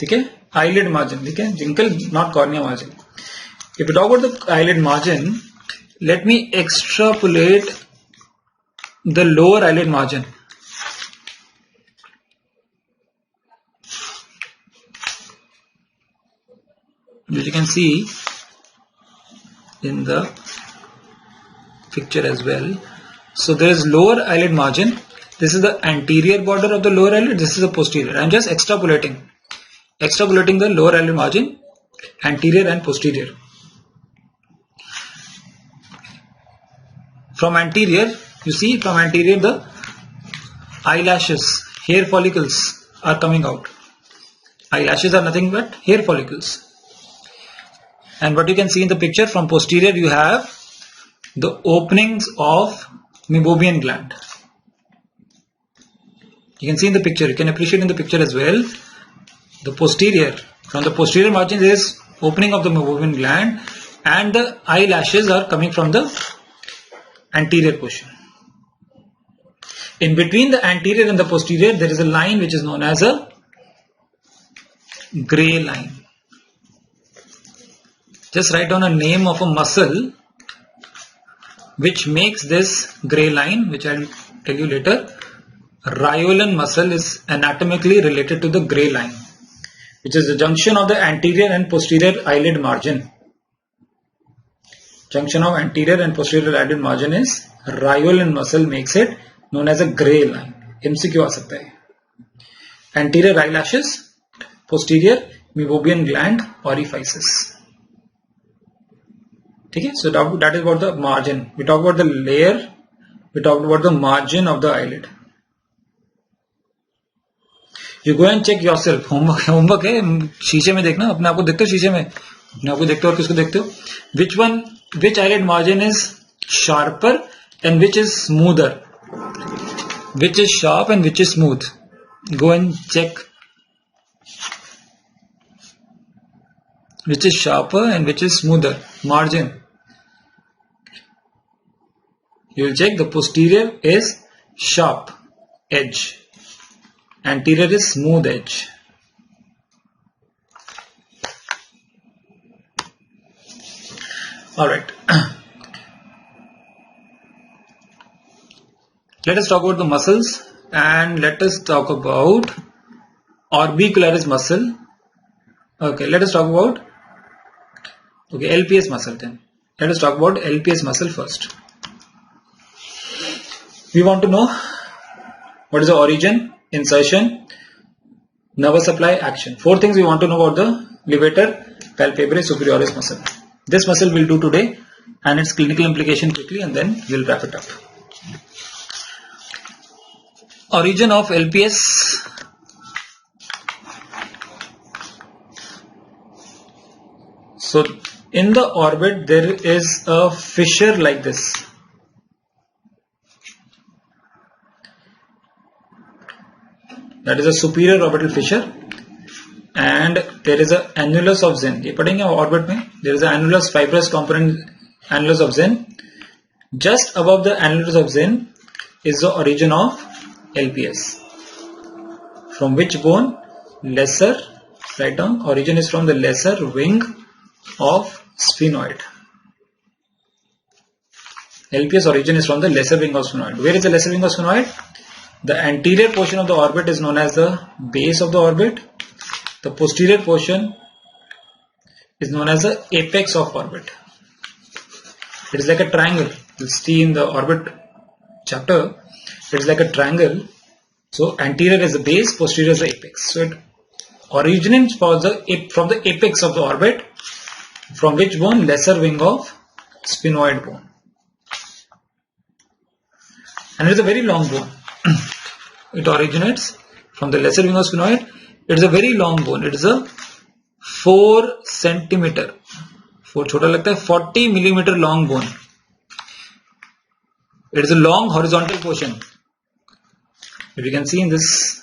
okay, eyelid margin, okay, जिंकल not cornea margin. If we talk about the eyelid margin, let me extrapolate the lower eyelid margin. Which you can see in the picture as well. So there is lower eyelid margin. This is the anterior border of the lower eyelid. This is the posterior. I am just extrapolating the lower eyelid margin, anterior and posterior. From anterior, you see, from anterior the eyelashes, hair follicles are coming out. Eyelashes are nothing but hair follicles. And what you can see in the picture, from posterior you have the openings of meibomian gland. You can see in the picture, you can appreciate in the picture as well. The posterior, from the posterior margin there is opening of the meibomian gland, and the eyelashes are coming from the anterior portion. In between the anterior and the posterior there is a line which is known as a grey line. Just write down a name of a muscle which makes this grey line, which I will tell you later. Rhyolan muscle is anatomically related to the grey line, which is the junction of the anterior and posterior eyelid margin. Junction of anterior and posterior eyelid margin is Rhyolan muscle, makes it known as a grey line. MCQ आ सकता है. Anterior eyelashes, posterior meibomian gland orifices. Okay, so that is about the margin. We talked about the layer, we talked about the margin of the eyelid. You go and check yourself. Homework है. शीशे में देखना, अपने आप को देखते हो शीशे में, अपने आप को देखते हो और किसको देखते हो? Which eyelid margin is sharper and which is smoother? Which is sharp and which is smooth? Go and check. Which is sharper and which is smoother? Margin. You will check the posterior is sharp edge, anterior is smooth edge. Alright. Let us talk about the muscles, and let us talk about orbicularis muscle. Okay, let us talk about LPS muscle then. Let us talk about LPS muscle first. We want to know what is the origin, insertion, nervous supply, action. 4 things we want to know about the levator palpebrae superioris muscle. This muscle we'll do today and its clinical implication quickly, and then we'll wrap it up. Origin of LPS. So in the orbit there is a fissure like this. That is a superior orbital fissure, and there is an annulus of Zinn. ये पढ़ेंगे orbit में. There is an annulus, fibrous component annulus of Zinn. Just above the annulus of Zinn is the origin of LPS. From which bone? Lesser. Write down. Origin is from the lesser wing of sphenoid. LPS origin is from the lesser wing of sphenoid. Where is the lesser wing of sphenoid? The anterior portion of the orbit is known as the base of the orbit. The posterior portion is known as the apex of orbit. It is like a triangle. You'll see in the orbit chapter, it is like a triangle. So anterior is the base, posterior is the apex. So it originates from the apex of the orbit, from which bone? Lesser wing of sphenoid bone. And it is a very long bone. It originates from the lesser wing of sphenoid. It is a very long bone. It is a 4 centimeter. 4 छोटा लगता है, 40 millimeter long bone. It is a long horizontal portion. If you can see in this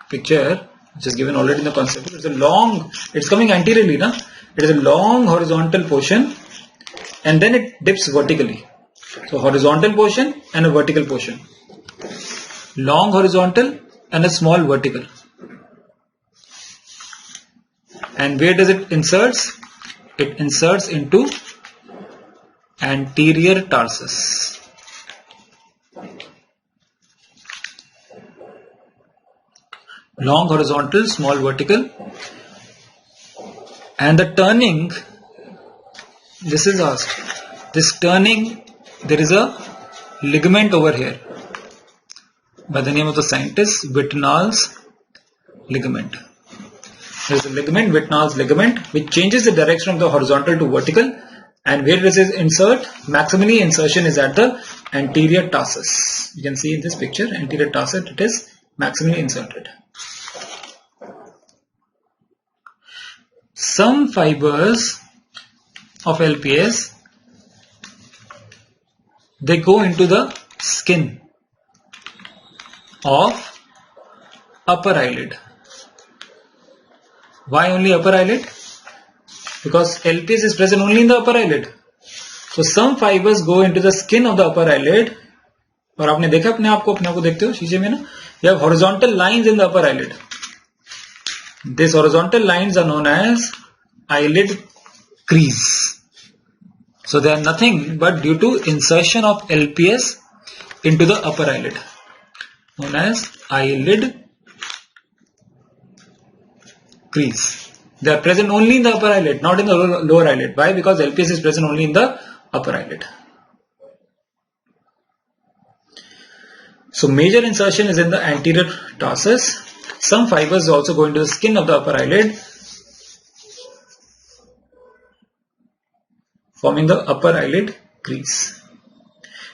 picture, which is given already in the concept, it's a long, it's coming anteriorly, na? It is a long horizontal portion and then it dips vertically. So horizontal portion and a vertical portion. Long horizontal and a small vertical. And where does it inserts? It inserts into anterior tarsus. Long horizontal, small vertical. And the turning, this is asked. This turning, there is a ligament over here by the name of the scientist, Whitnall's ligament. There is a ligament, Whitnall's ligament, which changes the direction of the horizontal to vertical. And where does it insert? Maximally insertion is at the anterior tarsus. You can see in this picture, anterior tarsus, it is maximally inserted. Some fibers of LPS, they go into the skin of upper eyelid. Why only upper eyelid? Because LPS is present only in the upper eyelid. So some fibers go into the skin of the upper eyelid. और आपने देखा अपने आप को देखते हो शीशे में ना? You have horizontal lines in the upper eyelid. These horizontal lines are known as eyelid crease. So they are nothing but due to insertion of LPS into the upper eyelid, known as eyelid crease. They are present only in the upper eyelid, not in the lower eyelid. Why? Because LPS is present only in the upper eyelid. So major insertion is in the anterior tarsus. Some fibers also go into the skin of the upper eyelid, forming the upper eyelid crease.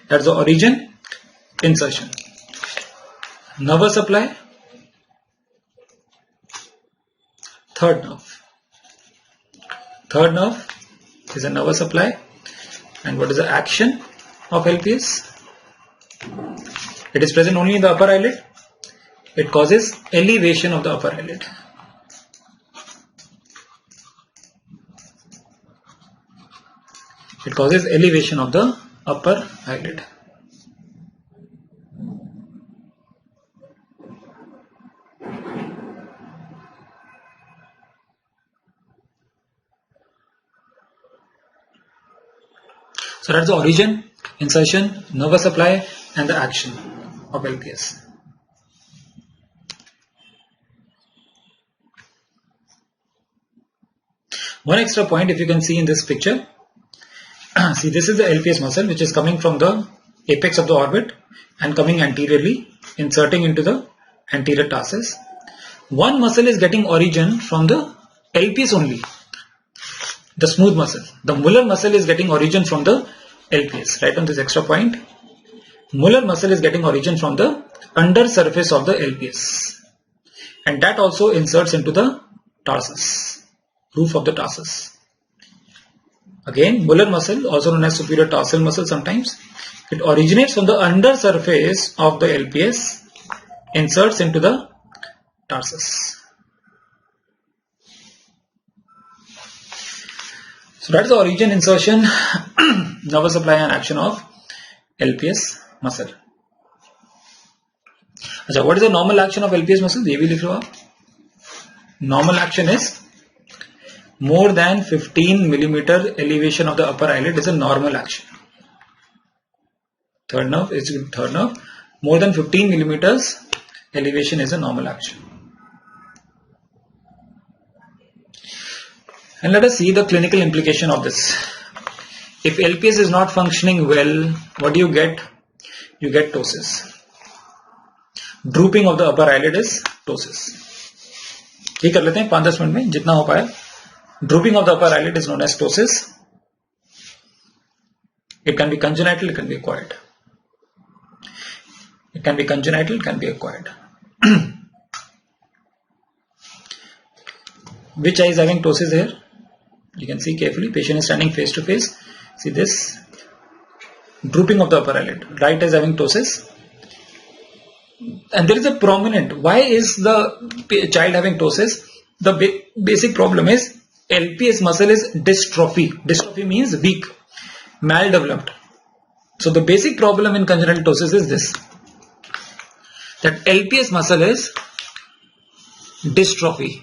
That's the origin, insertion. Nervous supply, third nerve. Third nerve is a nervous supply. And what is the action of LPS? It is present only in the upper eyelid. It causes elevation of the upper eyelid. It causes elevation of the upper eyelid. So that's the origin, insertion, nervous supply and the action of LPS. One extra point, if you can see in this picture, see, this is the LPS muscle which is coming from the apex of the orbit and coming anteriorly, inserting into the anterior tarsus. One muscle is getting origin from the LPS only, the smooth muscle. The Muller muscle is getting origin from the LPS. Right on this extra point, Muller muscle is getting origin from the under surface of the LPS, and that also inserts into the tarsus, roof of the tarsus. Again, Muller muscle, also known as superior tarsal muscle sometimes, it originates from the under surface of the LPS, inserts into the tarsus. So that is the origin, insertion, nervous supply and action of LPS muscle. अच्छा, what is the normal action of LPS muscle? ये भी लिख लो आप. Normal action is more than 15 millimeter elevation of the upper eyelid is a normal action. Third nerve is third nerve. More than 15 millimeters elevation is a normal action. And let us see the clinical implication of this. If LPS is not functioning well, what do you get? You get ptosis. Drooping of the upper eyelid is ptosis. ये कर लेते हैं 5-10 minute में जितना हो पाए. Drooping of the upper eyelid is known as ptosis. It can be congenital, it can be acquired. It can be congenital, it can be acquired. Which eye is having ptosis here? You can see carefully. Patient is standing face to face. See this? Drooping of the upper eyelid. Right eye is having ptosis. And there is a prominent. Why is the child having ptosis? The basic problem is LPS muscle is dystrophy. Dystrophy means weak, maldeveloped. So the basic problem in congenital ptosis is this, that LPS muscle is dystrophy.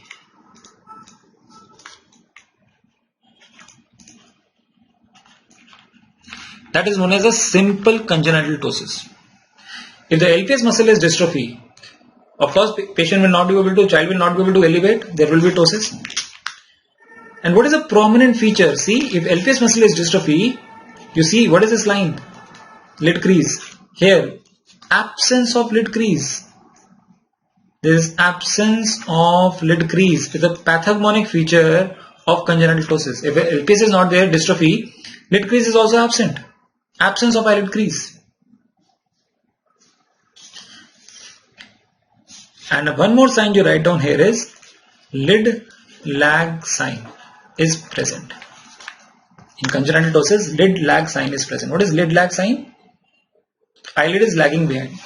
That is known as a simple congenital ptosis. If the LPS muscle is dystrophy, of course patient will not be able to, child will not be able to elevate, there will be ptosis. And what is a prominent feature? See, if LPS muscle is dystrophy, you see what is this line? Lid crease. Here, absence of lid crease. There is absence of lid crease. It's a pathognomonic feature of congenital ptosis. If LPS is not there, dystrophy, lid crease is also absent. Absence of eyelid crease. And one more sign you write down here is lid lag sign is present. In congenital ptosis, lid lag sign is present. What is lid lag sign? Eyelid is lagging behind.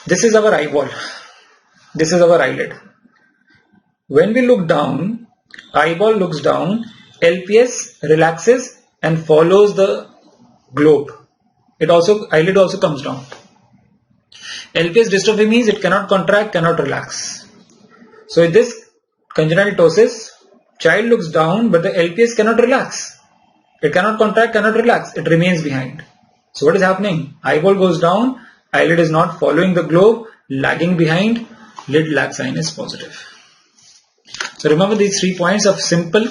This is our eyeball. This is our eyelid. When we look down, eyeball looks down, LPS relaxes and follows the globe. Eyelid also comes down. LPS dystrophy means it cannot contract, cannot relax. So in this congenital ptosis, child looks down, but the LPS cannot relax. It cannot contract, cannot relax. It remains behind. So what is happening? Eyeball goes down, eyelid is not following the globe, lagging behind, lid lag sign is positive. So remember these 3 points of simple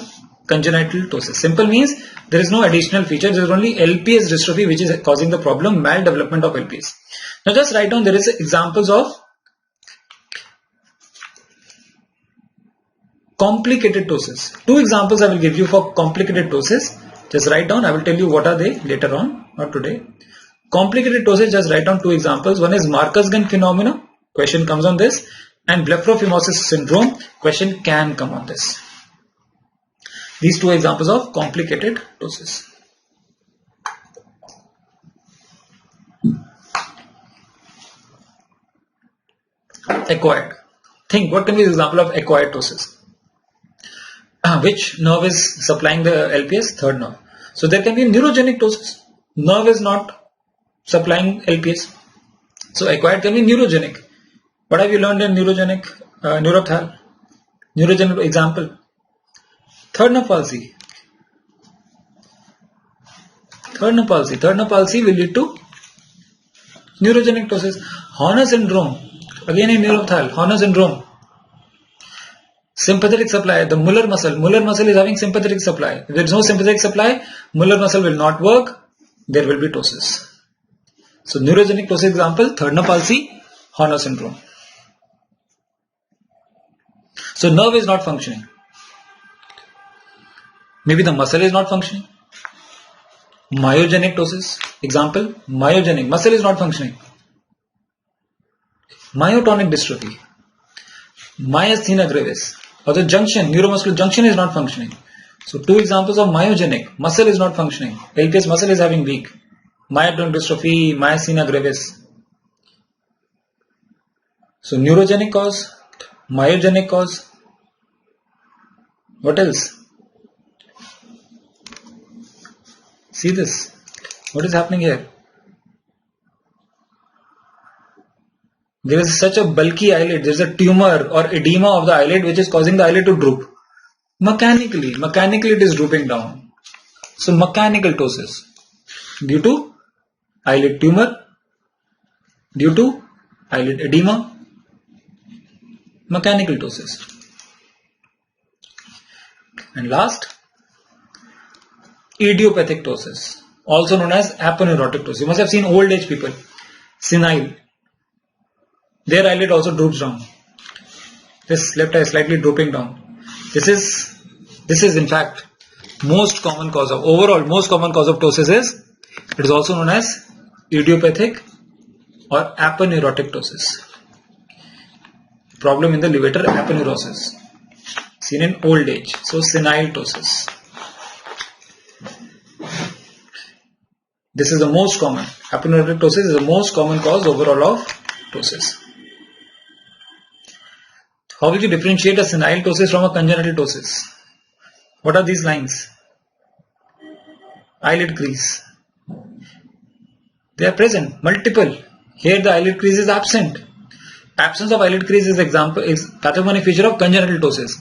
congenital ptosis. Simple means there is no additional feature, there is only LPS dystrophy which is causing the problem, maldevelopment of LPS. Now just write down, there is examples of complicated ptosis. 2 examples I will give you for complicated ptosis. Just write down, I will tell you what are they later on, not today. Complicated ptosis, just write down 2 examples. One is Marcus-Gunn phenomena, question comes on this, and blepharophimosis syndrome, question can come on this. These 2 examples of complicated ptosis. Acquired. Think, what can be the example of acquired ptosis? Which nerve is supplying the LPS? Third nerve. So there can be neurogenic ptosis. Nerve is not supplying LPS. So acquired can be neurogenic. What have you learned in neurogenic? Neuropthal. Neurogenic example. Third nerve palsy. Third nerve palsy. Third nerve palsy will lead to neurogenic ptosis. Horner syndrome. Again in neuropthal. Horner syndrome. Sympathetic supply, the Muller muscle is having sympathetic supply. If there is no sympathetic supply, Muller muscle will not work, there will be ptosis. So neurogenic ptosis example, third nerve palsy, Horner syndrome. So nerve is not functioning. Maybe the muscle is not functioning. Myogenic ptosis, example, myogenic, muscle is not functioning. Myotonic dystrophy, myasthenia gravis, or the junction, neuromuscular junction is not functioning. So 2 examples of myogenic, muscle is not functioning, LPS muscle is having weak, myotonic dystrophy, myasthenia gravis. So neurogenic cause, myogenic cause, what else? See this, what is happening here? There is such a bulky eyelid, there is a tumor or edema of the eyelid which is causing the eyelid to droop. Mechanically it is drooping down. So mechanical ptosis due to eyelid tumor, due to eyelid edema, mechanical ptosis. And last, idiopathic ptosis, also known as aponeurotic ptosis. You must have seen old age people, senile. Their eyelid also droops down. This left eye is slightly drooping down. This is in fact most common cause of ptosis is, it is also known as idiopathic or aponeurotic ptosis. Problem in the levator, aponeurosis, seen in old age. So senile ptosis. This is the most common. Aponeurotic ptosis is the most common cause overall of ptosis. How will you differentiate a senile ptosis from a congenital ptosis? What are these lines? Eyelid crease. They are present, multiple. Here the eyelid crease is absent. Absence of eyelid crease is pathognomonic feature of congenital ptosis.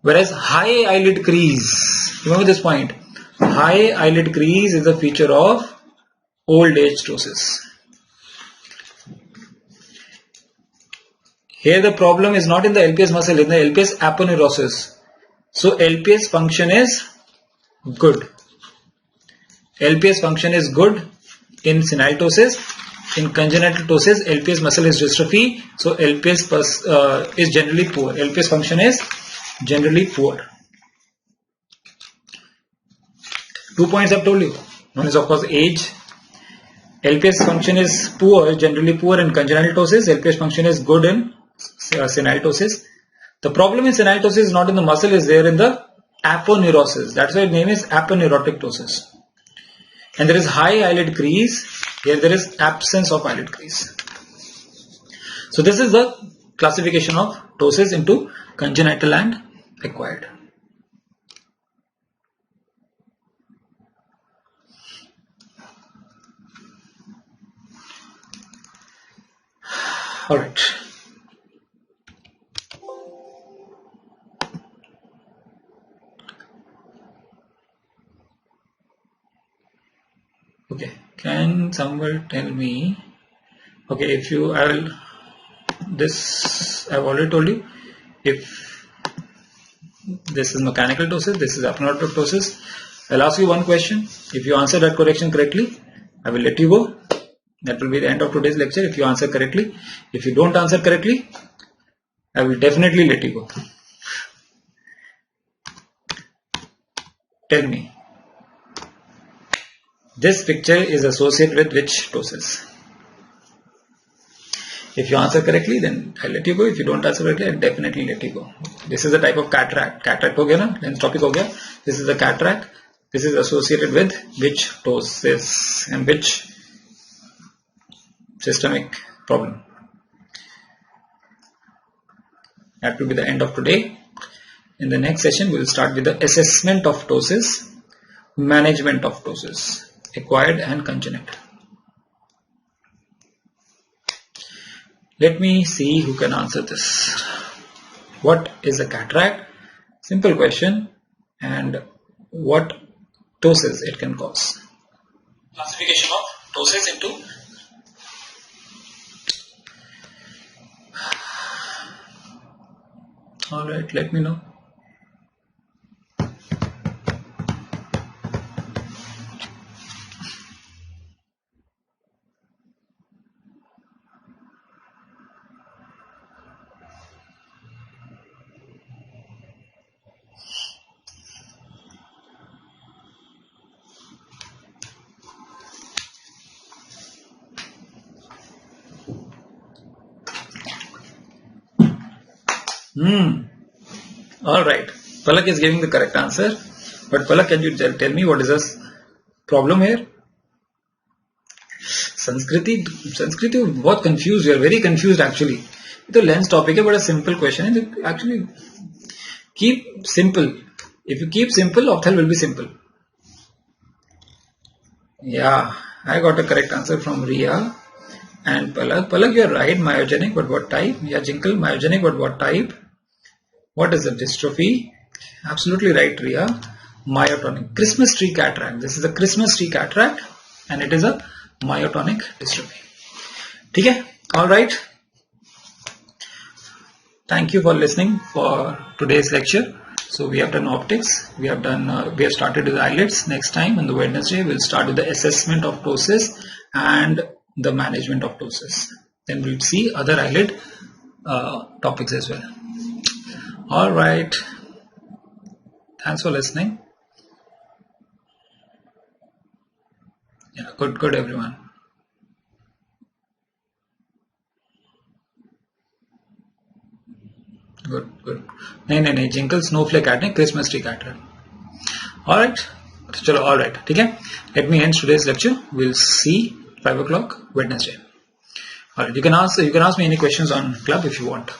Whereas high eyelid crease, remember this point, high eyelid crease is a feature of old age ptosis. Here the problem is not in the LPS muscle, in the LPS aponeurosis. So LPS function is good. LPS function is good in senile ptosis. In congenital ptosis, LPS muscle is dystrophy. So LPS is generally poor. LPS function is generally poor. 2 points I've told you. One is of course age. LPS function is poor, generally poor in congenital ptosis. LPS function is good in senile ptosis. The problem in senile ptosis is not in the muscle, is there in the aponeurosis. That's why the name is aponeurotic ptosis. And there is high eyelid crease. Here there is absence of eyelid crease. So this is the classification of ptosis into congenital and acquired. Alright. Okay, can someone tell me, okay, if you, I've already told you, if this is mechanical ptosis, this is aponeurotic ptosis, I'll ask you one question. If you answer that correction correctly, I will let you go. That will be the end of today's lecture if you answer correctly. If you don't answer correctly, I will definitely let you go. Tell me, this picture is associated with which ptosis? If you answer correctly, then I'll let you go. If you don't answer correctly, I'll definitely let you go. This is a type of cataract. Cataract ho gaya na? Lens topic ho gaya. This is a cataract. This is associated with which ptosis and which systemic problem. That will be the end of today. In the next session, we will start with the assessment of ptosis, management of ptosis, acquired and congenital. Let me see who can answer this. What is a cataract? Simple question. And what ptosis it can cause? Classification of ptosis into Alright, let me know. Alright, Palak is giving the correct answer. But Palak, can you tell me what is this problem here? Sanskrit बहुत confused. You are very confused actually. तो lens topic है, but a simple question है. Actually, keep simple. If you keep simple, Optha will be simple. Yeah, I got a correct answer from Ria and Palak. Palak, you are right. Myogenic, but what type? Yeah, Jinkle, myogenic, but what type? What is the dystrophy? Absolutely right, Ria. Myotonic. Christmas tree cataract. This is a Christmas tree cataract and it is a myotonic dystrophy. Okay? Alright. Thank you for listening for today's lecture. So we have done optics, we have started with eyelids. Next time on the Wednesday we'll start with the assessment of ptosis and the management of ptosis. Then we'll see other eyelid topics as well. All right, thanks for listening. Yeah, good everyone. Good. नहीं जिंकल Snowflake काट नहीं, Christmas tree काट रहे. Alright, चलो alright, ठीक है. Let me end today's lecture. We'll see 5 o'clock Wednesday. Alright, you can ask me any questions on club if you want.